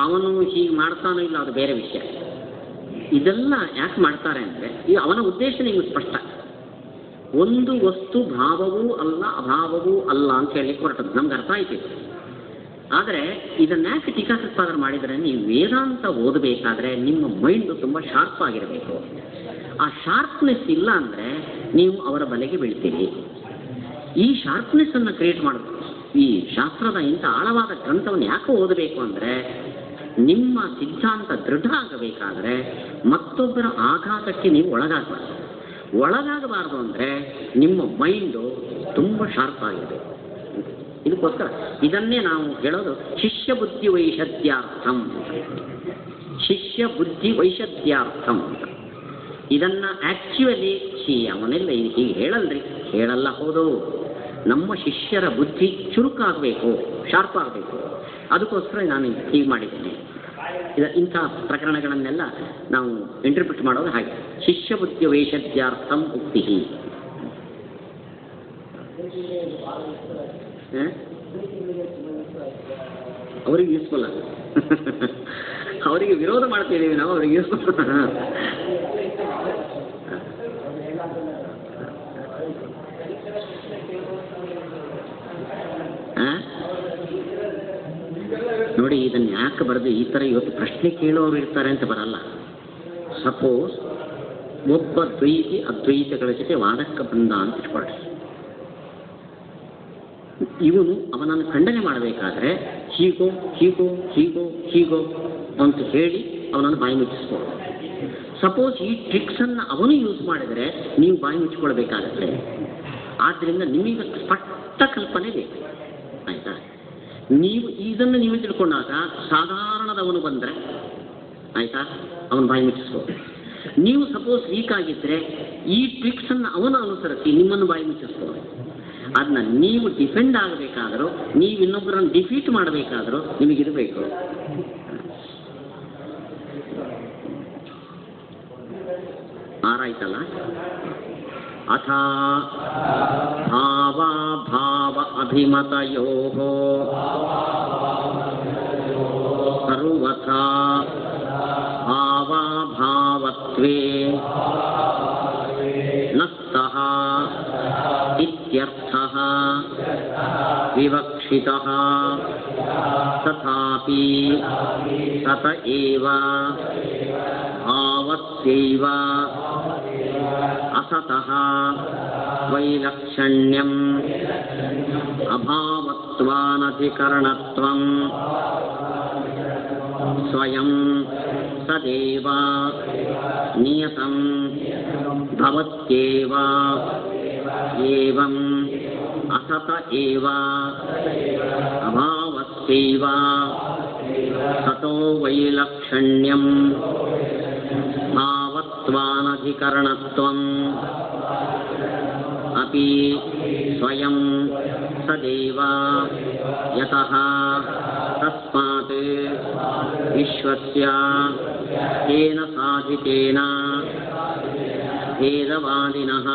[SPEAKER 1] ಅವನು ಹೀಗೆ ಮಾಡ್ತಾನೋ ಇಲ್ಲ ಅದು ಬೇರೆ ವಿಷಯ. ಇದೆಲ್ಲ ಯಾಕೆ ಮಾಡ್ತಾರೆ ಅಂದರೆ, ಈ ಅವನ ಉದ್ದೇಶ ನಿಮಗೆ ಸ್ಪಷ್ಟ. ಒಂದು ವಸ್ತು ಭಾವವೂ ಅಲ್ಲ ಅಭಾವವೂ ಅಲ್ಲ ಅಂತ ಹೇಳಲಿಕ್ಕೆ ಹೊರಟದ್ದು ನಮ್ಗೆ ಅರ್ಥ ಆಯ್ತಿದೆ. ಆದರೆ ಇದನ್ನ್ಯಾಕೆ ಟೀಕಾಸಕ್ತಾದರು ಮಾಡಿದರೆ, ನೀವು ವೇದಾಂತ ಓದಬೇಕಾದ್ರೆ ನಿಮ್ಮ ಮೈಂಡು ತುಂಬ ಶಾರ್ಪ್ ಆಗಿರಬೇಕು. ಆ ಶಾರ್ಪ್ನೆಸ್ ಇಲ್ಲ ಅಂದರೆ ನೀವು ಅವರ ಬಲೆಗೆ ಬೀಳ್ತೀರಿ. ಈ ಶಾರ್ಪ್ನೆಸ್ಸನ್ನು ಕ್ರಿಯೇಟ್ ಮಾಡೋದು, ಈ ಶಾಸ್ತ್ರದ ಇಂಥ ಆಳವಾದ ಗ್ರಂಥವನ್ನು ಯಾಕೆ ಓದಬೇಕು ಅಂದರೆ, ನಿಮ್ಮ ಸಿದ್ಧಾಂತ ದೃಢ ಆಗಬೇಕಾದರೆ ಮತ್ತೊಬ್ಬರ ಆಘಾತಕ್ಕೆ ನೀವು ಒಳಗಾಗಬಾರ್ದು ಅಂದರೆ ನಿಮ್ಮ ಮೈಂಡು ತುಂಬ ಶಾರ್ಪ್ ಆಗಿರಬೇಕು. ಇದಕ್ಕೋಸ್ಕರ ಇದನ್ನೇ ನಾವು ಹೇಳೋದು ಶಿಷ್ಯ ಬುದ್ಧಿ ವೈಶದ್ಯಾರ್ಥಂ. ಶಿಷ್ಯ ಬುದ್ಧಿ ವೈಶದ್ಯಾರ್ಥಂ ಅಂತ. ಇದನ್ನು ಆ್ಯಕ್ಚುಲಿ ಅವನೆಲ್ಲ ಹೀಗೆ ಹೇಳಲ್ರಿ, ಹೇಳಲ್ಲ. ಹೌದು, ನಮ್ಮ ಶಿಷ್ಯರ ಬುದ್ಧಿ ಚುರುಕಾಗಬೇಕು, ಶಾರ್ಪ್ ಆಗಬೇಕು. ಅದಕ್ಕೋಸ್ಕರ ನಾನು ಹೀಗೆ ಮಾಡಿದ್ದೇನೆ. ಇಂಥ ಪ್ರಕರಣಗಳನ್ನೆಲ್ಲ ನಾವು ಇಂಟರ್ಪ್ರಿಟ್ ಮಾಡೋದು ಹಾಗೆ. ಶಿಷ್ಯ ಬುದ್ಧಿ ವೈಶದ್ಯಾರ್ಥಂ ಉಕ್ತಿ. ಅವರಿಗೆ ಯೂಸ್ಫುಲ್ ಅದು. ಅವರಿಗೆ ವಿರೋಧ ಮಾಡ್ತಿದ್ದೀವಿ ನಾವು, ಅವ್ರಿಗೆ ಯೂಸ್ಫುಲ್. ನೋಡಿ, ಇದನ್ನು ಯಾಕೆ ಬರೆದು ಈ ಥರ ಇವತ್ತು ಪ್ರಶ್ನೆ ಕೇಳೋರು ಇರ್ತಾರೆ ಅಂತ ಬರಲ್ಲ. ಸಪೋಸ್ ಒಬ್ಬ ದ್ವೈತಿ ಅದ್ವೈತಗಳ ಜೊತೆ ವಾದಕ್ಕೆ ಬಂದ ಅಂತ ಇಟ್ಕೊಳ್ಳಿ. ಇವನು ಅವನನ್ನು ಖಂಡನೆ ಮಾಡಬೇಕಾದ್ರೆ ಹೀಗೋ ಹೀಗೋ ಹೀಗೋ ಹೀಗೋ ಅಂತ ಹೇಳಿ ಅವನನ್ನು ಬಾಯಿ ಮುಚ್ಚಿಸ್ಬೋದು. ಸಪೋಸ್ ಈ ಟ್ರಿಕ್ಸನ್ನು ಅವನು ಯೂಸ್ ಮಾಡಿದರೆ ನೀವು ಬಾಯಿ ಮುಚ್ಚಿಕೊಳ್ಬೇಕಾಗತ್ತೆ. ಆದ್ದರಿಂದ ನಿಮಗೆ ಸ್ಪಷ್ಟ ಕಲ್ಪನೆ ಬೇಕು, ಆಯಿತಾ? ನೀವು ತಿಳ್ಕೊಂಡಾಗ ಸಾಧಾರಣದವನು ಬಂದರೆ ಆಯಿತಾ, ಅವನು ಬಾಯಿ ಮುಚ್ಚಿಸ್ಬೋದು. ನೀವು ಸಪೋಸ್ ವೀಕ್ ಆಗಿದ್ದರೆ ಈ ಟ್ರಿಕ್ಸನ್ನು ಅವನು ಅನುಸರಿಸಿ ನಿಮ್ಮನ್ನು ಬಾಯಿ ಮುಚ್ಚಿಸ್ಬೋದು. ಅದನ್ನ ನೀವು ಡಿಫೆಂಡ್ ಆಗಬೇಕಾದರೂ, ನೀವು ಇನ್ನೊಬ್ಬರನ್ನು ಡಿಫೀಟ್ ಮಾಡಬೇಕಾದರೂ ನಿಮಗಿದು ಬೇಕು. ಆರಾಯ್ತಲ್ಲ. ಅಥ ಭಾವ ಅಭಿಮತಯೋ ಸರ್ವಥಾ ಭಾವತ್ವೇ ನಸ್ತಃ ಇತ್ಯರ್ಥಃ ವಿವಕ್ಷಿತಃ ತಥಾಪಿ ಸತ ಏವ ಭಾವಸ್ಯೈವ ಅಸತಃ ವೈಲಕ್ಷಣ್ಯಂ ಅಭಾವತ್ವಾನಧಿಕರಣತ್ವಂ ಸ್ವಯಂ ಸದೇವ ನಿಯತಂ ಭವತ್ಯೇವ ಏವಂ ಅಸತ ಏವ ಅಭಾವಸ್ಯೈವ ಸತೋ ವೈಲಕ್ಷಣ್ಯಂ ಭಾವತ್ವಾನಧಿಕರಣತ್ವಂ ಅಪಿ ಸ್ವಯಂ ಸದೇವ ಯತಃ ತಸ್ಮಾತ್ ವಿಶ್ವಸ್ಯ ತೇನ ಸಾಧಿತೇನ ಭೇದವಾದಿನಃ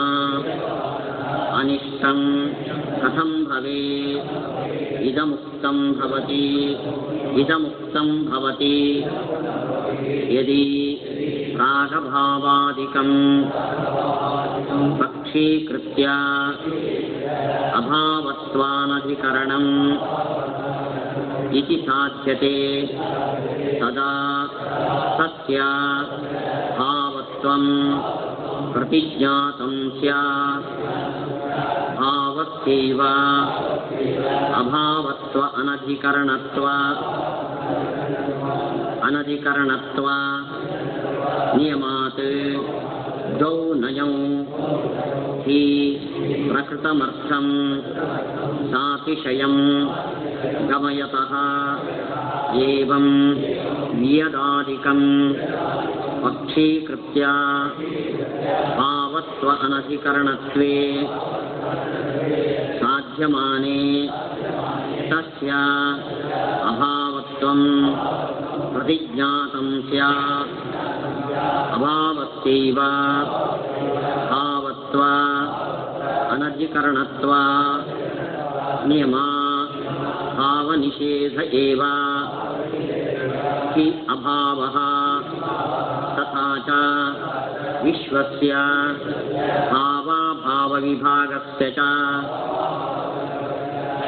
[SPEAKER 1] ಅನಿಷ್ಟಂ ಕಥಂ ಭವೇತ್ ಇದಮುಕ್ತಂ ಭವತಿ ಯದಿ ಪ್ರಾಗಭಾವಾದಿಕಂ ಪಕ್ಷೀಕೃತ್ಯ ಅಭಾವತ್ವಾನಧಿಕರಣಂ ಇತಿ ಸಾಧ್ಯತೆ ತದಾ ತಸ್ಯ ಭಾವತ್ವಂ ಪ್ರತಿಜ್ಞಾತಂ ಸ್ಯಾತ್ ಭಾವಸ್ಯೈವ ಅಭಾವತ್ವ ಅನಧಿಕರಣತ್ವ ನಿಯಮಾತ್ ದ್ವೌ ನಯೌ ಹಿ ಪ್ರಕೃತಮರ್ಥಂ ಸಾತಿಶಯಂ ಗಮಯತಃ ಏವಂ ವಿಯದಾದಿಕಂ ಪಕ್ಷೀಕೃತ್ಯ ಭಾವತ್ವ ಅನಧಿಕರಣತ್ವೇ ಸಾಧ್ಯಮಾನೆ ತಸ್ಯ ಅಭಾವತ್ವಂ ಪ್ರತಿಜ್ಞಾತಂ ಸ್ಯಾತ್ ಅಭಾವಸ್ಯೈವ ಭಾವತ್ವ ಅನಧಿಕರಣತ್ವ ನಿಯಮ ಭಾವನಿಷೇಧ ಏವ ಹಿ ಅಭಾವಃ ತಥಾ ಚ ವಿಶ್ವಸ್ಯ ಭಾವವಿಭಾಗಸ್ಯ ಚ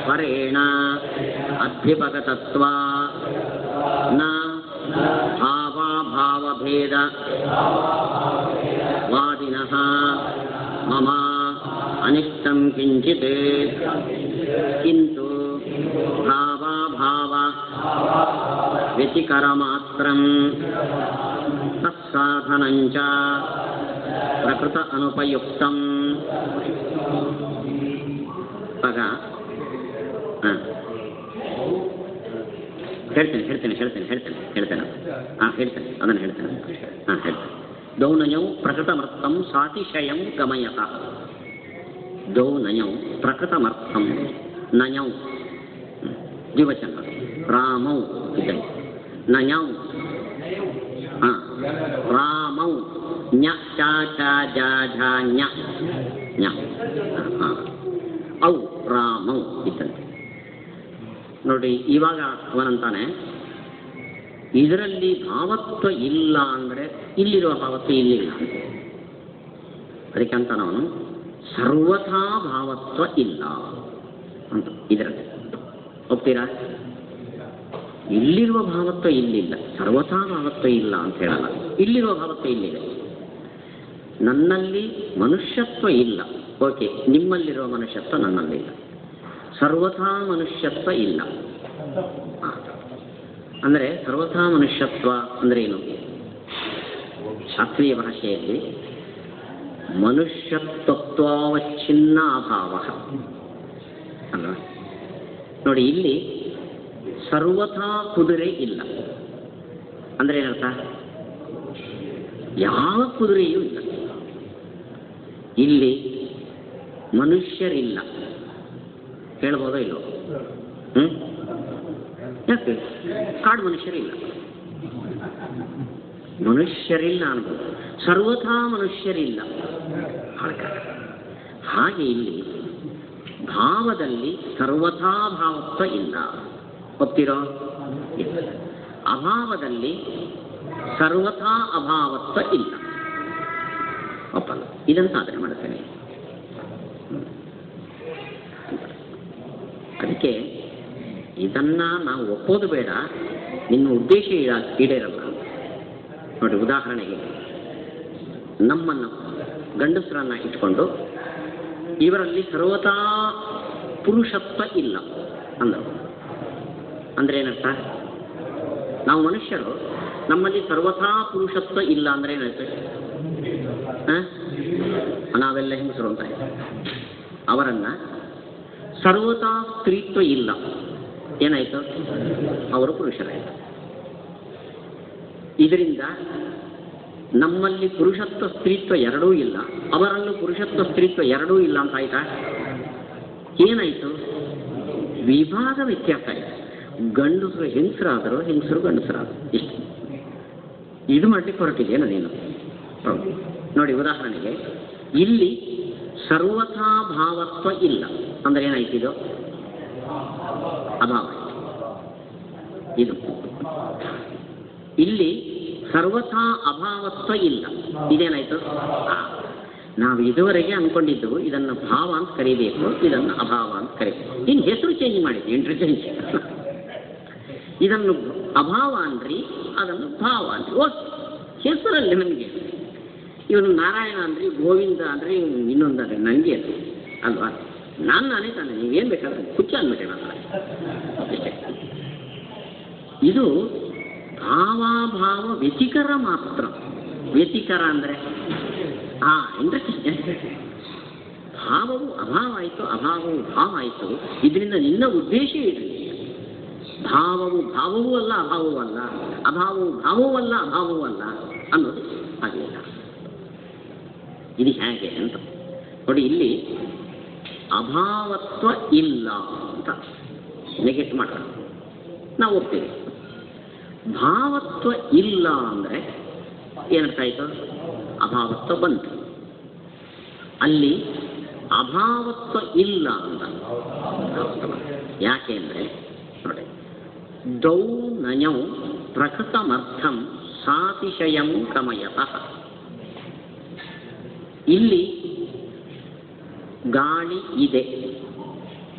[SPEAKER 1] ಪರೇಣ ಅಧ್ಯುಪಗತತ್ವ ನ ಭಾವಭೇದ ವಾದಿನಃ ಮಮ ಅನಿಷ್ಟಂ ಕಿಂಚಿತ್ ಕಿಂತು ಭಾವ ವ್ಯತಿಕರಮಾತ್ರಂ ತತ್ಸಾಧನಂಚ ಪ್ರಕೃತ ಅನುಪಯುಕ್ತಂ. ಆಗ ಹೇಳ್ತೇನೆ ಅದನ್ನು ಹೇಳ್ತೇನೆ. ದೌನಯೌ ಪ್ರಕೃತಮರ್ಥಂ ಸಾತಿಶಯಂ ಗಮಯತಃ. ದೌ ನಯೌ ಪ್ರಕೃತಮರ್ಥಂ ನಯೌ ದ್ವಿವಚನ ರಾಮೌ ಇದೆ ನಯೌ ರಾಮೌ ಞ ಚ ಚ ಜ ಝ ಞ ಞ ಔ ರಾಮೌ ಇದ್ದಂತೆ ನೋಡಿ. ಇವಾಗ ಅವನಂತಾನೆ ಇದರಲ್ಲಿ ಭಾವತ್ವ ಇಲ್ಲ ಅಂದರೆ ಇಲ್ಲಿರುವ ಭಾವತ್ವ ಇಲ್ಲಿಲ್ಲ. ಅದಕ್ಕೆ ಅಂತಾನೆ ಅವನು ಸರ್ವಥಾ ಭಾವತ್ವ ಇಲ್ಲ ಅಂತ. ಇದರಲ್ಲಿ ಒಪ್ತೀರಾ? ಇಲ್ಲಿರುವ ಭಾವತ್ವ ಇಲ್ಲಿಲ್ಲ, ಸರ್ವಥಾ ಭಾವತ್ವ ಇಲ್ಲ ಅಂತ ಹೇಳಲ್ಲ. ಇಲ್ಲಿರುವ ಭಾವತ್ವ ಇಲ್ಲಿದೆ. ನನ್ನಲ್ಲಿ ಮನುಷ್ಯತ್ವ ಇಲ್ಲ, ಓಕೆ, ನಿಮ್ಮಲ್ಲಿರುವ ಮನುಷ್ಯತ್ವ ನನ್ನಲ್ಲಿಲ್ಲ. ಸರ್ವಥಾ ಮನುಷ್ಯತ್ವ ಇಲ್ಲ ಅಂದರೆ ಸರ್ವಥಾ ಮನುಷ್ಯತ್ವ ಅಂದರೆ ಏನು? ಶಾಸ್ತ್ರೀಯ ಭಾಷೆಯಲ್ಲಿ ಮನುಷ್ಯತ್ವವಚ್ಛಿನ್ನ ಅಭಾವ ಅಲ್ವಾ? ನೋಡಿ, ಇಲ್ಲಿ ಸರ್ವಥಾ ಕುದುರೆ ಇಲ್ಲ ಅಂದರೆ ಏನರ್ಥ? ಯಾವ ಕುದುರೆಯೂ ಇಲ್ಲ. ಇಲ್ಲಿ ಮನುಷ್ಯರಿಲ್ಲ ಹೇಳ್ಬೋದೋ ಇಲ್ಲೋ? ಯಾಕೆ? ಕಾಡು ಮನುಷ್ಯರಿಲ್ಲ, ಮನುಷ್ಯರಿಲ್ಲ ಅನ್ಬೋದು. ಸರ್ವಥಾ ಮನುಷ್ಯರಿಲ್ಲ. ಹಾಗೆ ಇಲ್ಲಿ ಭಾವದಲ್ಲಿ ಸರ್ವಥಾ ಭಾವತ್ವ ಇಲ್ಲ. ಒಪ್ತಿರೋ? ಅಭಾವದಲ್ಲಿ ಸರ್ವಥಾ ಅಭಾವತ್ವ ಇಲ್ಲ. ಒಪ್ಪಲ್ಲ. ಇದನ್ನು ಸಾಧನೆ ಮಾಡುತ್ತೇನೆ. ಅದಕ್ಕೆ ಇದನ್ನ ನಾವು ಒಪ್ಪೋದು ಬೇಡ, ನಿನ್ನ ಉದ್ದೇಶ ಈಡೇರಲ್ಲ. ನೋಡಿ, ಉದಾಹರಣೆಗೆ ನಮ್ಮನ್ನು ಗಂಡಸರನ್ನ ಇಟ್ಕೊಂಡು ಇವರಲ್ಲಿ ಸರ್ವಥಾ ಪುರುಷತ್ವ ಇಲ್ಲ ಅಂದರು. ಅಂದ್ರೆ ಏನರ್ಥ? ನಾವು ಮನುಷ್ಯರು, ನಮ್ಮಲ್ಲಿ ಸರ್ವಥಾ ಪುರುಷತ್ವ ಇಲ್ಲ ಅಂದ್ರೆ ಏನಾಯ್ತು? ನಾವೆಲ್ಲ ಹೆಂಗಸರು ಅಂತ. ಅವರನ್ನ ಸರ್ವಥಾ ಸ್ತ್ರೀತ್ವ ಇಲ್ಲ, ಏನಾಯ್ತು? ಅವರು ಪುರುಷರಾಯ್ತು. ಇದರಿಂದ ನಮ್ಮಲ್ಲಿ ಪುರುಷತ್ವ ಸ್ತ್ರೀತ್ವ ಎರಡೂ ಇಲ್ಲ, ಅವರಲ್ಲೂ ಪುರುಷತ್ವ ಸ್ತ್ರೀತ್ವ ಎರಡೂ ಇಲ್ಲ ಅಂತ ಆಯ್ತಾ? ಏನಾಯ್ತು? ವಿಭಾಗ ವ್ಯತ್ಯಾಸ ಆಯ್ತು. ಗಂಡಸರು ಹೆಂಗಸರಾದರು, ಹೆಂಗಸರು ಗಂಡಸರಾದರು. ಇಷ್ಟು ಇದು ಮಾಡ್ಲಿಕ್ಕೆ ಹೊರಟಿದೆಯೇನು ನೀನು? ನೋಡಿ, ಉದಾಹರಣೆಗೆ ಇಲ್ಲಿ ಸರ್ವಥಾ ಭಾವತ್ವ ಇಲ್ಲ ಅಂದ್ರೆ ಏನಾಯ್ತಿದು? ಅಭಾವ. ಇದು ಇಲ್ಲಿ ಸರ್ವಥಾ ಅಭಾವತ್ವ ಇಲ್ಲ, ಇದೇನಾಯ್ತು? ನಾವು ಇದುವರೆಗೆ ಅನ್ಕೊಂಡಿದ್ದು ಇದನ್ನು ಭಾವ ಅಂತ ಕರಿಬೇಕು, ಇದನ್ನು ಅಭಾವ ಅಂತ ಕರಿಬೇಕು. ಇನ್ನು ಹೆಸರು ಚೇಂಜ್ ಮಾಡಿದ್ವಿ, ಇಂಟರ್ಚೇಂಜ್. ಇದನ್ನು ಅಭಾವ ಅನ್ರಿ, ಅದನ್ನು ಭಾವ ಅಂದ್ರಿ. ಓಕೆ, ಹೆಸರಲ್ಲಿ ನನಗೆ ಇವನು ನಾರಾಯಣ ಅಂದ್ರಿ, ಗೋವಿಂದ ಅಂದ್ರಿ, ಇನ್ನೊಂದ್ರೆ ನನಗೆ ಅದು ಅಲ್ವಾ? ನಾನೇ ತಾನೆ, ನೀವೇನು ಬೇಕಾದ್ರೆ ಹುಚ್ಚ ಅಂದ್ಬಿಟ್ಟೆ ನಾನು ಅಷ್ಟೇ. ಇದು ಭಾವಾಭಾವ ವ್ಯತಿಕರ ಮಾತ್ರ. ವ್ಯತಿಕರ ಅಂದರೆ ಇಂಟ್ರೆಸ್ಟ್. ಭಾವವು ಅಭಾವ ಆಯಿತು, ಅಭಾವವು ಭಾವ ಆಯಿತು. ಇದರಿಂದ ನಿನ್ನ ಉದ್ದೇಶ ಇರಲಿ. ಭಾವವು ಭಾವವೂ ಅಲ್ಲ, ಅಭಾವವೂ ಅಲ್ಲ, ಅಭಾವವು ಭಾವವೂ ಅಲ್ಲ, ಅಭಾವವೂ ಅಲ್ಲ ಅನ್ನೋದು ಆಗಲಿಲ್ಲ. ಇದು ಹೇಗೆ ಅಂತ ನೋಡಿ. ಇಲ್ಲಿ ಅಭಾವತ್ವ ಇಲ್ಲ ಅಂತ ನೆಗೆಟ್ ಮಾಡ್ತಾರೆ, ನಾವು ಒಪ್ತೀವಿ. ಭಾವತ್ವ ಇಲ್ಲ ಅಂದರೆ ಏನರ್ಥ ಆಯಿತು? ಅಭಾವತ್ವ ಬಂತು. ಅಲ್ಲಿ ಅಭಾವತ್ವ ಇಲ್ಲ ಅಂತ ಯಾಕೆ ಅಂದರೆ ನೋಡಿ, ದೌ ನಯೌ ಪ್ರಕೃತಮರ್ಥಂ ಸಾತಿಶಯಂ ಕಮಯತಃ. ಇಲ್ಲಿ ಗಾಳಿ ಇದೆ,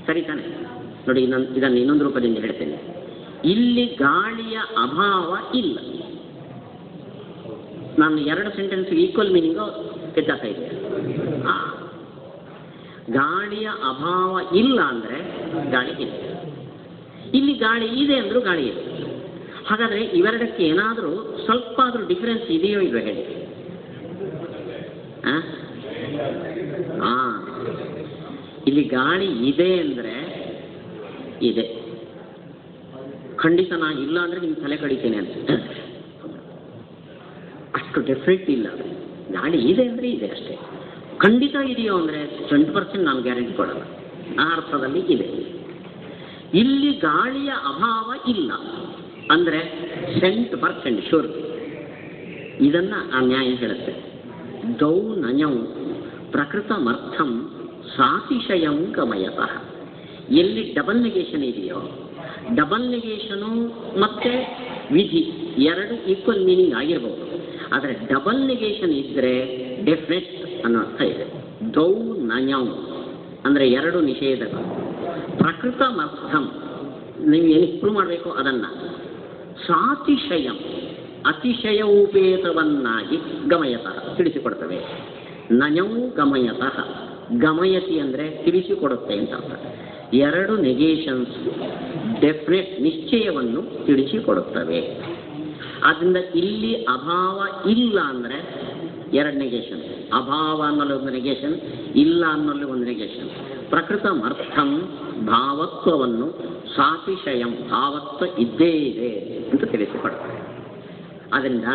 [SPEAKER 1] ಸರಿ ತಾನೆ? ನೋಡಿ, ಇದನ್ನು ಇನ್ನೊಂದು ರೂಪದಿಂದ ಹೇಳ್ತೇನೆ. ಇಲ್ಲಿ ಗಾಳಿಯ ಅಭಾವ ಇಲ್ಲ. ನಾನು ಎರಡು ಸೆಂಟೆನ್ಸ್ ಈಕ್ವಲ್ ಮೀನಿಂಗು ವ್ಯತ್ಯಾಸ ಇದೆ. ಗಾಳಿಯ ಅಭಾವ ಇಲ್ಲ ಅಂದರೆ ಗಾಳಿ ಇದೆ, ಇಲ್ಲಿ ಗಾಳಿ ಇದೆ ಅಂದರೂ ಗಾಳಿ ಇದೆ. ಹಾಗಾದರೆ ಇವೆರಡಕ್ಕೆ ಏನಾದರೂ ಸ್ವಲ್ಪ ಆದರೂ ಡಿಫರೆನ್ಸ್ ಇದೆಯೋ ಇಲ್ವೋ ಹೇಳಿ? ಇಲ್ಲಿ ಗಾಳಿ ಇದೆ ಅಂದರೆ ಇದೆ, ಖಂಡಿತ ನಾ ಇಲ್ಲ ಅಂದರೆ ನಿಮ್ಗೆ ತಲೆ ಕಡಿತೇನೆ ಅಂತ. ಅಷ್ಟು ಡೆಫಿನೆಟ್ ಇಲ್ಲ. ಗಾಳಿ ಇದೆ ಅಂದರೆ ಇದೆ ಅಷ್ಟೇ. ಖಂಡಿತ ಇದೆಯೋ ಅಂದರೆ 20% ನಾನು ಗ್ಯಾರಂಟಿ ಕೊಡಲ್ಲ. ಆ ಅರ್ಥದಲ್ಲಿ ಇದೆ. ಇಲ್ಲಿ ಗಾಳಿಯ ಅಭಾವ ಇಲ್ಲ ಅಂದರೆ 100% ಶೂರ್. ಇದನ್ನ ಆ ನ್ಯಾಯ ಹೇಳುತ್ತೆ. ಗೌ ನಯೌ ಪ್ರಕೃತಮರ್ಥಂ ಸಾತಿಶಯಂ ಗಮಯತಃ. ಎಲ್ಲಿ ಡಬಲ್ ನೆಗೇಷನ್ ಇದೆಯೋ, ಡಬಲ್ ನೆಗೇಷನು ಮತ್ತೆ ವಿಧಿ ಎರಡು ಈಕ್ವಲ್ ಮೀನಿಂಗ್ ಆಗಿರ್ಬೋದು. ಆದರೆ ಡಬಲ್ ನೆಗೇಷನ್ ಇದ್ದರೆ ಡೆಫಿನೆಟ್ ಅನ್ನೋ ಅರ್ಥ ಇದೆ. ಗೌ ನಯೌ ಅಂದರೆ ಎರಡು ನಿಷೇಧಗಳು. ಪ್ರಕೃತಮರ್ಥಂ ನೀವು ಏನು ಪ್ರೂವ್ ಮಾಡಬೇಕು ಅದನ್ನು. ಸಾತಿಶಯಂ ಅತಿಶಯೋಪೇತವನ್ನಾಗಿ ಗಮಯತಃ ತಿಳಿಸಿಕೊಡ್ತವೆ. ನಯೌ ಗಮಯತಃ, ಗಮಯತಿ ಅಂದರೆ ತಿಳಿಸಿಕೊಡುತ್ತೆ ಅಂತ ಅರ್ಥ. ಎರಡು ನೆಗೇಷನ್ಸ್ ಡೆಫಿನೆಟ್ ನಿಶ್ಚಯವನ್ನು ತಿಳಿಸಿಕೊಡುತ್ತವೆ. ಆದ್ದರಿಂದ ಇಲ್ಲಿ ಅಭಾವ ಇಲ್ಲ ಅಂದರೆ ಎರಡು ನೆಗೇಷನ್. ಅಭಾವ ಅನ್ನೋಲ್ಲಿ ಒಂದು ನೆಗೇಷನ್, ಇಲ್ಲ ಅನ್ನೋಲ್ಲಿ ಒಂದು ನೆಗೇಷನ್. ಪ್ರಕೃತಮರ್ಥಂ ಭಾವತ್ವವನ್ನು, ಸಾತಿಶಯಂ ಭಾವತ್ವ ಇದ್ದೇ ಇದೆ ಅಂತ ತಿಳಿಸಿಕೊಡ್ತಾರೆ. ಆದ್ದರಿಂದ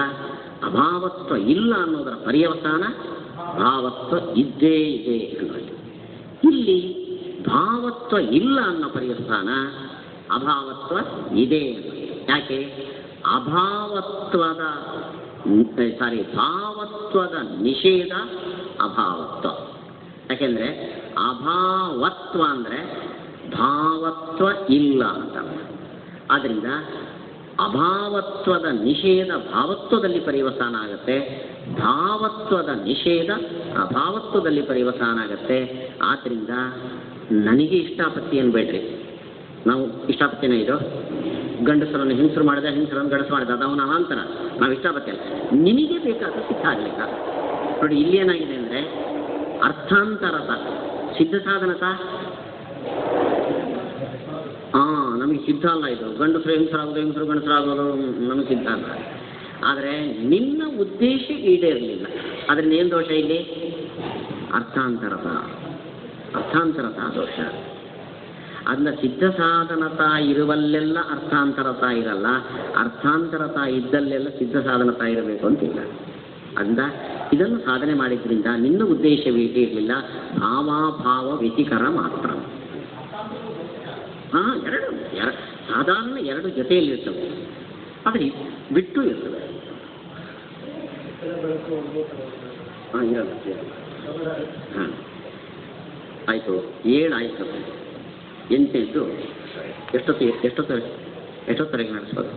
[SPEAKER 1] ಅಭಾವತ್ವ ಇಲ್ಲ ಅನ್ನೋದರ ಪರ್ಯವಸಾನ ಭಾವತ್ವ ಇದ್ದೇ ಇದೆ ಅನ್ನೋದು. ಇಲ್ಲಿ ಭಾವತ್ವ ಇಲ್ಲ ಅನ್ನೋ ಪರ್ಯವಸಾನ ಅಭಾವತ್ವ ಇದೆ. ಯಾಕೆ? ಭಾವತ್ವದ ನಿಷೇಧ ಅಭಾವತ್ವ. ಯಾಕೆಂದರೆ ಅಭಾವತ್ವ ಅಂದರೆ ಭಾವತ್ವ ಇಲ್ಲ ಅಂತ. ಆದ್ದರಿಂದ ಅಭಾವತ್ವದ ನಿಷೇಧ ಭಾವತ್ವದಲ್ಲಿ ಪರಿವಸಾನ ಆಗುತ್ತೆ, ಭಾವತ್ವದ ನಿಷೇಧ ಅಭಾವತ್ವದಲ್ಲಿ ಪರಿವಸಾನ ಆಗುತ್ತೆ. ಆದ್ದರಿಂದ ನನಗೆ ಇಷ್ಟಾಪತ್ತಿ ಅನ್ಬೇಡ್ರಿ. ನಾವು ಇಷ್ಟಾಪತ್ತಿನ ಇದು ಗಂಡಸರನ್ನು ಹಿಂಸರು ಮಾಡಿದ, ಹಿಂಸರನ್ನು ಗಂಡಸು ಮಾಡಿದ, ಅದು ಅವನ ಅವಾಂತರ. ನಾವು ಇಷ್ಟಾಪತ್ತಿ ಅಲ್ಲ, ನಿನಗೆ ಬೇಕಾದ ಸಿದ್ಧ ಆಗಲಿಲ್ಲ. ನೋಡಿ ಇಲ್ಲಿ ಏನಾಗಿದೆ ಅಂದರೆ ಅರ್ಥಾಂತರತ ಸಿದ್ಧ ಸಾಧನತ ನಮಗೆ ಸಿದ್ಧ ಅಲ್ಲ. ಇದು ಗಂಡಸರು ಹಿಂಸರಾಗೋದು, ಹಿಂಸರು ಗಂಡಸರಾಗೋದು ನಮಗೆ ಸಿದ್ಧ ಅಲ್ಲ. ಆದರೆ ನಿನ್ನ ಉದ್ದೇಶ ಈಡೇರಲಿಲ್ಲ. ಅದರಿಂದ ಏನು ದೋಷ ಇಲ್ಲಿ? ಅರ್ಥಾಂತರತ ದೋಷ. ಅದನ್ನ ಸಿದ್ಧ ಸಾಧನತ ಇರುವಲ್ಲೆಲ್ಲ ಅರ್ಥಾಂತರತ ಇರಲ್ಲ, ಅರ್ಥಾಂತರತ ಇದ್ದಲ್ಲೆಲ್ಲ ಸಿದ್ಧ ಸಾಧನತ ಇರಬೇಕು ಅಂತಿಲ್ಲ. ಅಂದ ಇದನ್ನು ಸಾಧನೆ ಮಾಡಿದ್ರಿಂದ ನಿನ್ನ ಉದ್ದೇಶವೇಟಿರಲಿಲ್ಲ, ಭಾವಾಭಾವ ವ್ಯತಿಕರ ಮಾತ್ರ. ಎರಡು ಸಾಧಾರಣ ಎರಡು ಜೊತೆಯಲ್ಲಿರ್ತವೆ, ಆದರೆ ಬಿಟ್ಟು ಇರ್ತವೆ. ಇರಲ್ಲ. ಆಯಿತು, 7 ಆಯಿತು. 8ನೇದು ಎಷ್ಟೊತ್ತವರೆಗೆ ನಡೆಸ್ಬೋದು?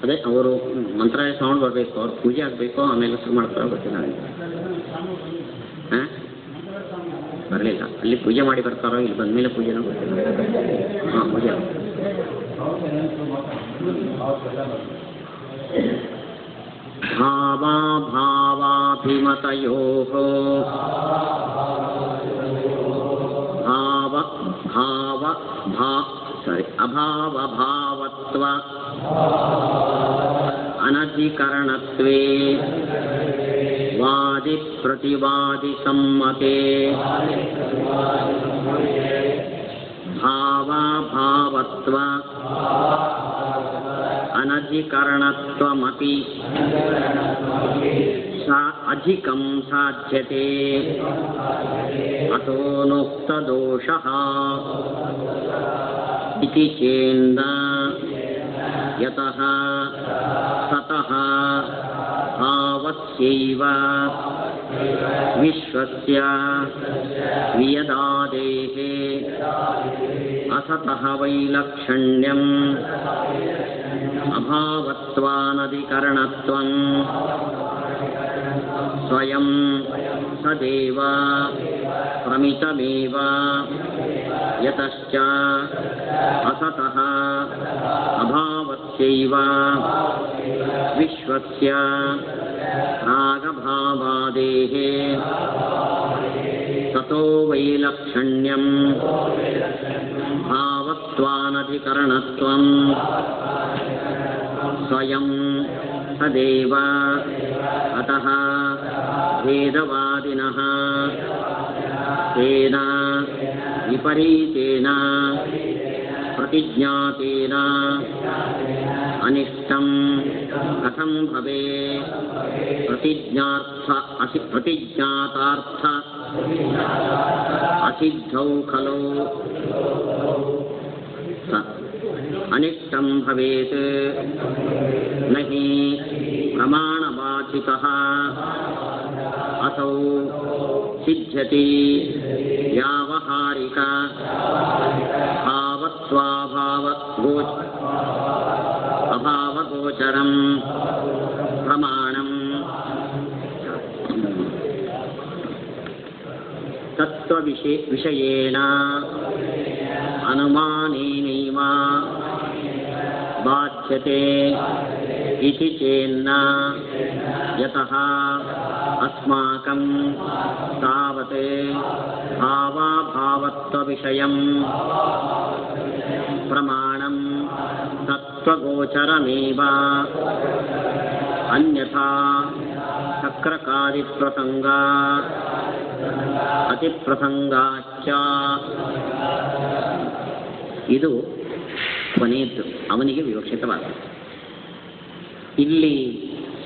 [SPEAKER 1] ಅದೇ ಅವರು ಮಂತ್ರಾಲಯ ಸೌಂಡ್ ಬರಬೇಕು, ಅವ್ರು ಪೂಜೆ ಆಗಬೇಕು, ಆಮೇಲೆ ಶುರು ಮಾಡ್ತಾರೆ. ಗೊತ್ತಿಲ್ಲ ಬರಲಿಲ್ಲ. ಅಲ್ಲಿ ಪೂಜೆ ಮಾಡಿ ಬರ್ತಾರೋ ಇಲ್ಲಿ ಬಂದಮೇಲೆ ಪೂಜೆನೂ ಗೊತ್ತಿಲ್ಲ. ಪೂಜೆ ಭಾವಾಭಿಮತಯೋಃ ಅಭಾವಭಾವತ್ವ ಅನಧಿಕರಣತ್ವೇ ವಾದಿ ಪ್ರತಿವಾದಿ ಸಮ್ಮತೆ ಭಾವಾಭಾವತ್ವ ಅನಧಿಕರಣತ್ವಮಪಿ ಅಧಿಕಂ ಸಾಧ್ಯತೆ ಅತೋನೋಕ್ತದೋಷಃ ಇತಿ ಚೇಂದ ಯತಃ ಸತಃ ಭಾವಸ್ಯೈವ ವಿಶ್ವಸ್ಯ ವಿಯದಾದೇಃ ಅಸತಃ ವೈಲಕ್ಷಣ್ಯಂ ಅಭಾವತ್ವಾನಧಿಕರಣತ್ವಂ ಸ್ವಯಂ ಸದೇವ ಪ್ರಮಿತಮೇವ ಯತಶ್ಚ ಅಸತಃ ಅಭಾವಸ್ಯೈವ ವಿಶ್ವಸ್ಯ ರಾಗಭಾವಾದೇಃ ತತೋ ವೈಲಕ್ಷಣ್ಯಂ ಭಾವತ್ವಾನಧಿಕರಣತ್ವಂ ಸ್ವಯಂ ಸದೇವ ಅತಃ ಭೇದವಾದಿನಃ ತೇನ ವಿಪರೀತೇನ प्रतिज्ञातेन अनिष्टं कथं भवेत् प्रतिज्ञातार्थ असिद्धौ खलु अनिष्टं भवेत् न हि प्रमाणवाचितः असौ सिद्ध्यति व्यावहारिक अभावगोचरं प्रमाणं तत्त्वविषयेण अनुमानेनैव बाध्यते इति चेन्न यतः अस्माकं तावत् भावाभावत्वविषयं प्रमाणं तत्त्वगोचरमेव अन्यथा ಚಕ್ರಕಾದಿಪ್ರಸಂಗಾ ಅತಿಪ್ರಸಂಗಾಚ್ಚ. ಇದು ಕೊನೆಯದ್ದು, ಅವನಿಗೆ ವಿವಕ್ಷಿತವಾಗಿದೆ. ಇಲ್ಲಿ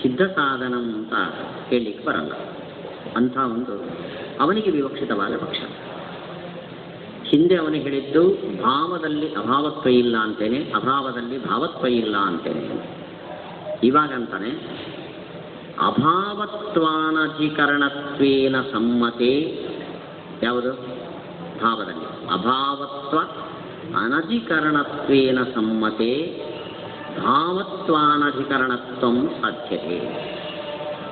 [SPEAKER 1] ಸಿದ್ಧ ಸಾಧನ ಅಂತ ಹೇಳಲಿಕ್ಕೆ ಬರಲ್ಲ. ಅಂಥ ಒಂದು ಅವನಿಗೆ ವಿವಕ್ಷಿತವಾದ ಪಕ್ಷ. ಹಿಂದೆ ಅವನು ಹೇಳಿದ್ದು ಭಾವದಲ್ಲಿ ಅಭಾವತ್ವ ಇಲ್ಲ ಅಂತೇನೆ, ಅಭಾವದಲ್ಲಿ ಭಾವತ್ವ ಇಲ್ಲ ಅಂತೇನೆ. ಇವಾಗಂತಾನೆ ಅಭಾವತ್ವಾನಧಿಕರಣತ್ವೇನ ಸಮ್ಮತೆ. ಯಾವುದು? ಭಾವದಲ್ಲಿ ಅಭಾವತ್ವ ಅನಧಿಕರಣತ್ವೇನ ಸಮ್ಮತೆ ಭಾವತ್ವಾನಧಿಕರಣತ್ವಂ ಸಾಧ್ಯತೆ.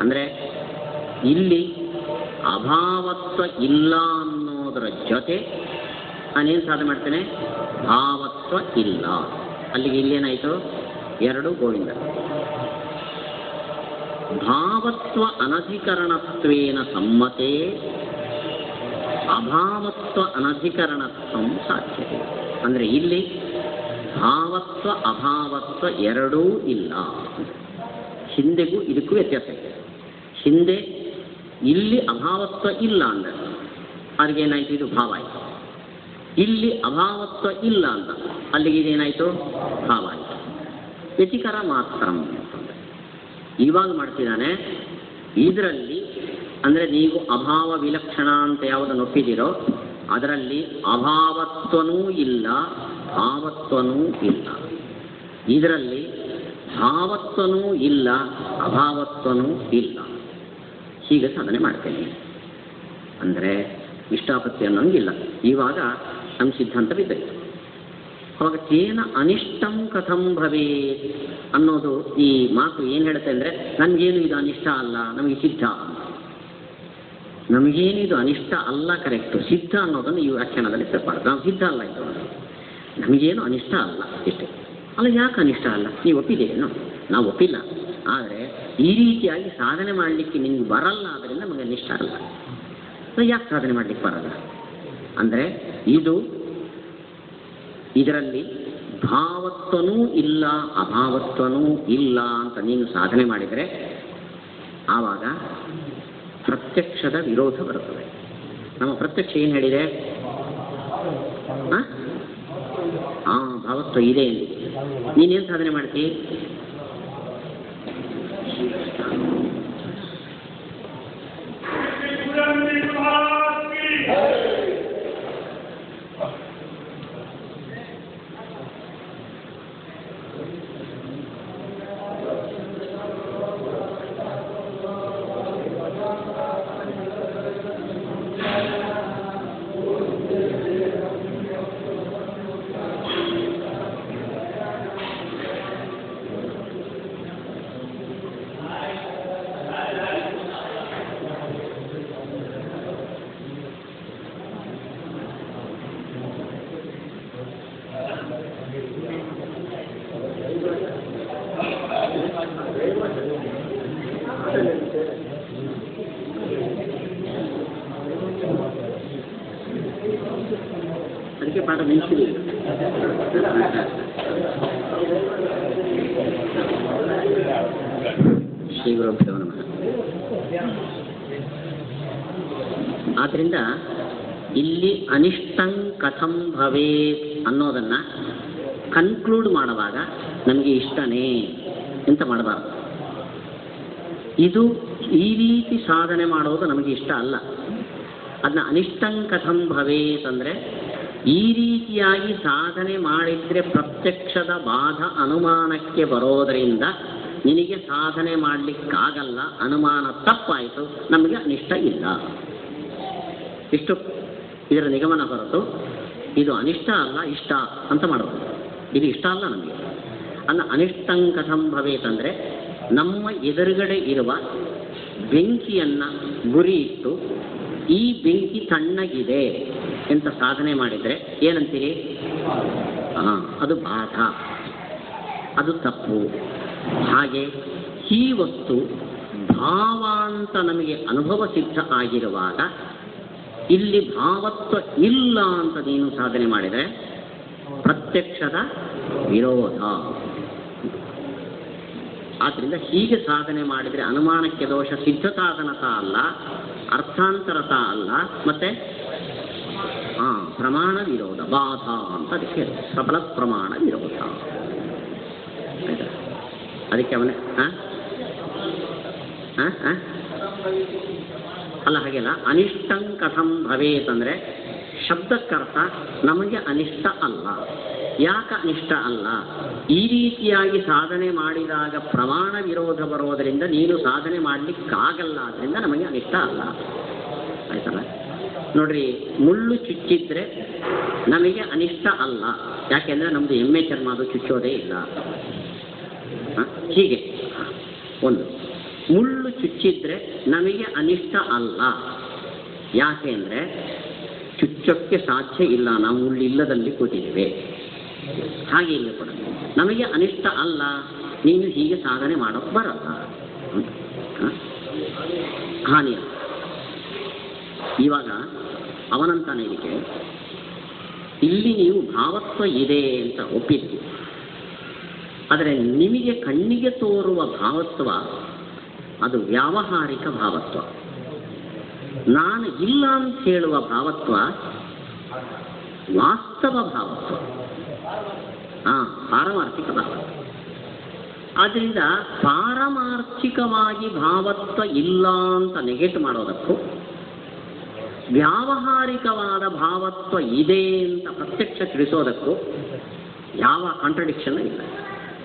[SPEAKER 1] ಅಂದರೆ ಇಲ್ಲಿ ಅಭಾವತ್ವ ಇಲ್ಲ ಅನ್ನೋದರ ಜೊತೆ ನಾನೇನು ಸಾಧನೆ ಮಾಡ್ತೇನೆ? ಭಾವತ್ವ ಇಲ್ಲ. ಅಲ್ಲಿಗೆ ಇಲ್ಲೇನಾಯಿತು? ಎರಡು ಗೋವಿಂದ. ಭಾವತ್ವ ಅನಧಿಕರಣತ್ವೇನ ಸಮ್ಮತೆ ಅಭಾವತ್ವ ಅನಧಿಕರಣತ್ವಂ ಸಾಧ್ಯತೆ. ಅಂದರೆ ಇಲ್ಲಿ ಭಾವತ್ವ ಅಭಾವತ್ವ ಎರಡೂ ಇಲ್ಲ. ಹಿಂದೆಗೂ ಇದಕ್ಕೂ ವ್ಯತ್ಯಾಸ ಇದೆ. ಹಿಂದೆ ಇಲ್ಲಿ ಅಭಾವತ್ವ ಇಲ್ಲ ಅಂದರೆ ಅಲ್ಲಿಗೆ ಏನಾಯಿತು? ಇದು ಭಾವ ಆಯಿತು. ಇಲ್ಲಿ ಅಭಾವತ್ವ ಇಲ್ಲ ಅಂತ ಅಲ್ಲಿಗೆ ಇದೇನಾಯಿತು? ಭಾವ ಆಯಿತು. ವ್ಯತಿಕರ ಮಾತ್ರ. ಇವಾಗ ಮಾಡ್ತಿದ್ದಾನೆ ಇದರಲ್ಲಿ. ಅಂದರೆ ನೀವು ಅಭಾವ ವಿಲಕ್ಷಣ ಅಂತ ಯಾವುದನ್ನು ಒಪ್ಪಿದಿರೋ ಅದರಲ್ಲಿ ಅಭಾವತ್ವನೂ ಇಲ್ಲ, ಭಾವತ್ವನೂ ಇಲ್ಲ. ಇದರಲ್ಲಿ ಭಾವತ್ವನೂ ಇಲ್ಲ, ಅಭಾವತ್ವನೂ ಇಲ್ಲ. ಹೀಗೆ ಸಾಧನೆ ಮಾಡ್ತೇನೆ. ಅಂದರೆ ಇಷ್ಟಾಪತ್ತಿ ಅನ್ನೋಂಗಿಲ್ಲ. ಇವಾಗ ನಮ್ಮ ಸಿದ್ಧಾಂತ ಬಿದ್ದಾಯಿತು. ಅವಾಗ ತೇನ ಅನಿಷ್ಟಂ ಕಥಂ ಭವೇತ್ ಅನ್ನೋದು ಈ ಮಾತು ಏನು ಹೇಳುತ್ತೆ ಅಂದರೆ, ನನಗೇನು ಇದು ಅನಿಷ್ಟ ಅಲ್ಲ, ನಮಗೆ ಸಿದ್ಧ. ನಮಗೇನು ಇದು ಅನಿಷ್ಟ ಅಲ್ಲ, ಕರೆಕ್ಟು. ಸಿದ್ಧ ಅನ್ನೋದನ್ನು ಈ ವ್ಯಾಖ್ಯಾನದಲ್ಲಿ ತಪ್ಪಾಡ್ದು. ನಾವು ಸಿದ್ಧ ಅಲ್ಲ, ಇದು ನಮಗೇನು ಅನಿಷ್ಟ ಅಲ್ಲ ಇಷ್ಟೇ. ಅಲ್ಲ, ಯಾಕೆ ಅನಿಷ್ಟ ಅಲ್ಲ? ನೀವು ಒಪ್ಪಿದ್ದೇನು? ನಾವು ಒಪ್ಪಿಲ್ಲ. ಆದರೆ ಈ ರೀತಿಯಾಗಿ ಸಾಧನೆ ಮಾಡಲಿಕ್ಕೆ ನಿಮ್ಗೆ ಬರಲ್ಲ, ಆದ್ದರಿಂದ ನಮಗೆ ಅನಿಷ್ಟ ಅಲ್ಲ. ಯಾಕೆ ಸಾಧನೆ ಮಾಡಲಿಕ್ಕೆ ಬರಲ್ಲ ಅಂದರೆ ಇದರಲ್ಲಿ ಭಾವತ್ವನೂ ಇಲ್ಲ, ಅಭಾವತ್ವನೂ ಇಲ್ಲ ಅಂತ ನೀನು ಸಾಧನೆ ಮಾಡಿದರೆ ಆವಾಗ ಪ್ರತ್ಯಕ್ಷದ ವಿರೋಧ ಬರುತ್ತದೆ. ನಮ್ಮ ಪ್ರತ್ಯಕ್ಷ ಏನು ಹೇಳಿದೆ? ಭಾವತ್ವ ಇದೆ ಎಂದು. ನೀನೇನು ಸಾಧನೆ ಮಾಡ್ತೀ? ಅದಕ್ಕೆ ಪಾಠ ನಿಲ್ಲಿಸಿದೆ. ಶ್ರೀ ಗುರುಭ್ಯೋ ನಮಃ. ಆದ್ದರಿಂದ ಇಲ್ಲಿ ಅನಿಷ್ಟಂ ಕಥಂ ಭವೇತ್ ಅನ್ನೋದನ್ನ ಕನ್ಕ್ಲೂಡ್ ಮಾಡುವಾಗ ನಮಗೆ ಇಷ್ಟನೇ ಅಂತ ಮಾಡಬಾರ್ದು. ಇದು ಈ ರೀತಿ ಸಾಧನೆ ಮಾಡೋದು ನಮಗೆ ಇಷ್ಟ ಅಲ್ಲ. ಅದನ್ನ ಅನಿಷ್ಟಂ ಕಥಂ ಭವೇತ್ ಅಂದರೆ ಈ ರೀತಿಯಾಗಿ ಸಾಧನೆ ಮಾಡಿದರೆ ಪ್ರತ್ಯಕ್ಷದ ಬಾಧ ಅನುಮಾನಕ್ಕೆ ಬರೋದರಿಂದ ನಿನಗೆ ಸಾಧನೆ ಮಾಡಲಿಕ್ಕಾಗಲ್ಲ, ಅನುಮಾನ ತಪ್ಪಾಯಿತು, ನಮಗೆ ಅನಿಷ್ಟ ಇಲ್ಲ. ಇಷ್ಟು ಇದರ ನಿಗಮನ ಹೊರತು ಇದು ಅನಿಷ್ಟ ಅಲ್ಲ ಇಷ್ಟ ಅಂತ ಮಾಡಬಹುದು. ಇದು ಇಷ್ಟ ಅಲ್ಲ ನಮಗೆ. ಅಲ್ಲ ಅನಿಷ್ಟಂ ಕಥಂ ಭವೇತ್ ಅಂದರೆ ನಮ್ಮ ಎದುರುಗಡೆ ಇರುವ ಬೆಂಕಿಯನ್ನು ಗುರಿ ಇಟ್ಟು ಈ ಬೆಂಕಿ ತಣ್ಣಗಿದೆ ಅಂತ ಸಾಧನೆ ಮಾಡಿದರೆ ಏನಂತೀರಿ? ಅದು ಬಾಧ, ಅದು ತಪ್ಪು. ಹಾಗೆ ಈ ವಸ್ತು ಭಾವ ಅಂತ ನಮಗೆ ಅನುಭವ ಸಿದ್ಧ ಆಗಿರುವಾಗ ಇಲ್ಲಿ ಭಾವತ್ವ ಇಲ್ಲ ಅಂತ ನೀನು ಸಾಧನೆ ಮಾಡಿದರೆ ಪ್ರತ್ಯಕ್ಷದ ವಿರೋಧ. ಆದ್ದರಿಂದ ಹೀಗೆ ಸಾಧನೆ ಮಾಡಿದರೆ ಅನುಮಾನಕ್ಕೆ ದೋಷ ಸಿದ್ಧಸಾಧನತ ಅಲ್ಲ, ಅರ್ಥಾಂತರತ ಅಲ್ಲ, ಮತ್ತೆ ಪ್ರಮಾಣ ವಿರೋಧ, ಬಾಧ ಅಂತ ಅದಕ್ಕೆ ಸಫಲ ಪ್ರಮಾಣ ವಿರೋಧ. ಅದಕ್ಕೆ ಅವನೇ ಅಲ್ಲ ಹಾಗೆಲ್ಲ ಅನಿಷ್ಟಂ ಕಥಂ ಭವೇತ್ ಅಂದರೆ ಶಬ್ದಕ್ಕರ್ಥ ನಮಗೆ ಅನಿಷ್ಟ ಅಲ್ಲ. ಯಾಕೆ ಅನಿಷ್ಟ ಅಲ್ಲ? ಈ ರೀತಿಯಾಗಿ ಸಾಧನೆ ಮಾಡಿದಾಗ ಪ್ರಮಾಣ ವಿರೋಧ ಬರೋದರಿಂದ ನೀನು ಸಾಧನೆ ಮಾಡಲಿಕ್ಕಾಗಲ್ಲ, ಆದ್ದರಿಂದ ನಮಗೆ ಅನಿಷ್ಟ ಅಲ್ಲ. ಆಯ್ತಲ್ಲ? ನೋಡ್ರಿ, ಮುಳ್ಳು ಚುಚ್ಚಿದ್ರೆ ನಮಗೆ ಅನಿಷ್ಟ ಅಲ್ಲ. ಯಾಕೆಂದರೆ ನಮ್ಮದು ಎಮ್ಮೆ ಚರ್ಮ ಅದು ಚುಚ್ಚೋದೇ ಇಲ್ಲ. ಹೀಗೆ ಒಂದು ಮುಳ್ಳು ಚುಚ್ಚಿದ್ರೆ ನಮಗೆ ಅನಿಷ್ಟ ಅಲ್ಲ. ಯಾಕೆ ಅಂದರೆ ಚುಚ್ಚೋಕ್ಕೆ ಸಾಧ್ಯ ಇಲ್ಲ, ನಾವು ಮುಳ್ಳಿಲ್ಲದಲ್ಲಿ ಕೂತಿದ್ದೇವೆ. ಹಾಗೆ ಇಲ್ಲಿ ಕೂಡ ನಮಗೆ ಅನಿಷ್ಟ ಅಲ್ಲ, ನೀನು ಹೀಗೆ ಸಾಧನೆ ಮಾಡೋಕ್ಕೆ ಬರಲ್ಲ, ಹಾನಿ. ಇವಾಗ ಅವನಂತಾನೆ ಇದಕ್ಕೆ ಇಲ್ಲಿ ನೀವು ಭಾವತ್ವ ಇದೆ ಅಂತ ಒಪ್ಪಿದ್ರಿ, ಆದರೆ ನಿಮಗೆ ಕಣ್ಣಿಗೆ ತೋರುವ ಭಾವತ್ವ ಅದು ವ್ಯಾವಹಾರಿಕ ಭಾವತ್ವ. ನಾನು ಇಲ್ಲ ಅಂತ ಹೇಳುವ ಭಾವತ್ವ ವಾಸ್ತವ ಭಾವತ್ವ, ಪಾರಮಾರ್ಥಿಕ ಭಾವತ್ವ. ಆದ್ದರಿಂದ ಪಾರಮಾರ್ಥಿಕವಾಗಿ ಭಾವತ್ವ ಇಲ್ಲ ಅಂತ ನೆಗೆಟ್ ಮಾಡೋದಕ್ಕೂ ವ್ಯಾವಹಾರಿಕವಾದ ಭಾವತ್ವ ಇದೆ ಅಂತ ಪ್ರತ್ಯಕ್ಷ ತಿಳಿಸೋದಕ್ಕೂ ಯಾವ ಕಾಂಟ್ರಡಿಕ್ಷನ್ ಇಲ್ಲ.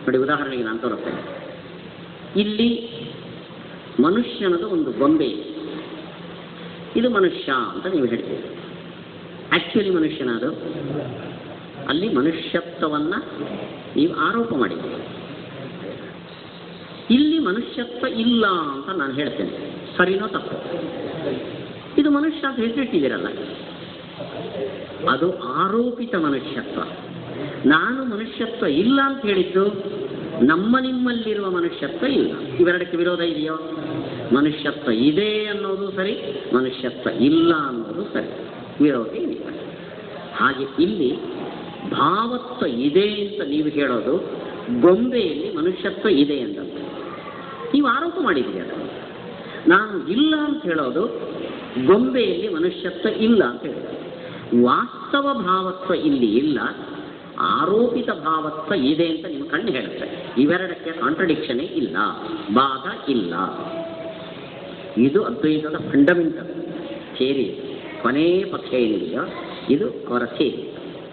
[SPEAKER 1] ನೋಡಿ, ಉದಾಹರಣೆಗೆ ನಾನು ತೋರಿಸ್ತೇನೆ. ಇಲ್ಲಿ ಮನುಷ್ಯನದು ಒಂದು ಗೊಂಬೆ ಇದೆ, ಇದು ಮನುಷ್ಯ ಅಂತ ನೀವು ಹೇಳ್ತೀರಿ. ಆ್ಯಕ್ಚುಲಿ ಮನುಷ್ಯನದು, ಅಲ್ಲಿ ಮನುಷ್ಯತ್ವವನ್ನು ನೀವು ಆರೋಪ ಮಾಡಿದ್ದೀರಿ. ಇಲ್ಲಿ ಮನುಷ್ಯತ್ವ ಇಲ್ಲ ಅಂತ ನಾನು ಹೇಳ್ತೇನೆ, ಸರಿನೋ ತಪ್ಪು? ಇದು ಮನುಷ್ಯ ಅಂತ ಹೆಸರಿಟ್ಟಿದ್ದೀರಲ್ಲ, ಅದು ಆರೋಪಿತ ಮನುಷ್ಯತ್ವ. ನಾನು ಮನುಷ್ಯತ್ವ ಇಲ್ಲ ಅಂತ ಹೇಳಿದ್ದು ನಿಮ್ಮಲ್ಲಿರುವ ಮನುಷ್ಯತ್ವ ಇಲ್ಲ. ಇವೆರಡಕ್ಕೆ ವಿರೋಧ ಇದೆಯೋ? ಮನುಷ್ಯತ್ವ ಇದೆ ಅನ್ನೋದು ಸರಿ, ಮನುಷ್ಯತ್ವ ಇಲ್ಲ ಅನ್ನೋದು ಸರಿ, ವಿರೋಧ ಏನಿಲ್ಲ. ಹಾಗೆ ಇಲ್ಲಿ ಭಾವತ್ವ ಇದೆ ಅಂತ ನೀವು ಹೇಳೋದು ಗೊಂಬೆಯಲ್ಲಿ ಮನುಷ್ಯತ್ವ ಇದೆ ಅಂತ ನೀವು ಆರೋಪ ಮಾಡಿದ್ದೀರಿ. ಅದನ್ನು ನಾನು ಇಲ್ಲ ಅಂತ ಹೇಳೋದು ಗೊಂಬೆಯಲ್ಲಿ ಮನುಷ್ಯತ್ವ ಇಲ್ಲ ಅಂತ ಹೇಳೋದು. ವಾಸ್ತವ ಭಾವತ್ವ ಇಲ್ಲಿ ಇಲ್ಲ, ಆರೋಪಿತ ಭಾವತ್ವ ಇದೆ ಅಂತ ನಿಮ್ಮ ಕಣ್ಣು ಹೇಳುತ್ತೆ. ಇವೆರಡಕ್ಕೆ ಕಾಂಟ್ರಡಿಕ್ಷನೇ ಇಲ್ಲ, ಬಾಧ ಇಲ್ಲ. ಇದು ಅದ್ವೈತದ ಫಂಡಮೆಂಟಲ್ ಥಿಯರಿ. ಕೊನೆ ಪಕ್ಷ ಏನಿದೆಯೋ ಇದು ಅವರ ಥಿಯರಿ.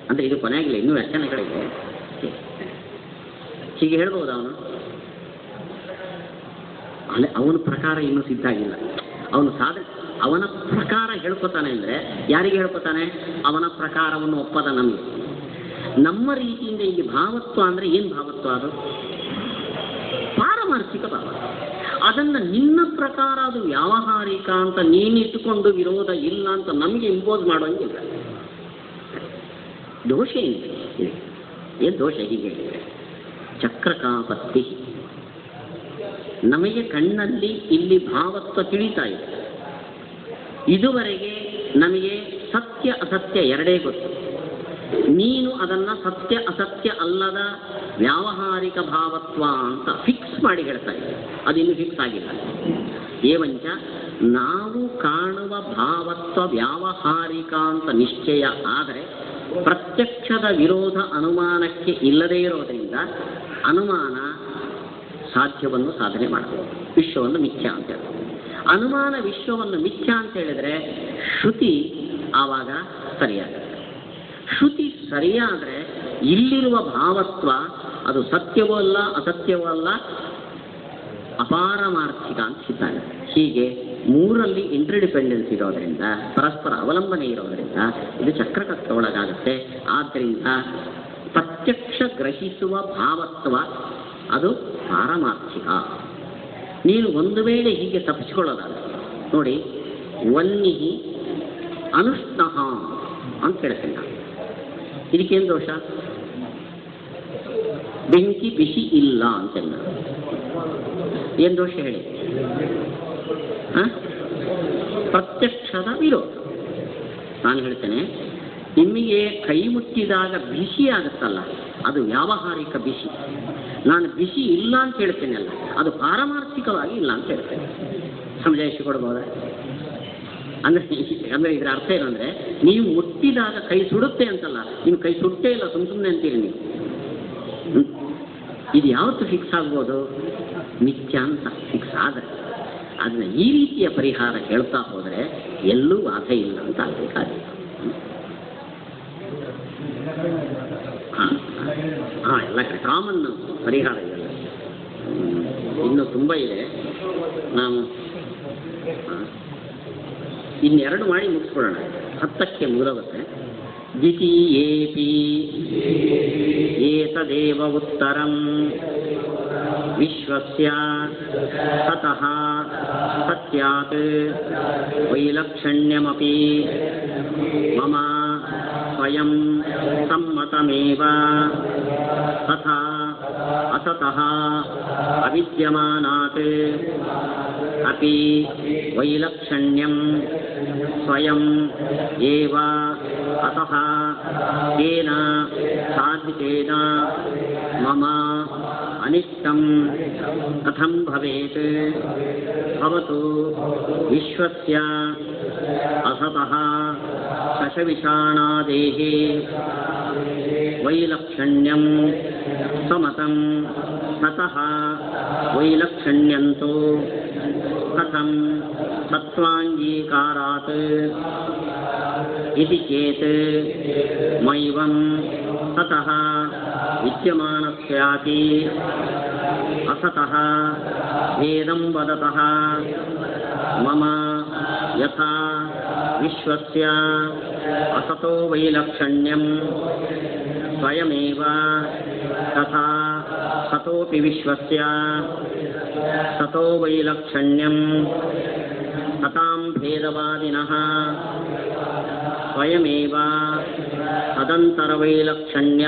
[SPEAKER 1] ಅಂದರೆ ಇದು ಕೊನೆಯಾಗಿಲ್ಲ, ಇನ್ನೂ ವ್ಯಾಖ್ಯಾನಗಳಿವೆ. ಹೀಗೆ ಹೇಳ್ಬೋದು. ಅವನ ಪ್ರಕಾರ ಇನ್ನೂ ಸಿದ್ಧ ಆಗಿಲ್ಲ. ಅವನ ಪ್ರಕಾರ ಹೇಳ್ಕೊತಾನೆ ಅಂದರೆ ಯಾರಿಗೆ ಹೇಳ್ಕೊತಾನೆ? ಅವನ ಪ್ರಕಾರವನ್ನು ಒಪ್ಪದ ನಮಗೆ. ನಮ್ಮ ರೀತಿಯಿಂದ ಇಲ್ಲಿ ಭಾವತ್ವ ಅಂದರೆ ಏನು ಭಾವತ್ವ? ಅದು ಪಾರಮಾರ್ಥಿಕ ಭಾವತ್ವ. ಅದನ್ನು ನಿನ್ನ ಪ್ರಕಾರ ಅದು ವ್ಯಾವಹಾರಿಕ ಅಂತ ನೀನಿಟ್ಟುಕೊಂಡು ವಿರೋಧ ಇಲ್ಲ ಅಂತ ನಮಗೆ ಇಂಪೋಸ್ ಮಾಡೋಂಗಿಲ್ಲ. ದೋಷ ಏನಿದೆ? ಏನು ದೋಷ? ಹೀಗೆ ಚಕ್ರಕಾಪತ್ತಿ. ನಮಗೆ ಕಣ್ಣಲ್ಲಿ ಇಲ್ಲಿ ಭಾವತ್ವ ತಿಳಿತಾ ಇದೆ. ಇದುವರೆಗೆ ನಮಗೆ ಸತ್ಯ ಅಸತ್ಯ ಎರಡೇ ಗೊತ್ತು. ನೀನು ಅದನ್ನು ಸತ್ಯ ಅಸತ್ಯ ಅಲ್ಲದ ವ್ಯಾವಹಾರಿಕ ಭಾವತ್ವ ಅಂತ ಫಿಕ್ಸ್ ಮಾಡಿ ಹೇಳ್ತಾ ಇದ್ದೆ. ಅದಿನ್ನೂ ಫಿಕ್ಸ್ ಆಗಿಲ್ಲ. ಏವಂಚ ನಾವು ಕಾಣುವ ಭಾವತ್ವ ವ್ಯಾವಹಾರಿಕ ಅಂತ ನಿಶ್ಚಯ ಆದರೆ ಪ್ರತ್ಯಕ್ಷದ ವಿರೋಧ ಅನುಮಾನಕ್ಕೆ ಇಲ್ಲದೇ ಇರೋದರಿಂದ ಅನುಮಾನ ಸಾಧ್ಯವನ್ನು ಸಾಧನೆ ಮಾಡಬಹುದು. ವಿಶ್ವವನ್ನು ಮಿಥ್ಯ ಅಂತ ಹೇಳ್ತಾರೆ. ಅನುಮಾನ ವಿಶ್ವವನ್ನು ಮಿಥ್ಯ ಅಂತ ಹೇಳಿದರೆ ಶ್ರುತಿ ಆವಾಗ ಸರಿಯಾಗುತ್ತೆ. ಶ್ರುತಿ ಸರಿಯಾದರೆ ಇಲ್ಲಿರುವ ಭಾವತ್ವ ಅದು ಸತ್ಯವೂ ಅಲ್ಲ ಅಸತ್ಯವೂ ಅಲ್ಲ, ಅಪಾರಮಾರ್ಥಿಕ ಅಂತ ಸಿದ್ಧಾಂತ. ಹೀಗೆ ಮೂರಲ್ಲಿ ಇಂಟರ್ಡಿಪೆಂಡೆನ್ಸ್ ಇರೋದರಿಂದ, ಪರಸ್ಪರ ಅವಲಂಬನೆ ಇರೋದರಿಂದ ಇದು ಚಕ್ರಕಕ್ಕೆ ಒಳಗಾಗುತ್ತೆ. ಆದ್ದರಿಂದ ಪ್ರತ್ಯಕ್ಷ ಗ್ರಹಿಸುವ ಭಾವತ್ವ ಅದು ಪಾರಮಾರ್ಥಿಕ. ನೀನು ಒಂದು ವೇಳೆ ಹೀಗೆ ತಪ್ಪಿಸಿಕೊಳ್ಳೋದಾದ್ರೆ ನೋಡಿ, ವನ್ನಿಹಿ ಅನುಷ್ಣಃ ಅಂತ ಹೇಳ್ತೇನೆ ನಾನು. ಇದಕ್ಕೇನು ದೋಷ? ಬೆಂಕಿ ಬಿಸಿ ಇಲ್ಲ ಅಂತೇನೆ ನಾನು. ಏನು ದೋಷ ಹೇಳಿ? ಪ್ರತ್ಯಕ್ಷದ ವಿರೋಧ. ನಾನು ಹೇಳ್ತೇನೆ, ನಿಮಗೆ ಕೈ ಮುಟ್ಟಿದಾಗ ಬಿಸಿ ಆಗುತ್ತಲ್ಲ, ಅದು ವ್ಯಾವಹಾರಿಕ ಬಿಸಿ. ನಾನು ಬಿಸಿ ಇಲ್ಲ ಅಂತ ಹೇಳ್ತೇನೆ ಅಲ್ಲ, ಅದು ಪಾರಮಾರ್ಥಿಕವಾಗಿ ಇಲ್ಲ ಅಂತ ಹೇಳ್ತೇನೆ. ಸಮಜಾಯಿಸಿ ಕೊಡ್ಬೋದ? ಅಂದರೆ ಇದರ ಅರ್ಥ ಏನಂದರೆ, ನೀವು ಮುಟ್ಟಿದಾಗ ಕೈ ಸುಡುತ್ತೆ ಅಂತಲ್ಲ, ನಿಮ್ಮ ಕೈ ಸುಟ್ಟೇ ಇಲ್ಲ, ಸುಮ್ಮನೆ ಅಂತೀರಿ ನೀವು. ಇದು ಯಾವತ್ತು ಫಿಕ್ಸ್ ಆಗ್ಬೋದು? ಮಿಥ್ಯ ಅಂತ ಫಿಕ್ಸ್ ಆದರೆ ಅದನ್ನ ಈ ರೀತಿಯ ಪರಿಹಾರ ಹೇಳ್ತಾ ಹೋದರೆ ಎಲ್ಲೂ ವಾದ ಇಲ್ಲ ಅಂತ ಆಗಬೇಕಾಗಿತ್ತು. ಎಲ್ಲ ಕಾಮನ್ ಪರಿಹಾರ ಇದೆಲ್ಲ. ಇನ್ನು ತುಂಬ ಇದೆ. ನಾವು ಇನ್ನೆರಡು ಮಾಡಿ ಮುಗಿಸ್ಕೊಳ್ಳೋಣ, 10ಕ್ಕೆ ಮುಗಿದೋಗುತ್ತೆ. ದ್ವಿತೀಯೇಪಿ ಏತದೇವ ಉತ್ತರಂ ವಿಶ್ವಸ್ಯ ತತಃ ಸತ್ಯಾತ್ ವೈಲಕ್ಷಣ್ಯಮಪಿ ಮಮ ಸ್ವಯಂ ಸಮ್ಮತಮೇವ ತಥಾ ಅಸತಃ ಅವಿದ್ಯಮಾನಾತ್ ಅಪಿ ವೈಲಕ್ಷಣ್ಯಂ ಸ್ವಯಂ ಏವ ಅತಃ ತೇನ ಸಾಧಿತೇನ ಮಮ ಅನಿಷ್ಟಂ ಕಥಂ ಭವೇತ್? ಭವತು ವಿಶ್ವಸ್ಯ ಅಸತಃ ಶಶವಿಷಾಣಾದೇಹೇ ವೈಲಕ್ಷಣ್ಯಂ ಸಮತಂ ತತಃ ವೈಲಕ್ಷಣ್ಯಂತೋ ಕಥಂ ತತ್ವಾಂಗೀಕಾರಾತ್ ಇತಿ ಚೇತ್ ಮೈವಂ ತತಃ ವಿದ್ಯಮಾನಸ್ಯಾಪಿ ಅಸತಃ ಭೇದಂ ವದತಃ ಮಮ ಯಥಾ ವಿಶ್ವಸ್ಯ ಅಸತೋ ವೈಲಕ್ಷಣ್ಯಂ ಸ್ವಯಮೇವ ತಥಾ ಸತೋಪಿ ವಿಶ್ವಸ್ಯ ಸತೋ ವೈಲಕ್ಷಣ್ಯಂ ತಥಾಂ ಭೇದವಾದಿನಃ ಸ್ವಯಮೇವ ತದಂತರವೈಲಕ್ಷಣ್ಯ.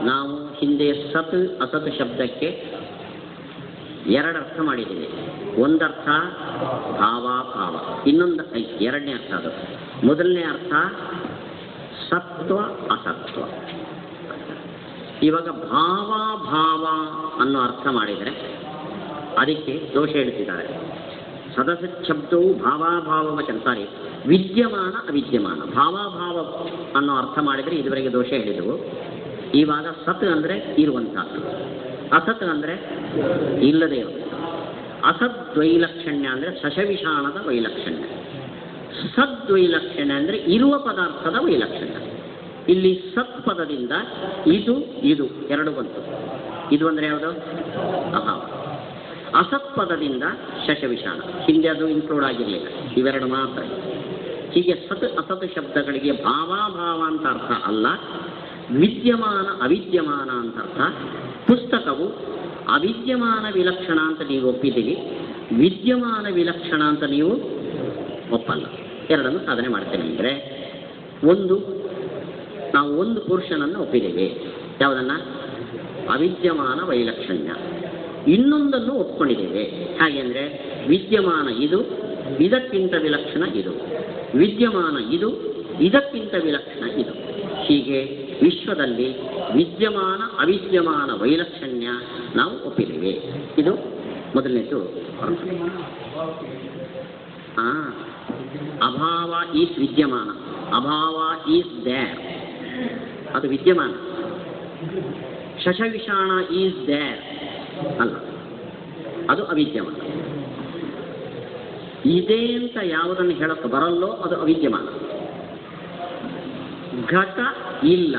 [SPEAKER 1] ನಾವು ಹಿಂದೆ ಸತ್ ಅಸತ್ ಶಬ್ದಕ್ಕೆ ಎರಡು ಅರ್ಥ ಮಾಡಿದ್ದೀವಿ. ಒಂದರ್ಥ ಭಾವಾಭಾವ, ಇನ್ನೊಂದು ಎರಡನೇ ಅರ್ಥ. ಅದು ಮೊದಲನೇ ಅರ್ಥ ಸತ್ವ ಅಸತ್ವ. ಇವಾಗ ಭಾವಾಭಾವ ಅನ್ನೋ ಅರ್ಥ ಮಾಡಿದರೆ ಅದಕ್ಕೆ ದೋಷ ಹೇಳ್ತಿದ್ದಾರೆ. ಸದಸತ್ ಶಬ್ದವು ಭಾವಾಭಾವ ವಚನ, ಸಾರಿ, ವಿದ್ಯಮಾನ ಅವಿದ್ಯಮಾನ. ಭಾವಾಭಾವ ಅನ್ನೋ ಅರ್ಥ ಮಾಡಿದರೆ ಇದುವರೆಗೆ ದೋಷ ಹೇಳಿದೆವು. ಇವಾಗ ಸತ್ ಅಂದರೆ ಇರುವಂಥದ್ದು, ಅಸತ್ ಅಂದರೆ ಇಲ್ಲದೇ ಇರೋದು. ಅಸದ್ವೈಲಕ್ಷಣ್ಯ ಅಂದರೆ ಶಶವಿಷಾಣದ ವೈಲಕ್ಷಣ್ಯ. ಸದ್ವೈಲಕ್ಷಣ್ಯ ಅಂದರೆ ಇರುವ ಪದಾರ್ಥದ ವೈಲಕ್ಷಣ್ಯ. ಇಲ್ಲಿ ಸತ್ ಪದದಿಂದ ಇದು ಇದು ಎರಡು ಬಂತು. ಇದು ಅಂದರೆ ಯಾವುದು? ಅಭಾವ. ಅಸತ್ ಪದದಿಂದ ಶಶವಿಷಾಣ, ಹಿಂದೆ ಅದು ಇನ್ಕ್ಲೂಡ್ ಆಗಿರಲಿಲ್ಲ, ಇವೆರಡು ಮಾತ್ರ. ಹೀಗೆ ಸತ್ ಅಸತ್ ಶಬ್ದಗಳಿಗೆ ಭಾವಾಭಾವ ಅಂತ ಅರ್ಥ ಅಲ್ಲ, ವಿದ್ಯಮಾನ ಅವಿದ್ಯಮಾನ ಅಂತ ಅರ್ಥ. ಪುಸ್ತಕವು ಅವಿದ್ಯಮಾನ ವಿಲಕ್ಷಣ ಅಂತ ನೀವು ಒಪ್ಪಿದ್ದೀರಿ, ವಿದ್ಯಮಾನ ವಿಲಕ್ಷಣ ಅಂತ ನೀವು ಒಪ್ಪಲ್ಲ. ಎರಡನ್ನು ಸಾಧನೆ ಮಾಡ್ತೇನೆ ಅಂದರೆ, ನಾವು ಒಂದು ಪುರುಷನನ್ನು ಒಪ್ಪಿದ್ದೇವೆ, ಯಾವುದನ್ನು? ಅವಿದ್ಯಮಾನ ವೈಲಕ್ಷಣ್ಯ. ಇನ್ನೊಂದನ್ನು ಒಪ್ಕೊಂಡಿದ್ದೇವೆ. ಹಾಗೆ ಅಂದರೆ ವಿದ್ಯಮಾನ ಇದು, ಇದಕ್ಕಿಂತ ವಿಲಕ್ಷಣ ಇದು. ವಿದ್ಯಮಾನ ಇದು, ಇದಕ್ಕಿಂತ ವಿಲಕ್ಷಣ ಇದು. ಹೀಗೆ ವಿಶ್ವದಲ್ಲಿ ವಿದ್ಯಮಾನ ಅವಿದ್ಯಮಾನ ವೈಲಕ್ಷಣ್ಯ ನಾವು ಒಪ್ಪಿದ್ದೇವೆ. ಇದು ಮೊದಲನೇದು. ಅಭಾವ ಈಸ್ ವಿದ್ಯಮಾನ, ಅಭಾವ ಈಸ್ ದೇರ್, ಅದು ವಿದ್ಯಮಾನ. ಶಶವಿಷಾಣ ಈಸ್ ದೇರ್ ಅಲ್ಲ, ಅದು ಅವಿದ್ಯಮಾನ. ಇದೆ ಅಂತ ಯಾವುದನ್ನು ಹೇಳಕ್ಕೆ ಬರಲ್ಲೋ ಅದು ಅವಿದ್ಯಮಾನ. ಘಟ ಇಲ್ಲ,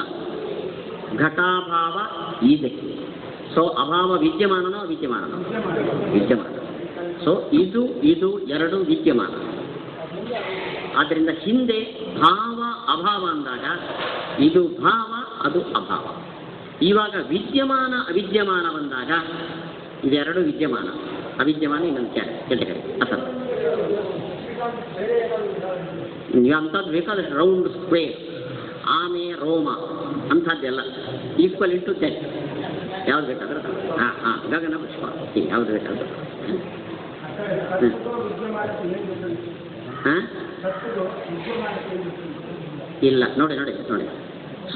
[SPEAKER 1] ಘಟಾಭಾವ ಇದೆ. ಸೊ ಅಭಾವ ವಿದ್ಯಮಾನನೋ ಅವಿದ್ಯಮಾನನೋ? ವಿದ್ಯಮಾನ. ಸೊ ಇದು ಎರಡು ವಿದ್ಯಮಾನ. ಆದ್ದರಿಂದ ಹಿಂದೆ ಭಾವ ಅಭಾವ ಅಂದಾಗ ಇದು ಭಾವ, ಅದು ಅಭಾವ. ಇವಾಗ ವಿದ್ಯಮಾನ ಅವಿದ್ಯಮಾನ ಬಂದಾಗ ಇದೆರಡು ವಿದ್ಯಮಾನ. ಅವಿದ್ಯಮಾನ ಇನ್ನೊಂದು ಕೆಟಗರಿ ಅಸತ್. ಅಂಥದ್ದು ಬೇಕಾದಷ್ಟು ರೌಂಡ್ ಸ್ಕ್ವೇರ್, ಆಮೆ ರೋಮ ಅಂಥದ್ದೆಲ್ಲ ಈಕ್ವಲ್ ಇಂಟು ದಟ್. ಯಾವ್ದು ಬೇಕಾದ್ರೆ ಗಗನ ಪುಷ್ಪ ಯಾವ್ದು ಬೇಕಾದ್ರೆ ಇಲ್ಲ. ನೋಡಿ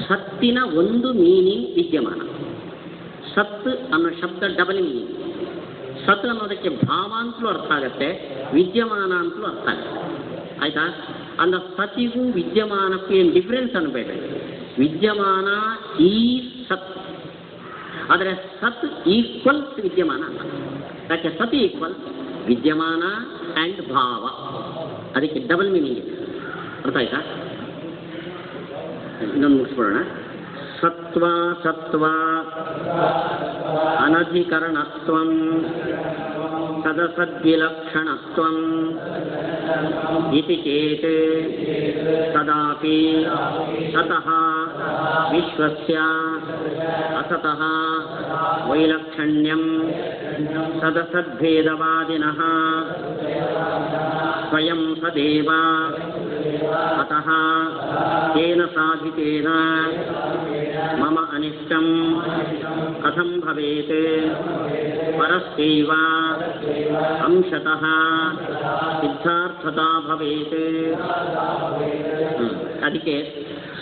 [SPEAKER 1] ಸತ್ತಿನ ಒಂದು ಮೀನಿಂಗ್ ವಿದ್ಯಮಾನ. ಸತ್ ಅನ್ನೋ ಶಬ್ದ ಡಬಲ್ ಮೀನಿಂಗ್. ಸತ್ ಅನ್ನೋದಕ್ಕೆ ಭಾವ ಅಂತಲೂ ಅರ್ಥ ಆಗತ್ತೆ, ವಿದ್ಯಮಾನ ಅಂತಲೂ ಅರ್ಥ ಆಗುತ್ತೆ. ಆಯ್ತಾ? ಅಂದ ಸತಿಗೂ ವಿದ್ಯಮಾನಕ್ಕೂ ಏನು ಡಿಫ್ರೆನ್ಸ್ ಅನ್ಬೇಡ. ವಿದ್ಯಮಾನ ಈ ಸತ್, ಆದರೆ ಸತ್ ಈಕ್ವಲ್ಸ್ ವಿದ್ಯಮಾನ ಅಲ್ಲ. ಯಾಕೆ? ಸತ್ ಈಕ್ವಲ್ ವಿದ್ಯಮಾನ ಆ್ಯಂಡ್ ಭಾವ, ಅದಕ್ಕೆ ಡಬಲ್ ಮೀನಿಂಗ್ ಇದೆ. ಅರ್ಥ ಆಯ್ತಾ? ಇನ್ನೊಂದು ಮುಗಿಸ್ಬಿಡೋಣ. ಸತ್ವ ಸತ್ವ ಅನಧಿಕರಣತ್ವಂ ಸದಸದ್ವಿಲಕ್ಷಣತ್ವಂ ಇತಿ ಚೇತ್ ತದಾಪಿ ಸತಃ ವಿಶ್ವಸ್ಯ ಅಸತಃ ವೈಲಕ್ಷಣ್ಯಂ ಸದಸದ್ಭೇದವಾದಿನಃ ಸ್ವಯಂ ಸದೇವ ಅತಃ ತೇನ ಸಾಧಿತೇನ ಮಮ ಅನಿಷ್ಟಂ ಕಥಂ ಭವೇತ್ ಪರಸ್ಯೈವ ಅಂಶತಃ ಸಿದ್ಧಾರ್ಥತಾ ಭವೇತ್. ಅದಕ್ಕೆ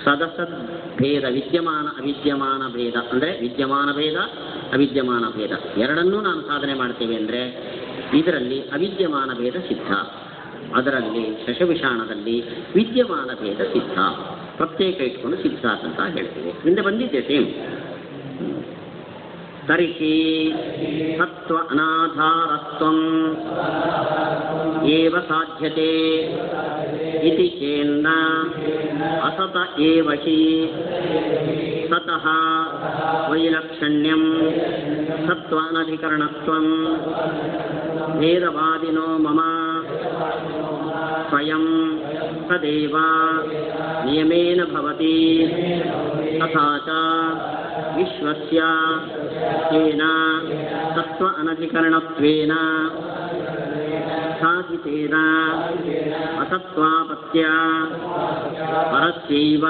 [SPEAKER 1] ಸದಸದ್ ಭೇದ, ವಿದ್ಯಮಾನ ಅವಿದ್ಯಮಾನ ಭೇದ ಅಂದರೆ ವಿದ್ಯಮಾನ ಭೇದ ಅವಿದ್ಯಮಾನ ಭೇದ ಎರಡನ್ನೂ ನಾನು ಸಾಧನೆ ಮಾಡ್ತೇವೆ ಅಂದರೆ ಇದರಲ್ಲಿ ಅವಿದ್ಯಮಾನ ಭೇದ ಸಿದ್ಧ, ಅದರಲ್ಲಿ ಶಶವಿಷಾಣದಲ್ಲಿ ವಿದ್ಯಮಾನ ಭೇದ ಸಿದ್ಧ. ಪ್ರತ್ಯೇಕ ಇಟ್ಕೊಂಡು ಸಿದ್ಧ ಅಂತ ಹೇಳ್ತೀವಿ. ಹಿಂದೆ ಬಂದಿದ್ದೆ ಸೇಮ್. ತರ್ಹಿ ಸತ್ವ ಅನಾಧಾರತ್ವಂ ಏವ ಸಾಧ್ಯತೆ ಇತಿ ಚೇನ್ನ ಅಸತ ಏವ ಹಿ ಸತಃ ವೈಲಕ್ಷಣ್ಯಂ ಸತ್ವ ಅನಧಿಕರಣತ್ವಂ ಭೇದವಾದಿನೋ ಮಮ ಸ್ವಯಂ ತದೇವ ನಿಯಮೇನ ಭವತಿ ತಥಾ ಚ ವಿಶ್ವಸ್ಯ ತೇನ ಸತ್ವ ಅನಧಿಕರಣತ್ವೇನ ಸಾಧಿತೇನ ಅಸತ್ವಾಪತ್ಯ ಪರಸ್ಯೈವ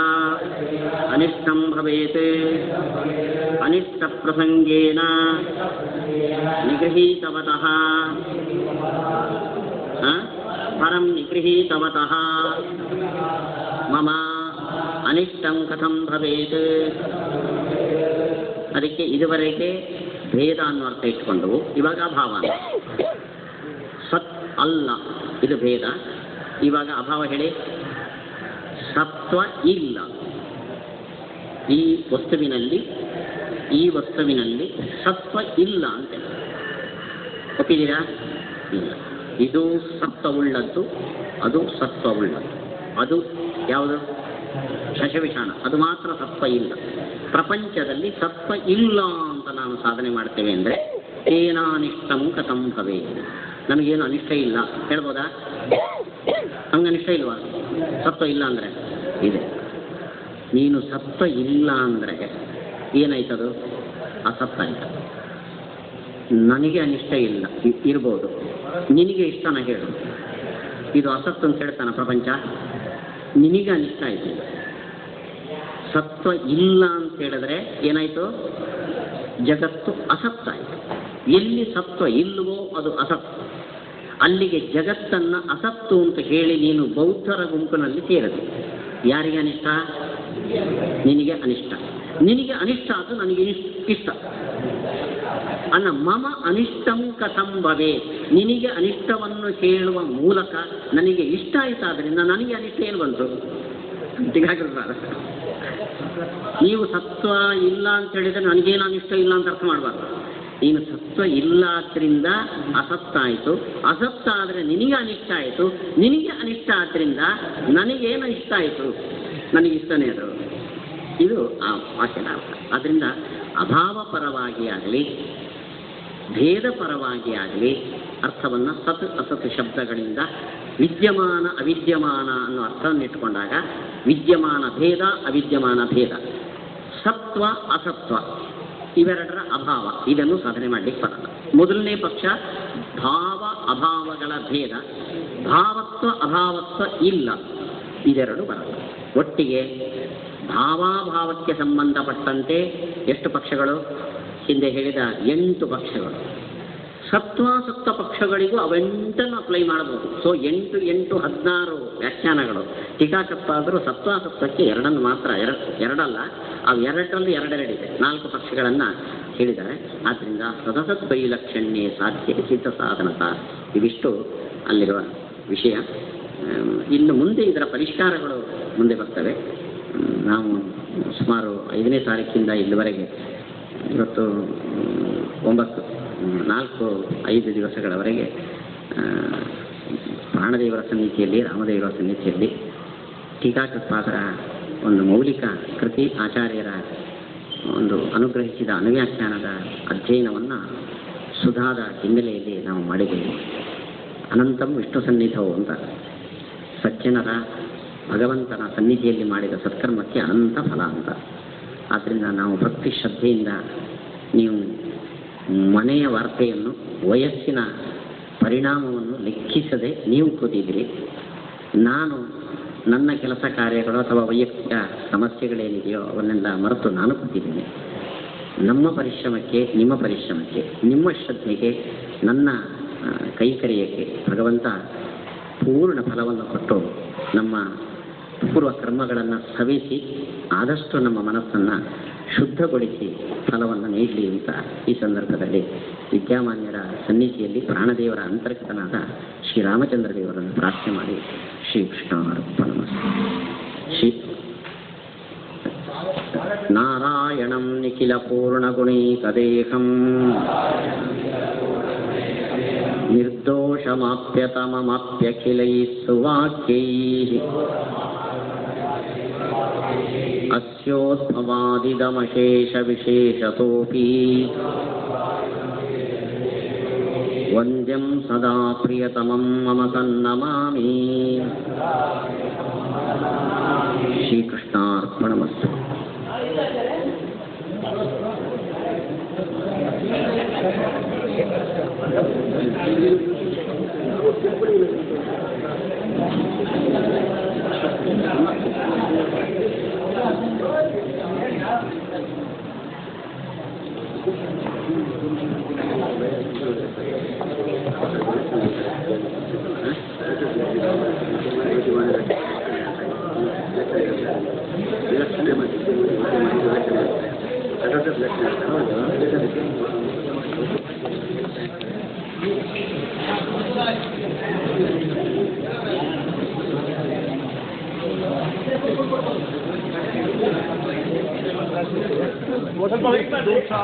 [SPEAKER 1] ಅನಿಷ್ಟಂ ಭವೇತ್. ಅನಿಷ್ಟ ಪ್ರಸಂಗೇನ ನಿಗೃಹೀತವತಃ ಪರಂ ನಿಗೃಹೀತವತಃ ಮಮ ಅನಿಷ್ಟಂ ಕಥಂ ಭವೇತ್. ಅದಕ್ಕೆ ಇದುವರೆಗೆ ಭೇದ ಅನ್ನೋ ಅರ್ಥ ಇಟ್ಕೊಂಡು ಇವಾಗ ಅಭಾವ. ಸತ್ ಅಲ್ಲ, ಇದು ಭೇದ. ಇವಾಗ ಅಭಾವ ಹೇಳಿ. ಸತ್ವ ಇಲ್ಲ, ಈ ವಸ್ತುವಿನಲ್ಲಿ ಸತ್ವ ಇಲ್ಲ ಅಂತ ಒಪ್ಪಿದ್ದೀರಾ? ಇಲ್ಲ. ಇದು ಸತ್ವವುಳ್ಳದ್ದು, ಅದು ಸತ್ವವುಳ್ಳದ್ದು. ಅದು ಯಾವುದು? ಶಶವಿಷಾಣ. ಅದು ಮಾತ್ರ ಸತ್ವ ಇಲ್ಲ. ಪ್ರಪಂಚದಲ್ಲಿ ಸತ್ವ ಇಲ್ಲ ಅಂತ ನಾವು ಸಾಧನೆ ಮಾಡ್ತೇವೆ ಅಂದರೆ ಏನಾನಿಷ್ಟಂ ಕಥಂ ಭವೇತ್. ನಮಗೇನು ಅನಿಷ್ಟ ಇಲ್ಲ ಹೇಳ್ಬೋದಾ? ನಮ್ಗೆ ಅನಿಷ್ಟ ಇಲ್ವಾ? ಸತ್ವ ಇಲ್ಲ ಅಂದರೆ ಇದೆ. ನೀನು ಸತ್ವ ಇಲ್ಲ ಅಂದರೆ ಏನಾಯ್ತದು? ಅಸತ್ವ ಆಯ್ತು. ನನಗೆ ಅನಿಷ್ಟ ಇಲ್ಲ ಇರ್ಬೋದು, ನಿನಗೆ ಇಷ್ಟನ ಹೇಳು. ಇದು ಅಸತ್ತು ಅಂತ ಹೇಳ್ತಾನ ಪ್ರಪಂಚ? ನಿನಗೆ ಅನಿಷ್ಟ ಆಯ್ತು. ಸತ್ವ ಇಲ್ಲ ಅಂತ ಹೇಳಿದ್ರೆ ಏನಾಯ್ತು? ಜಗತ್ತು ಅಸತ್ತಾಯಿತು. ಎಲ್ಲಿ ಸತ್ವ ಇಲ್ಲವೋ ಅದು ಅಸತ್ತು. ಅಲ್ಲಿಗೆ ಜಗತ್ತನ್ನ ಅಸತ್ತು ಅಂತ ಹೇಳಿ ನೀನು ಬೌದ್ಧರ ಗುಂಪಿನಲ್ಲಿ ಸೇರಿದೆ. ಯಾರಿಗೆ ಅನಿಷ್ಟ? ನಿನಗೆ ಅನಿಷ್ಟ. ನಿನಗೆ ಅನಿಷ್ಟ ಅದು ನನಗೆ ಇಷ್ಟ. ಅನ್ನ ಮಮ ಅನಿಷ್ಟಂ ಕಥಂ ಭವೆ, ನಿನಗೆ ಅನಿಷ್ಟವನ್ನು ಹೇಳುವ ಮೂಲಕ ನನಗೆ ಇಷ್ಟ ಆಯ್ತಾದ್ರಿಂದ ನನಗೆ ಅನಿಷ್ಟ ಏನು ಬಂತು? ಹೀಗಾಗಿರ್ಬಾರ. ನೀವು ಸತ್ವ ಇಲ್ಲ ಅಂತ ಹೇಳಿದರೆ ನನಗೇನು ಅನಿಷ್ಟ ಇಲ್ಲ ಅಂತ ಅರ್ಥ ಮಾಡಬಾರ್ದು. ನೀನು ಸತ್ವ ಇಲ್ಲ ಆದ್ದರಿಂದ ಅಸತ್ತಾಯಿತು, ಅಸತ್ತಾದರೆ ನಿನಗೆ ಅನಿಷ್ಟ ಆಯಿತು, ನಿನಗೆ ಅನಿಷ್ಟ ಆದ್ದರಿಂದ ನನಗೇನು ಇಷ್ಟ ಆಯಿತು, ನನಗೆ ಇಷ್ಟನೇ ಅದು. ಇದು ಆ ವಾಕ್ಯದ ಅರ್ಥ. ಆದ್ದರಿಂದ ಅಭಾವ ಪರವಾಗಿ ಆಗಲಿ ಭೇದ ಪರವಾಗಿ ಆಗಲಿ ಅರ್ಥವನ್ನು ಸತ್ ಅಸತ್ ಶಬ್ದಗಳಿಂದ ವಿದ್ಯಮಾನ ಅವಿದ್ಯಮಾನ ಅನ್ನೋ ಅರ್ಥವನ್ನು ಇಟ್ಟುಕೊಂಡಾಗ ವಿದ್ಯಮಾನ ಭೇದ ಅವಿದ್ಯಮಾನ ಭೇದ, ಸತ್ವ ಅಸತ್ವ ಇವೆರಡರ ಅಭಾವ, ಇದನ್ನು ಸಾಧನೆ ಮಾಡಲಿಕ್ಕೆ ಬರಲ್ಲ. ಮೊದಲನೇ ಪಕ್ಷ ಭಾವ ಅಭಾವಗಳ ಭೇದ, ಭಾವತ್ವ ಅಭಾವತ್ವ ಇಲ್ಲ, ಇದೆರಡು ಬರಲ್ಲ. ಒಟ್ಟಿಗೆ ಭಾವಾಭಾವಕ್ಕೆ ಸಂಬಂಧಪಟ್ಟಂತೆ ಎಷ್ಟು ಪಕ್ಷಗಳು? ಹಿಂದೆ ಹೇಳಿದ 8 ಪಕ್ಷಗಳು. ಸತ್ವಾಸತ್ವ ಪಕ್ಷಗಳಿಗೂ ಅವೆಂಟನ್ನು ಅಪ್ಲೈ ಮಾಡಬಹುದು. ಸೊ 8 8 16 ವ್ಯಾಖ್ಯಾನಗಳು. ಟೀಕಾಕರ್ತಾದರೂ ಸತ್ವಾಸತ್ವಕ್ಕೆ ಎರಡನ್ನು ಮಾತ್ರ, ಎರಡಲ್ಲ, ಅವು ಎರಡರಲ್ಲಿ ಎರಡೆರಡಿದೆ, 4 ಪಕ್ಷಗಳನ್ನು ಹೇಳಿದ್ದಾರೆ. ಆದ್ದರಿಂದ ಸದಸತ್ ವೈಲಕ್ಷಣ್ಯೇ ಸಾಧ್ಯ ಸಿದ್ಧ ಸಾಧನತ, ಇವಿಷ್ಟು ಅಲ್ಲಿರುವ ವಿಷಯ. ಇನ್ನು ಮುಂದೆ ಇದರ ಪರಿಷ್ಕಾರಗಳು ಮುಂದೆ ಬರ್ತವೆ. ನಾವು ಸುಮಾರು 5ನೇ ತಾರೀಕಿಂದ ಇಲ್ಲಿವರೆಗೆ, ಇವತ್ತು 4-5 ದಿವಸಗಳವರೆಗೆ ಪ್ರಾಣದೇವರ ಸನ್ನಿಧಿಯಲ್ಲಿ, ರಾಮದೇವರ ಸನ್ನಿಧಿಯಲ್ಲಿ ಟೀಕಾಕೃತ್ಪಾದರ ಒಂದು ಮೌಲಿಕ ಕೃತಿ, ಆಚಾರ್ಯರ ಒಂದು ಅನುಗ್ರಹಿಸಿದ ಅನುವ್ಯಾಖ್ಯಾನದ ಅಧ್ಯಯನವನ್ನು ಸುಧಾದ ಹಿನ್ನೆಲೆಯಲ್ಲಿ ನಾವು ಮಾಡಿದ್ದೇವೆ. ಅನಂತಂ ವಿಷ್ಣು ಸನ್ನಿಧವು ಅಂತ, ಸಜ್ಜನರ ಭಗವಂತನ ಸನ್ನಿಧಿಯಲ್ಲಿ ಮಾಡಿದ ಸತ್ಕರ್ಮಕ್ಕೆ ಅನಂತ ಫಲ ಅಂತ. ಆದ್ದರಿಂದ ನಾವು ಭಕ್ತಿ ಶ್ರದ್ಧೆಯಿಂದ, ನೀವು ಮನೆಯ ವಾರ್ತೆಯನ್ನು, ವಯಸ್ಸಿನ ಪರಿಣಾಮವನ್ನು ಲೆಕ್ಕಿಸದೆ ನೀವು ಕೂತಿದ್ದೀರಿ. ನಾನು ನನ್ನ ಕೆಲಸ ಕಾರ್ಯಗಳು ಅಥವಾ ವೈಯಕ್ತಿಕ ಸಮಸ್ಯೆಗಳೇನಿದೆಯೋ ಅವನ್ನೆಲ್ಲ ಮರೆತು ನಾನು ಕೂತಿದ್ದೀನಿ. ನಮ್ಮ ಪರಿಶ್ರಮಕ್ಕೆ, ನಿಮ್ಮ ಪರಿಶ್ರಮಕ್ಕೆ, ನಿಮ್ಮ ಶ್ರದ್ಧೆಗೆ, ನನ್ನ ಕೈಕರ್ಯಕ್ಕೆ ಭಗವಂತ ಪೂರ್ಣ ಫಲವನ್ನು ಕೊಟ್ಟು ನಮ್ಮ ಪೂರ್ವ ಕರ್ಮಗಳನ್ನು ಸವಿಸಿ ಆದಷ್ಟು ನಮ್ಮ ಮನಸ್ಸನ್ನು ಶುದ್ಧಗೊಳಿಸಿ ಫಲವನ್ನು ನೀಡಲಿ ಅಂತ ಈ ಸಂದರ್ಭದಲ್ಲಿ ವಿದ್ಯಾಮಾನ್ಯರ ಸನ್ನಿಧಿಯಲ್ಲಿ ಪ್ರಾಣದೇವರ ಅಂತರ್ಗತನಾದ ಶ್ರೀರಾಮಚಂದ್ರ ದೇವರನ್ನು ಪ್ರಾರ್ಥನೆ ಮಾಡಿ ಶ್ರೀಕೃಷ್ಣಾರ್ಪಣಮಸ್ತು. ಶ್ರೀ ನಾರಾಯಣಂ ನಿಖಿಲ ಪೂರ್ಣಗುಣೈಕದೇಹಂ ನಿರ್ದೋಷಮಾಪ್ಯತಮಮಾಪ್ಯಖಿಲೈಃ ಸುವಾಕ್ಯೈಃ ಅಸ್ಯೋದ್ಭವಾದಿದಮಶೇಷವಿಶೇಷತೋಪಿ ವಂದ್ಯಂ ಸದಾ ಪ್ರಿಯತಮಂ ಮಮ ತನ್ನಮಾಮಿ. ಶ್ರೀಕೃಷ್ಣಾರ್ಪಣಮಸ್ತು.
[SPEAKER 3] वो सब एक दोस्त है